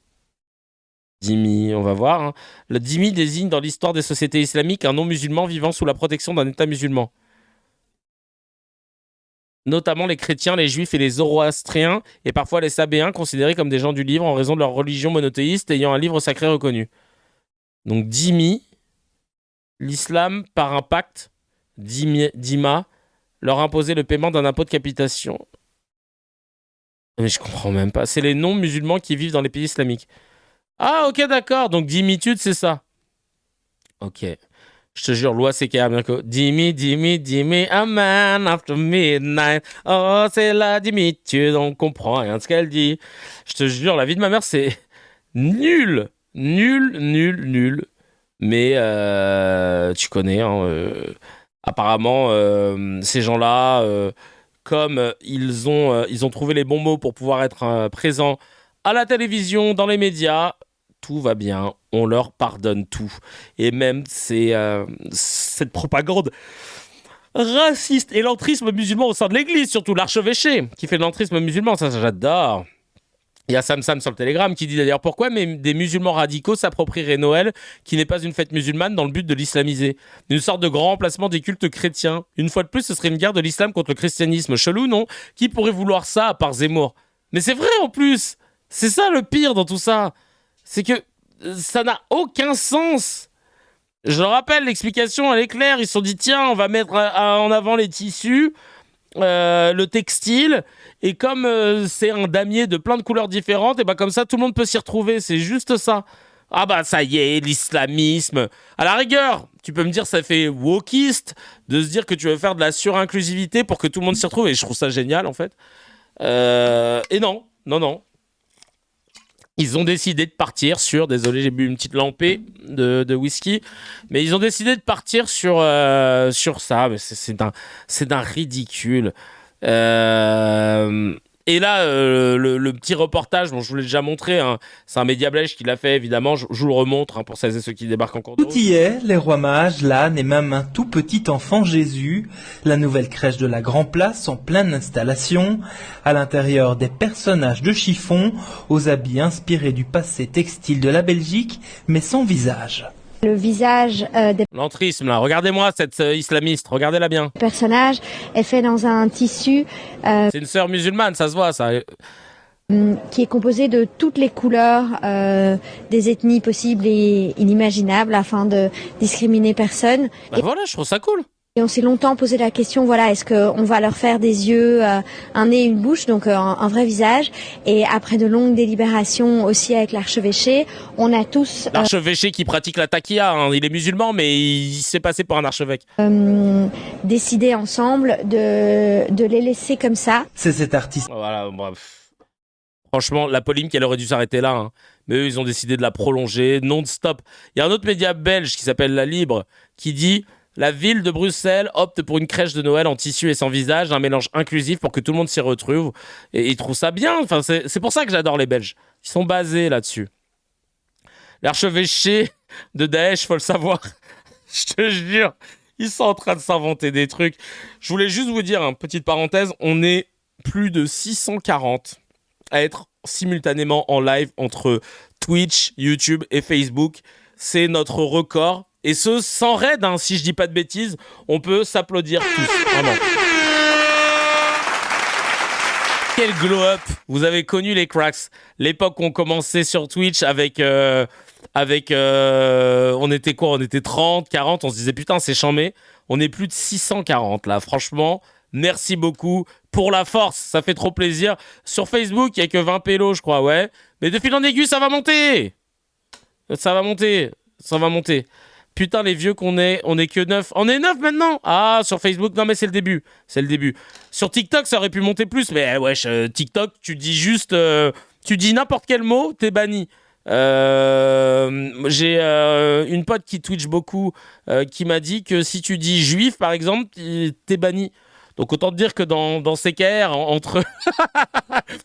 on va voir. Hein. Le dhimmi désigne dans l'histoire des sociétés islamiques un non-musulman vivant sous la protection d'un État musulman. Notamment les chrétiens, les juifs et les zoroastriens, et parfois les sabéens, considérés comme des gens du livre en raison de leur religion monothéiste ayant un livre sacré reconnu. Donc dhimmi, l'islam, par un pacte, dhimma, leur imposait le paiement d'un impôt de capitation. Mais je comprends même pas. C'est les non-musulmans qui vivent dans les pays islamiques. Ah, ok, d'accord. Donc, dimitude, c'est ça. Ok. Je te jure, loi CK, Dimmi, a man after midnight. Oh, c'est la dimitude. On comprend rien de ce qu'elle dit. Je te jure, la vie de ma mère, c'est nul. Nul. Mais tu connais, hein, apparemment, ces gens-là... comme ils ont trouvé les bons mots pour pouvoir être présents à la télévision, dans les médias, tout va bien, on leur pardonne tout. Et même cette propagande raciste et l'entrisme musulman au sein de l'église, surtout l'archevêché qui fait de l'entrisme musulman, ça j'adore. Il y a Sam sur le Telegram qui dit d'ailleurs pourquoi des musulmans radicaux s'approprieraient Noël, qui n'est pas une fête musulmane, dans le but de l'islamiser. Une sorte de grand remplacement des cultes chrétiens. Une fois de plus, ce serait une guerre de l'islam contre le christianisme. Chelou, non? Qui pourrait vouloir ça à part Zemmour? Mais c'est vrai en plus. C'est ça le pire dans tout ça. C'est que ça n'a aucun sens. Je le rappelle, l'explication elle est claire. Ils se sont dit tiens, on va mettre en avant les tissus, le textile. Et comme c'est un damier de plein de couleurs différentes, et ben comme ça, tout le monde peut s'y retrouver. C'est juste ça. Ah bah ça y est, l'islamisme. À la rigueur, tu peux me dire ça fait wokiste de se dire que tu veux faire de la surinclusivité pour que tout le monde s'y retrouve. Et je trouve ça génial, en fait. Et non. Ils ont décidé de partir sur... Désolé, j'ai bu une petite lampée de whisky. Mais ils ont décidé de partir sur ça. Mais c'est d'un ridicule. Et là, le petit reportage, bon, je vous l'ai déjà montré, hein, c'est un média belge qui l'a fait, évidemment, je vous le remontre hein, pour celles et ceux qui débarquent en cours de route. Tout y est, les rois mages, l'âne et même un tout petit enfant Jésus, la nouvelle crèche de la Grand Place en pleine installation, à l'intérieur des personnages de chiffon, aux habits inspirés du passé textile de la Belgique, mais sans visage. Le visage des L'entrisme, là. Regardez-moi cette islamiste. Regardez-la bien. personnages est fait dans un tissu C'est une sœur musulmane, ça se voit, ça. qui est composé de toutes les couleurs des ethnies possibles et inimaginables afin de discriminer personne. Bah voilà, je trouve ça cool. Et on s'est longtemps posé la question, voilà, est-ce qu'on va leur faire des yeux, un nez, une bouche, donc un vrai visage. Et après de longues délibérations aussi avec l'archevêché, on a tous... L'archevêché qui pratique la taqiya, hein, il est musulman, mais il s'est passé pour un archevêque. Décidé ensemble de les laisser comme ça. C'est cet artiste. Voilà, bref. Franchement, la polémique, elle aurait dû s'arrêter là. Hein. Mais eux, ils ont décidé de la prolonger non-stop. Il y a un autre média belge qui s'appelle La Libre, qui dit... La ville de Bruxelles opte pour une crèche de Noël en tissu et sans visage, un mélange inclusif pour que tout le monde s'y retrouve. Et ils trouvent ça bien. Enfin, c'est pour ça que j'adore les Belges. Ils sont basés là-dessus. L'archevêché de Daesh, faut le savoir. Je te jure, ils sont en train de s'inventer des trucs. Je voulais juste vous dire, petite parenthèse, on est plus de 640 à être simultanément en live entre Twitch, YouTube et Facebook. C'est notre record. Et ce, sans raid, si je dis pas de bêtises, on peut s'applaudir tous. Vraiment. Quel glow-up. Vous avez connu les cracks. L'époque où on commençait sur Twitch avec on était quoi? On était 30, 40. On se disait, putain, c'est chambé. On est plus de 640, là. Franchement, merci beaucoup pour la force. Ça fait trop plaisir. Sur Facebook, il n'y a que 20 pélos, je crois, ouais. Mais de fil en aiguille, ça va monter. Ça va monter. Putain, les vieux qu'on est, on est que 9. On est 9 maintenant. Ah, sur Facebook, non mais c'est le début. Sur TikTok, ça aurait pu monter plus. Mais wesh, TikTok, tu dis juste... tu dis n'importe quel mot, t'es banni. J'ai une pote qui Twitch beaucoup qui m'a dit que si tu dis juif, par exemple, t'es banni. Donc autant te dire que dans CKR, entre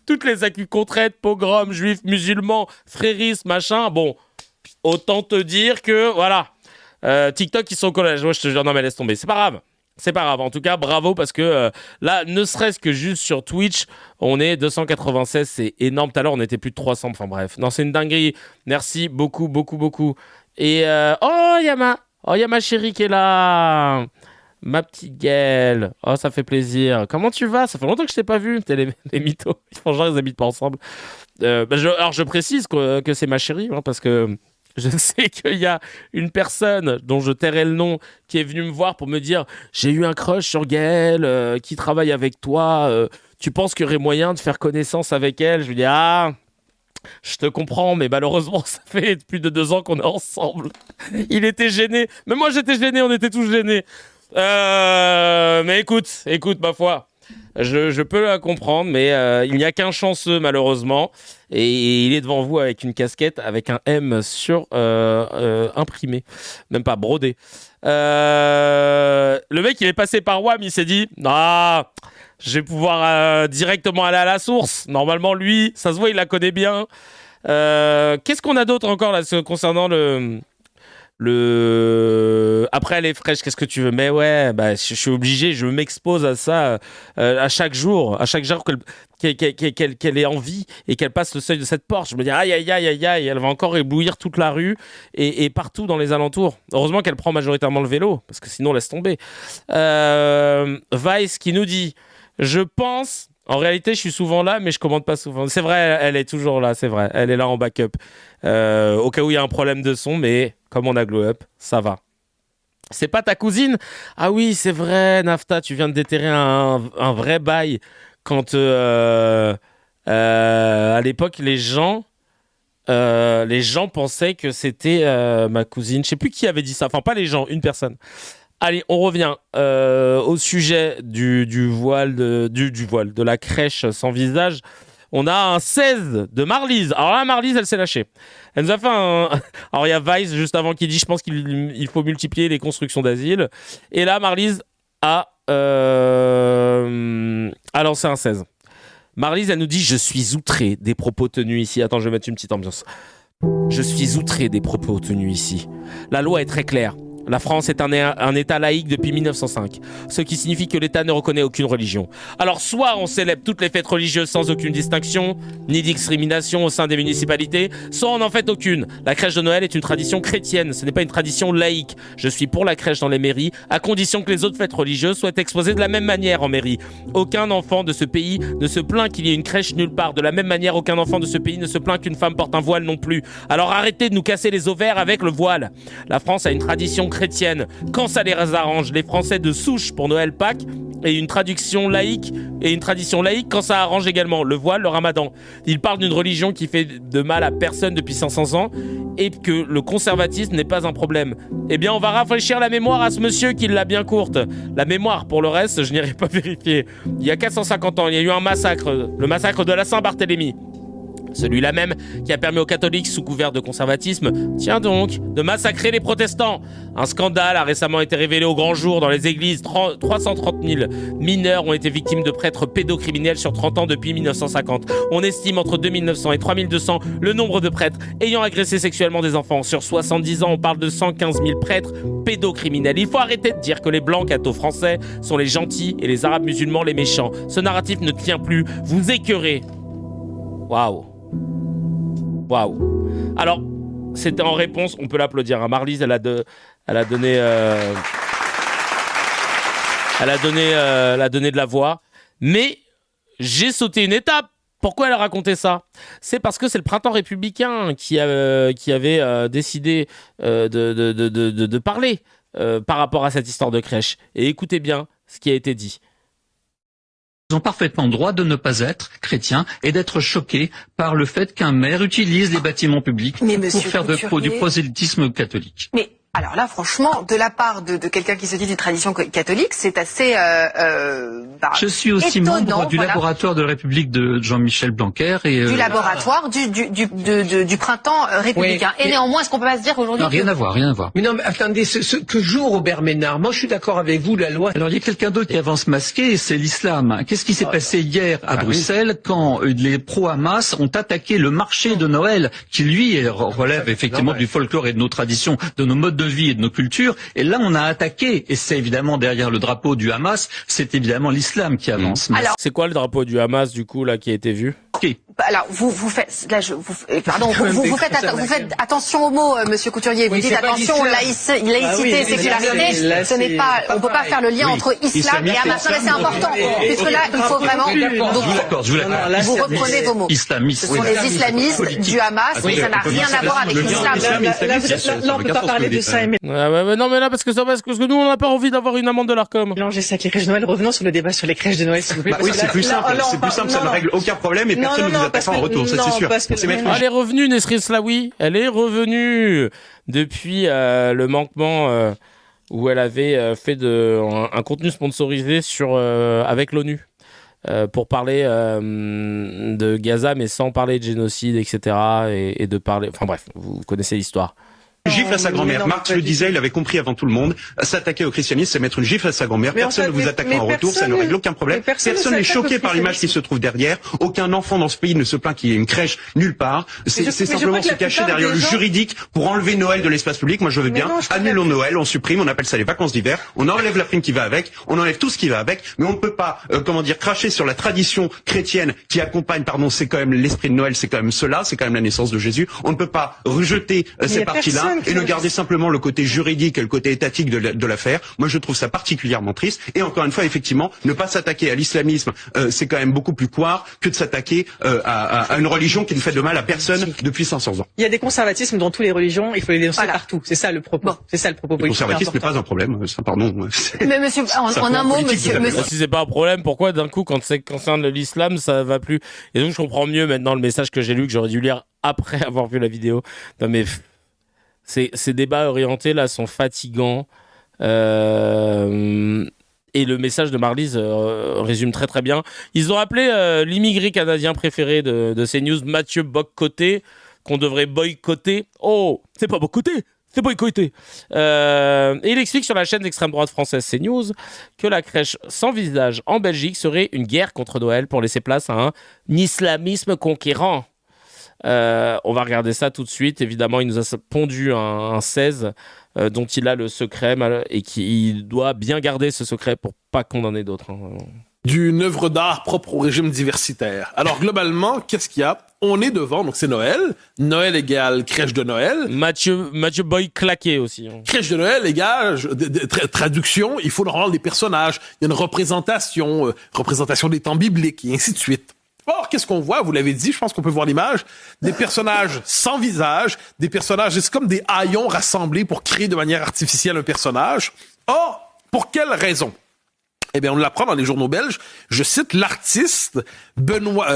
toutes les accus qu'on traite, pogrom, juifs, musulmans, frérisme, machin, bon, autant te dire que, voilà, TikTok, ils sont au collège. Ouais, je te jure, non mais laisse tomber, c'est pas grave. En tout cas, bravo, parce que là, ne serait-ce que juste sur Twitch, on est 296, c'est énorme. Tout à l'heure, on était plus de 300, enfin bref. Non, c'est une dinguerie. Merci beaucoup. Et, il y a ma chérie qui est là. Ma petite Gaëlle. Oh, ça fait plaisir. Comment tu vas? Ça fait longtemps que je t'ai pas vu. T'es les mythos. Ils font genre, ils habitent pas ensemble. Alors, je précise que c'est ma chérie, parce que je sais qu'il y a une personne dont je tairai le nom qui est venue me voir pour me dire « J'ai eu un crush sur Gaëlle qui travaille avec toi. Tu penses qu'il y aurait moyen de faire connaissance avec elle ?» Je lui dis « Ah, je te comprends, mais malheureusement, ça fait plus de 2 ans qu'on est ensemble. » Il était gêné. Même moi, j'étais gêné. On était tous gênés. Mais écoute, ma foi. Je peux la comprendre, mais il n'y a qu'un chanceux, malheureusement. Et il est devant vous avec une casquette avec un M sur imprimé, même pas brodé. Le mec, il est passé par WAM, il s'est dit « Ah, je vais pouvoir directement aller à la source. » Normalement, lui, ça se voit, il la connaît bien. Qu'est-ce qu'on a d'autre encore là, concernant après elle est fraîche, qu'est-ce que tu veux? Mais ouais, je suis obligé, je m'expose à ça à chaque jour qu'elle ait envie et qu'elle passe le seuil de cette porte. Je me dis aïe, elle va encore éblouir toute la rue et partout dans les alentours. Heureusement qu'elle prend majoritairement le vélo, parce que sinon laisse tomber. Vice qui nous dit je pense, en réalité je suis souvent là mais je commande pas souvent. C'est vrai, elle est toujours là, c'est vrai, elle est là en backup au cas où il y a un problème de son, mais comme on a glow up, ça va. C'est pas ta cousine? Ah oui, c'est vrai, Nafta, tu viens de déterrer un vrai bail quand à l'époque les gens pensaient que c'était ma cousine. Je sais plus qui avait dit ça, enfin pas les gens, une personne. Allez, on revient au sujet du voile, de la crèche sans visage. On a un 16 de Marlise. Alors là, Marlise, elle s'est lâchée. Elle nous a fait Alors, il y a Vice juste avant qui dit, je pense qu'il faut multiplier les constructions d'asile. Et là, Marlise a lancé un 16. Marlise, elle nous dit, je suis outrée des propos tenus ici. Attends, je vais mettre une petite ambiance. Je suis outrée des propos tenus ici. La loi est très claire. La France est un État laïque depuis 1905, ce qui signifie que l'État ne reconnaît aucune religion. Alors soit on célèbre toutes les fêtes religieuses sans aucune distinction, ni discrimination au sein des municipalités, soit on n'en fait aucune. La crèche de Noël est une tradition chrétienne, ce n'est pas une tradition laïque. Je suis pour la crèche dans les mairies, à condition que les autres fêtes religieuses soient exposées de la même manière en mairie. Aucun enfant de ce pays ne se plaint qu'il y ait une crèche nulle part. De la même manière, aucun enfant de ce pays ne se plaint qu'une femme porte un voile non plus. Alors arrêtez de nous casser les ovaires avec le voile. La France a une tradition chrétienne. Quand ça les arrange, les Français de souche pour Noël, Pâques, et une tradition laïque quand ça arrange également le voile, le ramadan. Ils parlent d'une religion qui fait de mal à personne depuis 500 ans et que le conservatisme n'est pas un problème. Eh bien, on va rafraîchir la mémoire à ce monsieur qui l'a bien courte. La mémoire, pour le reste, je n'irai pas vérifier. Il y a 450 ans, il y a eu un massacre, le massacre de la Saint-Barthélemy. Celui-là même qui a permis aux catholiques sous couvert de conservatisme, tiens donc, de massacrer les protestants. Un scandale a récemment été révélé au grand jour dans les églises. 330 000 mineurs ont été victimes de prêtres pédocriminels sur 30 ans depuis 1950. On estime entre 2900 et 3200 le nombre de prêtres ayant agressé sexuellement des enfants. Sur 70 ans, on parle de 115 000 prêtres pédocriminels. Il faut arrêter de dire que les blancs catho-français sont les gentils et les arabes musulmans les méchants. Ce narratif ne tient plus. Vous écœurez. Waouh. Alors, c'était en réponse, on peut l'applaudir. Hein. Marlise, elle a donné de la voix. Mais j'ai sauté une étape. Pourquoi elle a raconté ça ? C'est parce que c'est le Printemps républicain qui avait décidé de parler par rapport à cette histoire de crèche. Et écoutez bien ce qui a été dit. Ils ont parfaitement droit de ne pas être chrétiens et d'être choqués par le fait qu'un maire utilise les bâtiments publics pour faire du prosélytisme catholique. Mais alors là, franchement, de la part de quelqu'un qui se dit d'une tradition catholique, c'est assez je suis aussi étonnant, membre du laboratoire de la République de Jean-Michel Blanquer et du laboratoire du printemps républicain. Oui, et néanmoins, est-ce qu'on peut pas se dire aujourd'hui non, rien à voir. Mais non, mais attendez, ce que joue Robert Ménard, moi je suis d'accord avec vous, la loi. Alors il y a quelqu'un d'autre qui avance masqué, et c'est l'islam. Qu'est-ce qui s'est passé hier à Bruxelles quand les pro-Hamas ont attaqué le marché de Noël, qui lui relève effectivement du folklore et de nos traditions, de nos modes de vie et de nos cultures, et là on a attaqué, et c'est évidemment derrière le drapeau du Hamas, c'est évidemment l'islam qui avance. Alors, c'est quoi le drapeau du Hamas du coup là qui a été vu ? Alors vous faites attention aux mots, Monsieur Couturier. Vous dites attention laïcité, sécularité. Ce n'est pas, on peut pas faire le lien entre islam et Hamas. Mais c'est important puisque là il faut vraiment. Je vous l'accorde. Vous reprenez vos mots. Islamistes. Ce sont les islamistes du Hamas. Ça n'a rien à voir avec l'islam. Là on peut pas parler de ça. Non mais là parce que nous on n'a pas envie d'avoir une amende de l'Arcom. Mélangez ça avec les crèches de Noël. Revenons sur le débat sur les crèches de Noël. Oui, c'est plus simple. Ça ne règle aucun problème et personne ne vous attaque en retour. Ça c'est sûr. Elle est revenue, Nesrine Slaoui. Elle est revenue depuis le manquement où elle avait fait un contenu sponsorisé avec l'ONU pour parler de Gaza, mais sans parler de génocide, etc. Et de parler. Enfin bref, vous connaissez l'histoire. Gifle à sa grand-mère. Marx le disait, il avait compris avant tout le monde. S'attaquer au christianisme, c'est mettre une gifle à sa grand-mère. Personne ne vous attaque en retour, ça ne règle aucun problème. Personne n'est choqué par l'image qui se trouve derrière. Aucun enfant dans ce pays ne se plaint qu'il y ait une crèche nulle part. C'est simplement se cacher derrière le juridique pour enlever Noël de l'espace public. Moi, je veux bien. Annulons Noël, on supprime, on appelle ça les vacances d'hiver. On enlève la prime qui va avec, on enlève tout ce qui va avec. Mais on ne peut pas, cracher sur la tradition chrétienne qui accompagne, c'est quand même l'esprit de Noël, c'est quand même cela, c'est quand même la naissance de Jésus. On ne peut pas rejeter ces parties-là et ne garder simplement le côté juridique et le côté étatique de l'affaire. Moi, je trouve ça particulièrement triste. Et encore une fois, effectivement, ne pas s'attaquer à l'islamisme, c'est quand même beaucoup plus couard que de s'attaquer à une religion qui ne fait de mal à personne depuis 500 ans. Il y a des conservatismes dans toutes les religions, il faut les dénoncer partout. C'est ça le propos. Bon. C'est ça le propos politique. Le conservatisme n'est pas un problème, ça, pardon. Mais monsieur, en un mot, monsieur. Si c'est pas un problème, pourquoi d'un coup, quand c'est concerne l'islam, ça va plus ? Et donc, je comprends mieux maintenant le message que j'ai lu, que j'aurais dû lire après avoir vu la vidéo. Non mais... Ces débats orientés là sont fatigants et le message de Marlise résume très très bien. Ils ont appelé l'immigré canadien préféré de CNews, Mathieu Bock-Côté, qu'on devrait boycotter. Oh, c'est pas boycotter, c'est boycotter. Et il explique sur la chaîne d'extrême droite française CNews que la crèche sans visage en Belgique serait une guerre contre Noël pour laisser place à un islamisme conquérant. On va regarder ça tout de suite. Évidemment, il nous a pondu un 16 dont il a le secret et qu'il doit bien garder ce secret pour pas condamner d'autres. D'une œuvre d'art propre au régime diversitaire. Alors, globalement, qu'est-ce qu'il y a ? On est devant, donc c'est Noël. Noël égale crèche de Noël. Mathieu Boy claqué aussi. Crèche de Noël égale traduction. Il faut rendre des personnages. Il y a une représentation des temps bibliques et ainsi de suite. Or, qu'est-ce qu'on voit? Vous l'avez dit, je pense qu'on peut voir l'image. Des personnages sans visage, des personnages, c'est comme des haillons rassemblés pour créer de manière artificielle un personnage. Or, pour quelle raison? Eh bien, on l'apprend dans les journaux belges. Je cite l'artiste Benoît,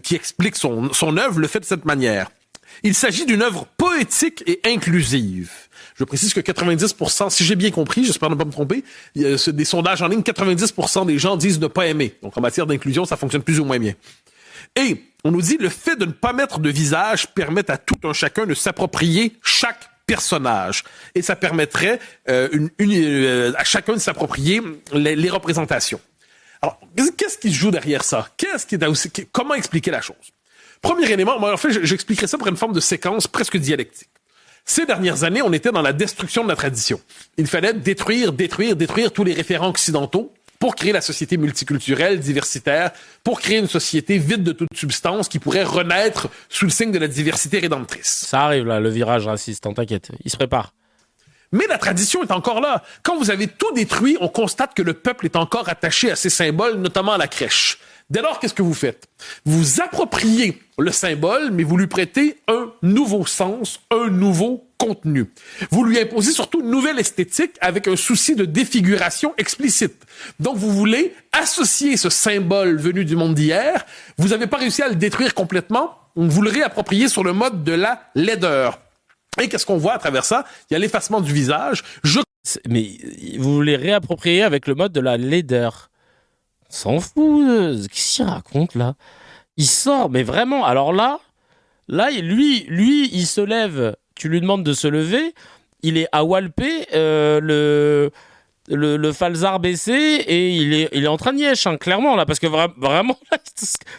qui explique son œuvre, le fait de cette manière. Il s'agit d'une œuvre poétique et inclusive. Je précise que 90%, si j'ai bien compris, j'espère ne pas me tromper, il y a des sondages en ligne, 90% des gens disent ne pas aimer. Donc, en matière d'inclusion, ça fonctionne plus ou moins bien. Et on nous dit le fait de ne pas mettre de visage permet à tout un chacun de s'approprier chaque personnage. Et ça permettrait à chacun de s'approprier les représentations. Alors, qu'est-ce qui se joue derrière ça? Comment expliquer la chose? Premier élément, en fait, j'expliquerai ça par une forme de séquence presque dialectique. Ces dernières années, on était dans la destruction de la tradition. Il fallait détruire tous les référents occidentaux pour créer la société multiculturelle, diversitaire, pour créer une société vide de toute substance qui pourrait renaître sous le signe de la diversité rédemptrice. Ça arrive là, le virage raciste, t'inquiète, il se prépare. Mais la tradition est encore là. Quand vous avez tout détruit, on constate que le peuple est encore attaché à ses symboles, notamment à la crèche. Dès lors, qu'est-ce que vous faites? Vous appropriez le symbole, mais vous lui prêtez un nouveau sens, un nouveau contenu. Vous lui imposez surtout une nouvelle esthétique avec un souci de défiguration explicite. Donc, vous voulez associer ce symbole venu du monde d'hier. Vous n'avez pas réussi à le détruire complètement. Vous le réappropriez sur le mode de la laideur. Et qu'est-ce qu'on voit à travers ça? Il y a l'effacement du visage. Mais vous voulez réapproprier avec le mode de la laideur. On s'en fout. Qu'est-ce qu'il raconte là? Il sort, mais vraiment. Alors là, lui, il se lève. Tu lui demandes de se lever. Il est à Walpé, le falzar baissé, et il est en train de nièche, hein, clairement là, parce que vraiment là,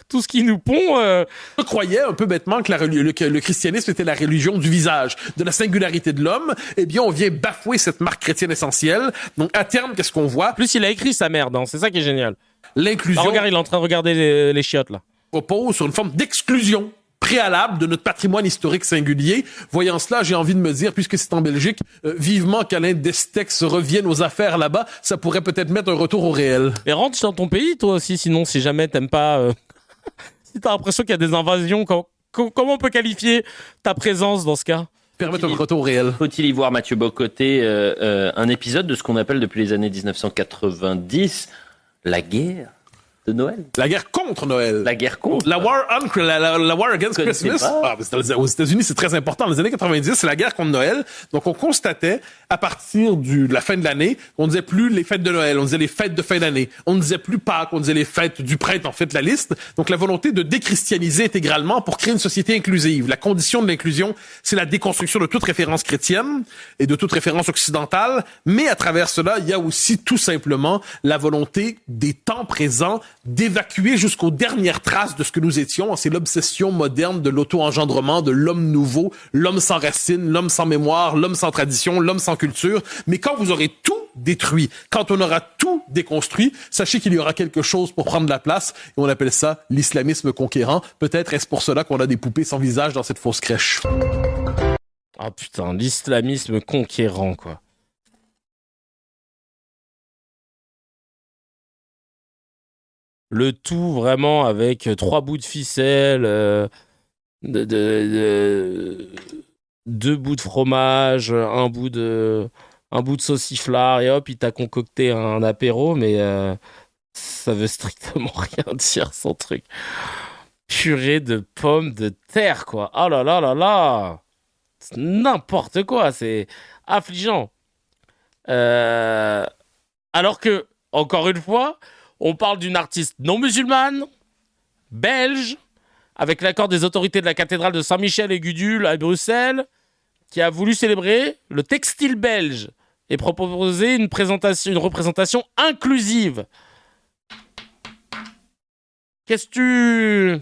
tout ce qui nous pond. Je croyais un peu bêtement que le christianisme était la religion du visage, de la singularité de l'homme. Eh bien, on vient bafouer cette marque chrétienne essentielle. Donc, à terme, qu'est-ce qu'on voit? En plus, il a écrit sa merde, hein, c'est ça qui est génial. L'inclusion. Ah, regarde, il est en train de regarder les chiottes là. Propose sur une forme d'exclusion préalable de notre patrimoine historique singulier. Voyant cela, j'ai envie de me dire, puisque c'est en Belgique, vivement qu'Alain Destex revienne aux affaires là-bas, ça pourrait peut-être mettre un retour au réel. Et rentre dans ton pays, toi aussi, sinon, si jamais t'aimes pas... si t'as l'impression qu'il y a des invasions, comment on peut qualifier ta présence dans ce cas? Permettre un retour au réel. Faut-il y voir, Mathieu Bocoté, un épisode de ce qu'on appelle depuis les années 1990 la guerre de Noël? La guerre contre Noël. La guerre contre. La war against Christmas. Aux États-Unis, c'est très important. Dans les années 90, c'est la guerre contre Noël. Donc, on constatait, à partir de la fin de l'année, on ne disait plus les fêtes de Noël, on disait les fêtes de fin d'année. On ne disait plus Pâques, on disait les fêtes du prêtre, en fait, la liste. Donc, la volonté de déchristianiser intégralement pour créer une société inclusive. La condition de l'inclusion, c'est la déconstruction de toute référence chrétienne et de toute référence occidentale. Mais à travers cela, il y a aussi tout simplement la volonté des temps présents d'évacuer jusqu'aux dernières traces de ce que nous étions. C'est l'obsession moderne de l'auto-engendrement, de l'homme nouveau, l'homme sans racines, l'homme sans mémoire, l'homme sans tradition, l'homme sans culture. Mais quand vous aurez tout détruit, quand on aura tout déconstruit, sachez qu'il y aura quelque chose pour prendre la place. Et on appelle ça l'islamisme conquérant. Peut-être est-ce pour cela qu'on a des poupées sans visage dans cette fausse crèche. Ah putain, l'islamisme conquérant, quoi. Le tout vraiment avec 3 bouts de ficelle, 2 bouts de fromage, un bout de sauciflard, et hop, il t'a concocté un apéro, mais ça veut strictement rien dire, son truc. Purée de pommes de terre, quoi. Oh là là là là! C'est n'importe quoi, c'est affligeant. Alors que, encore une fois, on parle d'une artiste non musulmane, belge, avec l'accord des autorités de la cathédrale de Saint-Michel et Gudule à Bruxelles, qui a voulu célébrer le textile belge et proposer une représentation inclusive. Qu'est-ce que tu...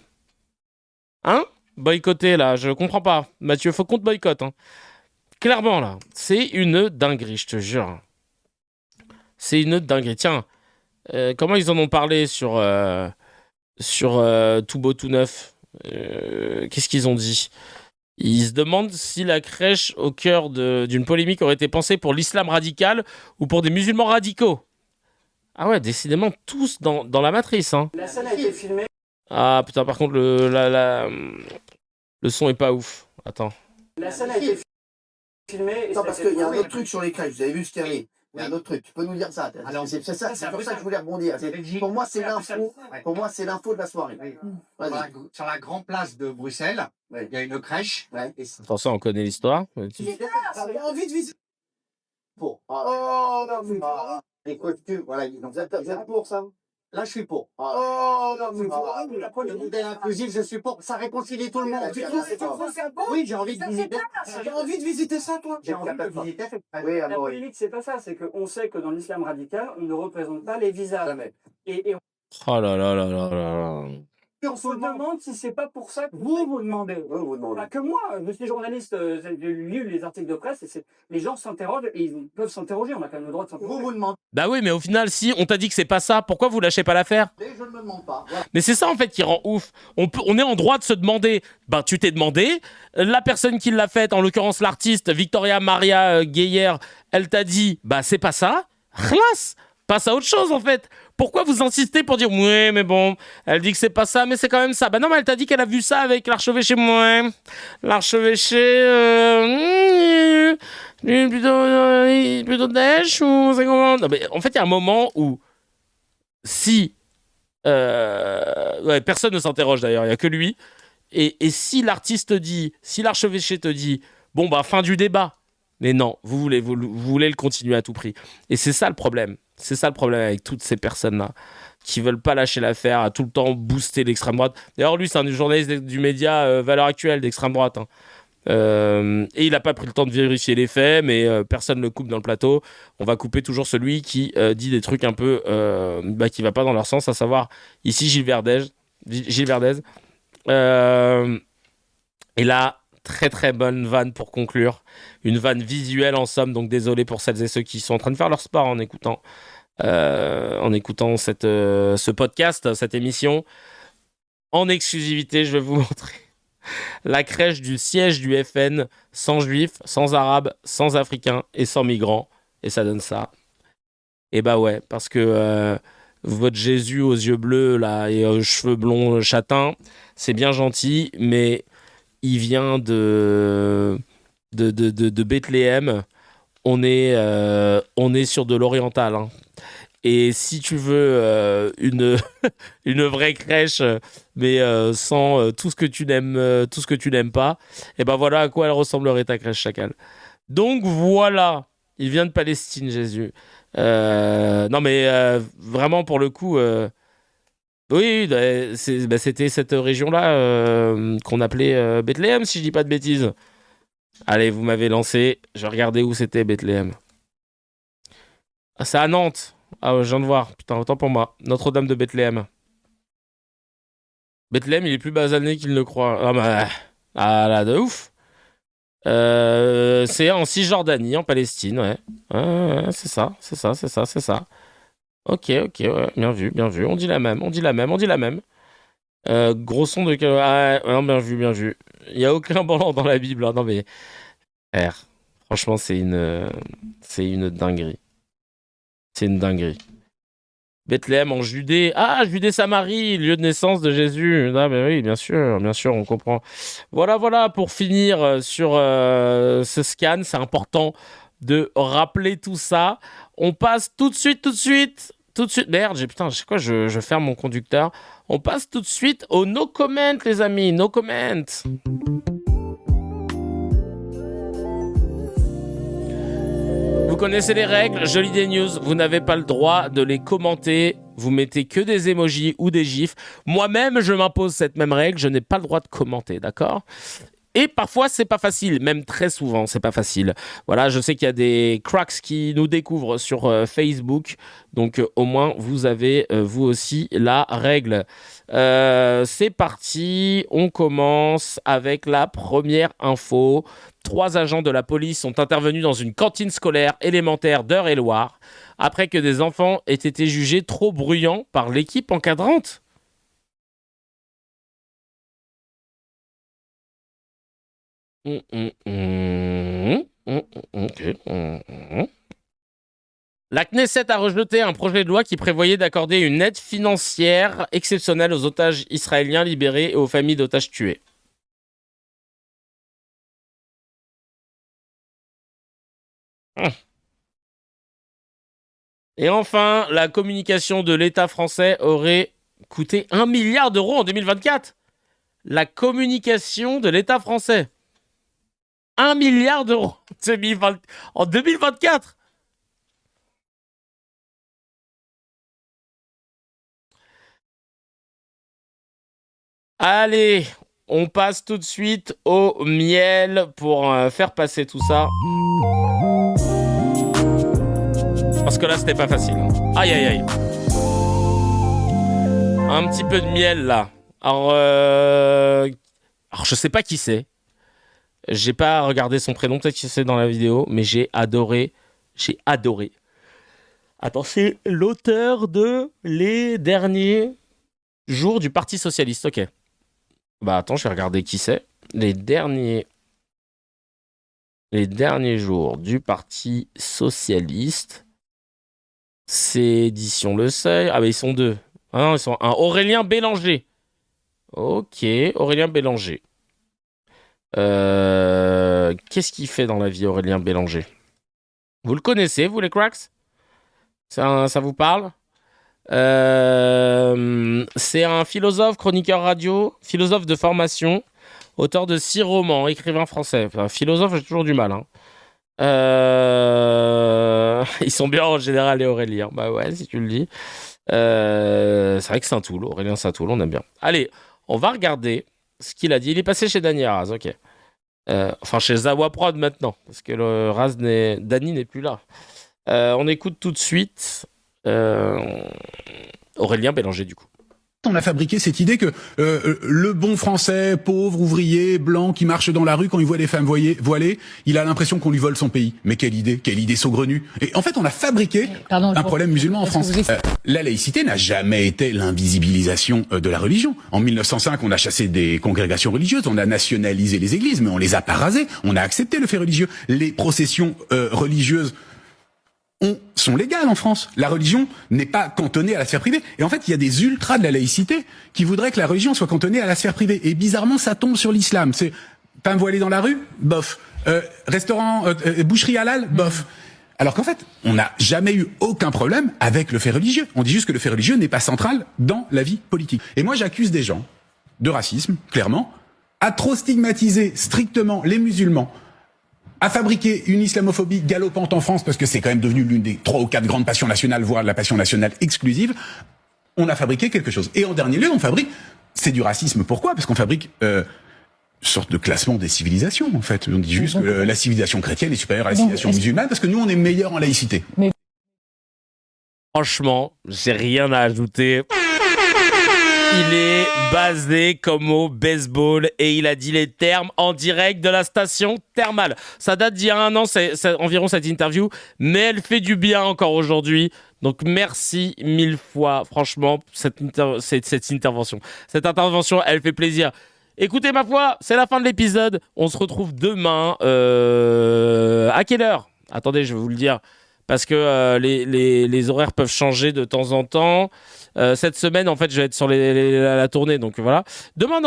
Hein? Boycotter, là, je comprends pas. Mathieu, faut qu'on te boycotte. Hein. Clairement, là, c'est une dinguerie, je te jure. C'est une dinguerie. Tiens, comment ils en ont parlé sur Tout Beau Tout Neuf? Qu'est-ce qu'ils ont dit? Ils se demandent si la crèche au cœur d'une polémique aurait été pensée pour l'islam radical ou pour des musulmans radicaux. Ah ouais, décidément, tous dans la matrice. Hein. La scène a été filmée. Ah putain, par contre, le son est pas ouf. Attends. La scène a été filmée. Non, parce qu'il y a un autre truc sur les crèches. Vous avez vu ce qu'il y avait? Il y a un autre truc. Tu peux nous dire ça? Alors, c'est sur ça que je voulais rebondir. Pour moi, c'est l'info. Pour moi, c'est l'info de la soirée. Sur la grande place de Bruxelles, il y a une crèche. Attention, on connaît l'histoire. J'avais envie de visiter. Oh non, les costumes, voilà. Vous êtes pour ça? Là, je suis pour. Oh, non, le modèle inclusif, je suis pour. Ça réconcilie tout le monde. Oui, j'ai envie de visiter. J'ai envie de visiter ça, toi. J'ai envie de visiter. Oui, La polémique, c'est pas ça. C'est qu'on sait que dans l'islam radical, on ne représente pas les visages. Et Oh là là là là là là. on se demande si c'est pas pour ça que vous demandez. Vous demandez. Pas que moi, je suis journaliste, j'ai lu les articles de presse et les gens s'interrogent et ils peuvent s'interroger. On a quand même le droit de s'interroger. Vous demandez. Bah oui, mais au final, si on t'a dit que c'est pas ça, pourquoi vous lâchez pas l'affaire? Je ne me demande pas. Mais c'est ça en fait qui rend ouf. On est en droit de se demander. Ben tu t'es demandé. La personne qui l'a faite, en l'occurrence l'artiste Victoria Maria Geyer, elle t'a dit bah c'est pas ça. Classe. Passe à autre chose en fait. Pourquoi vous insistez pour dire ouais mais bon, elle dit que c'est pas ça mais c'est quand même ça. Bah non mais elle t'a dit qu'elle a vu ça avec l'archevêché. Ouais, l'archevêché plutôt dèche ou c'est comment? Non mais en fait il y a un moment où si ouais, personne ne s'interroge d'ailleurs, il y a que lui. Et si l'artiste dit, si l'archevêché te dit bon bah fin du débat. Mais non, vous voulez le continuer à tout prix. Et c'est ça le problème. C'est ça le problème avec toutes ces personnes-là qui veulent pas lâcher l'affaire, à tout le temps booster l'extrême droite. D'ailleurs, lui, c'est un journaliste du média Valeurs Actuelles d'extrême droite. Hein. Et il n'a pas pris le temps de vérifier les faits, mais personne ne le coupe dans le plateau. On va couper toujours celui qui dit des trucs un peu qui ne va pas dans leur sens, à savoir ici Gilles Verdez. Et là, très très bonne vanne pour conclure. Une vanne visuelle en somme, donc désolé pour celles et ceux qui sont en train de faire leur sport en écoutant ce podcast, cette émission. En exclusivité, je vais vous montrer la crèche du siège du FN, sans juifs, sans arabes, sans africains et sans migrants. Et ça donne ça. Et bah ouais, parce que votre Jésus aux yeux bleus là, et aux cheveux blonds châtains, c'est bien gentil, mais il vient de Bethléem. On est sur de l'oriental. Hein. Et si tu veux une vraie crèche, mais sans tout ce que tu n'aimes pas, et ben voilà à quoi elle ressemblerait ta crèche chacal. Donc voilà, il vient de Palestine, Jésus. Non mais vraiment pour le coup. Oui, c'était cette région-là qu'on appelait Bethléem, si je dis pas de bêtises. Allez, vous m'avez lancé. Je regardais où c'était Bethléem. Ah, c'est à Nantes. Ah, je viens de voir. Putain, autant pour moi. Notre-Dame de Bethléem. Bethléem, il est plus basané qu'il ne croit. Ah, bah. Ah là, de ouf. C'est en Cisjordanie, en Palestine, ouais. C'est ça. Ok, ouais, bien vu. On dit la même. Gros son de... Ah, non, bien vu. Il n'y a aucun blanc dans la Bible. Hein. Non, mais... franchement, c'est une dinguerie. C'est une dinguerie. Bethléem en Judée. Ah, Judée-Samarie, lieu de naissance de Jésus. Ah, mais oui, bien sûr, on comprend. Voilà, pour finir sur ce scan, c'est important de rappeler tout ça. On passe tout de suite. Merde, je ferme mon conducteur. On passe tout de suite au no comment, les amis. No comment. Vous connaissez les règles, je lis des news, vous n'avez pas le droit de les commenter, vous mettez que des emojis ou des gifs. Moi-même, je m'impose cette même règle, je n'ai pas le droit de commenter, d'accord ? Et parfois, c'est pas facile, même très souvent, c'est pas facile. Voilà, je sais qu'il y a des cracks qui nous découvrent sur Facebook, donc au moins, vous avez, vous aussi, la règle. C'est parti, on commence avec la première info. 3 agents de la police sont intervenus dans une cantine scolaire élémentaire d'Eure-et-Loir après que des enfants aient été jugés trop bruyants par l'équipe encadrante. La Knesset a rejeté un projet de loi qui prévoyait d'accorder une aide financière exceptionnelle aux otages israéliens libérés et aux familles d'otages tués. Et enfin, la communication de l'État français aurait coûté 1 milliard d'euros en 2024. La communication de l'État français. 1 milliard d'euros en 2024. Allez, on passe tout de suite au miel pour faire passer tout ça. Parce que là, c'était pas facile. Aïe, aïe, aïe. Un petit peu de miel, là. Alors, je sais pas qui c'est. J'ai pas regardé son prénom, peut-être que c'est dans la vidéo, mais j'ai adoré. Attends, c'est l'auteur de Les Derniers Jours du Parti Socialiste, ok. Bah attends, je vais regarder qui c'est. Les derniers jours du Parti Socialiste. C'est édition Le Seuil. Ah bah ils sont deux. Ah non, ils sont un. Aurélien Bélanger. Ok, Aurélien Bélanger. Qu'est-ce qu'il fait dans la vie, Aurélien Bélanger? Vous le connaissez, vous, les cracks? Ça vous parle? C'est un philosophe, chroniqueur radio, philosophe de formation, auteur de 6 romans, écrivain français. Enfin, philosophe, j'ai toujours du mal. Hein. Ils sont bien en général, les Aurélien. Bah ouais, si tu le dis. C'est vrai que Saint-Toul, Aurélien Saint-Toul, on aime bien. Allez, on va regarder ce qu'il a dit. Il est passé chez Dany Arras, ok. Enfin, chez Zawa Prod maintenant, parce que le Dany n'est plus là. On écoute tout de suite Aurélien Bélanger, du coup. On a fabriqué cette idée que le bon français, pauvre, ouvrier, blanc, qui marche dans la rue, quand il voit des femmes voilées, il a l'impression qu'on lui vole son pays. Mais quelle idée saugrenue. Et en fait, on a fabriqué un problème musulman en France. La laïcité n'a jamais été l'invisibilisation de la religion. En 1905, on a chassé des congrégations religieuses, on a nationalisé les églises, mais on les a pas rasées. On a accepté le fait religieux. Les processions religieuses sont légales en France. La religion n'est pas cantonnée à la sphère privée. Et en fait, il y a des ultras de la laïcité qui voudraient que la religion soit cantonnée à la sphère privée. Et bizarrement, ça tombe sur l'islam. C'est femme voilée dans la rue, bof. Restaurant, boucherie halal, bof. Alors qu'en fait, on n'a jamais eu aucun problème avec le fait religieux. On dit juste que le fait religieux n'est pas central dans la vie politique. Et moi, j'accuse des gens de racisme, clairement, à trop stigmatiser strictement les musulmans, à fabriquer une islamophobie galopante en France, parce que c'est quand même devenu l'une des 3 ou 4 grandes passions nationales, voire la passion nationale exclusive. On a fabriqué quelque chose. Et en dernier lieu, c'est du racisme. Pourquoi? Parce qu'on fabrique une sorte de classement des civilisations, en fait. On dit juste que la civilisation chrétienne est supérieure à la civilisation musulmane, parce que nous, on est meilleurs en laïcité. Franchement, j'ai rien à ajouter. Il est basé comme au baseball et il a dit les termes en direct de la station thermale. Ça date d'il y a 1 an, c'est environ cette interview, mais elle fait du bien encore aujourd'hui. Donc merci 1000 fois, franchement, cette intervention. Cette intervention, elle fait plaisir. Écoutez, ma foi, c'est la fin de l'épisode. On se retrouve demain. À quelle heure? Attendez, je vais vous le dire. Parce que les horaires peuvent changer de temps en temps. Cette semaine, en fait, je vais être sur la tournée, donc voilà. Demain,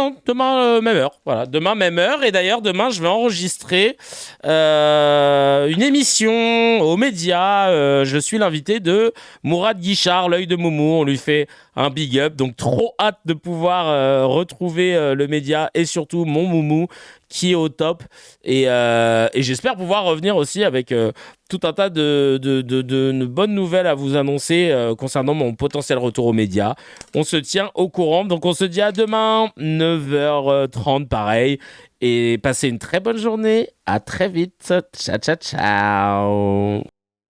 même heure. Voilà, demain, même heure. Et d'ailleurs, demain, je vais enregistrer une émission aux médias. Je suis l'invité de Mourad Guichard, l'œil de Moumou. On lui fait un big up. Donc, trop hâte de pouvoir retrouver le média et surtout mon Moumou qui est au top. Et j'espère pouvoir revenir aussi avec tout un tas de bonnes nouvelles à vous annoncer concernant mon potentiel retour aux médias. On se tient au courant. Donc, on se dit à demain, 9h30, pareil. Et passez une très bonne journée. À très vite. Ciao, ciao, ciao.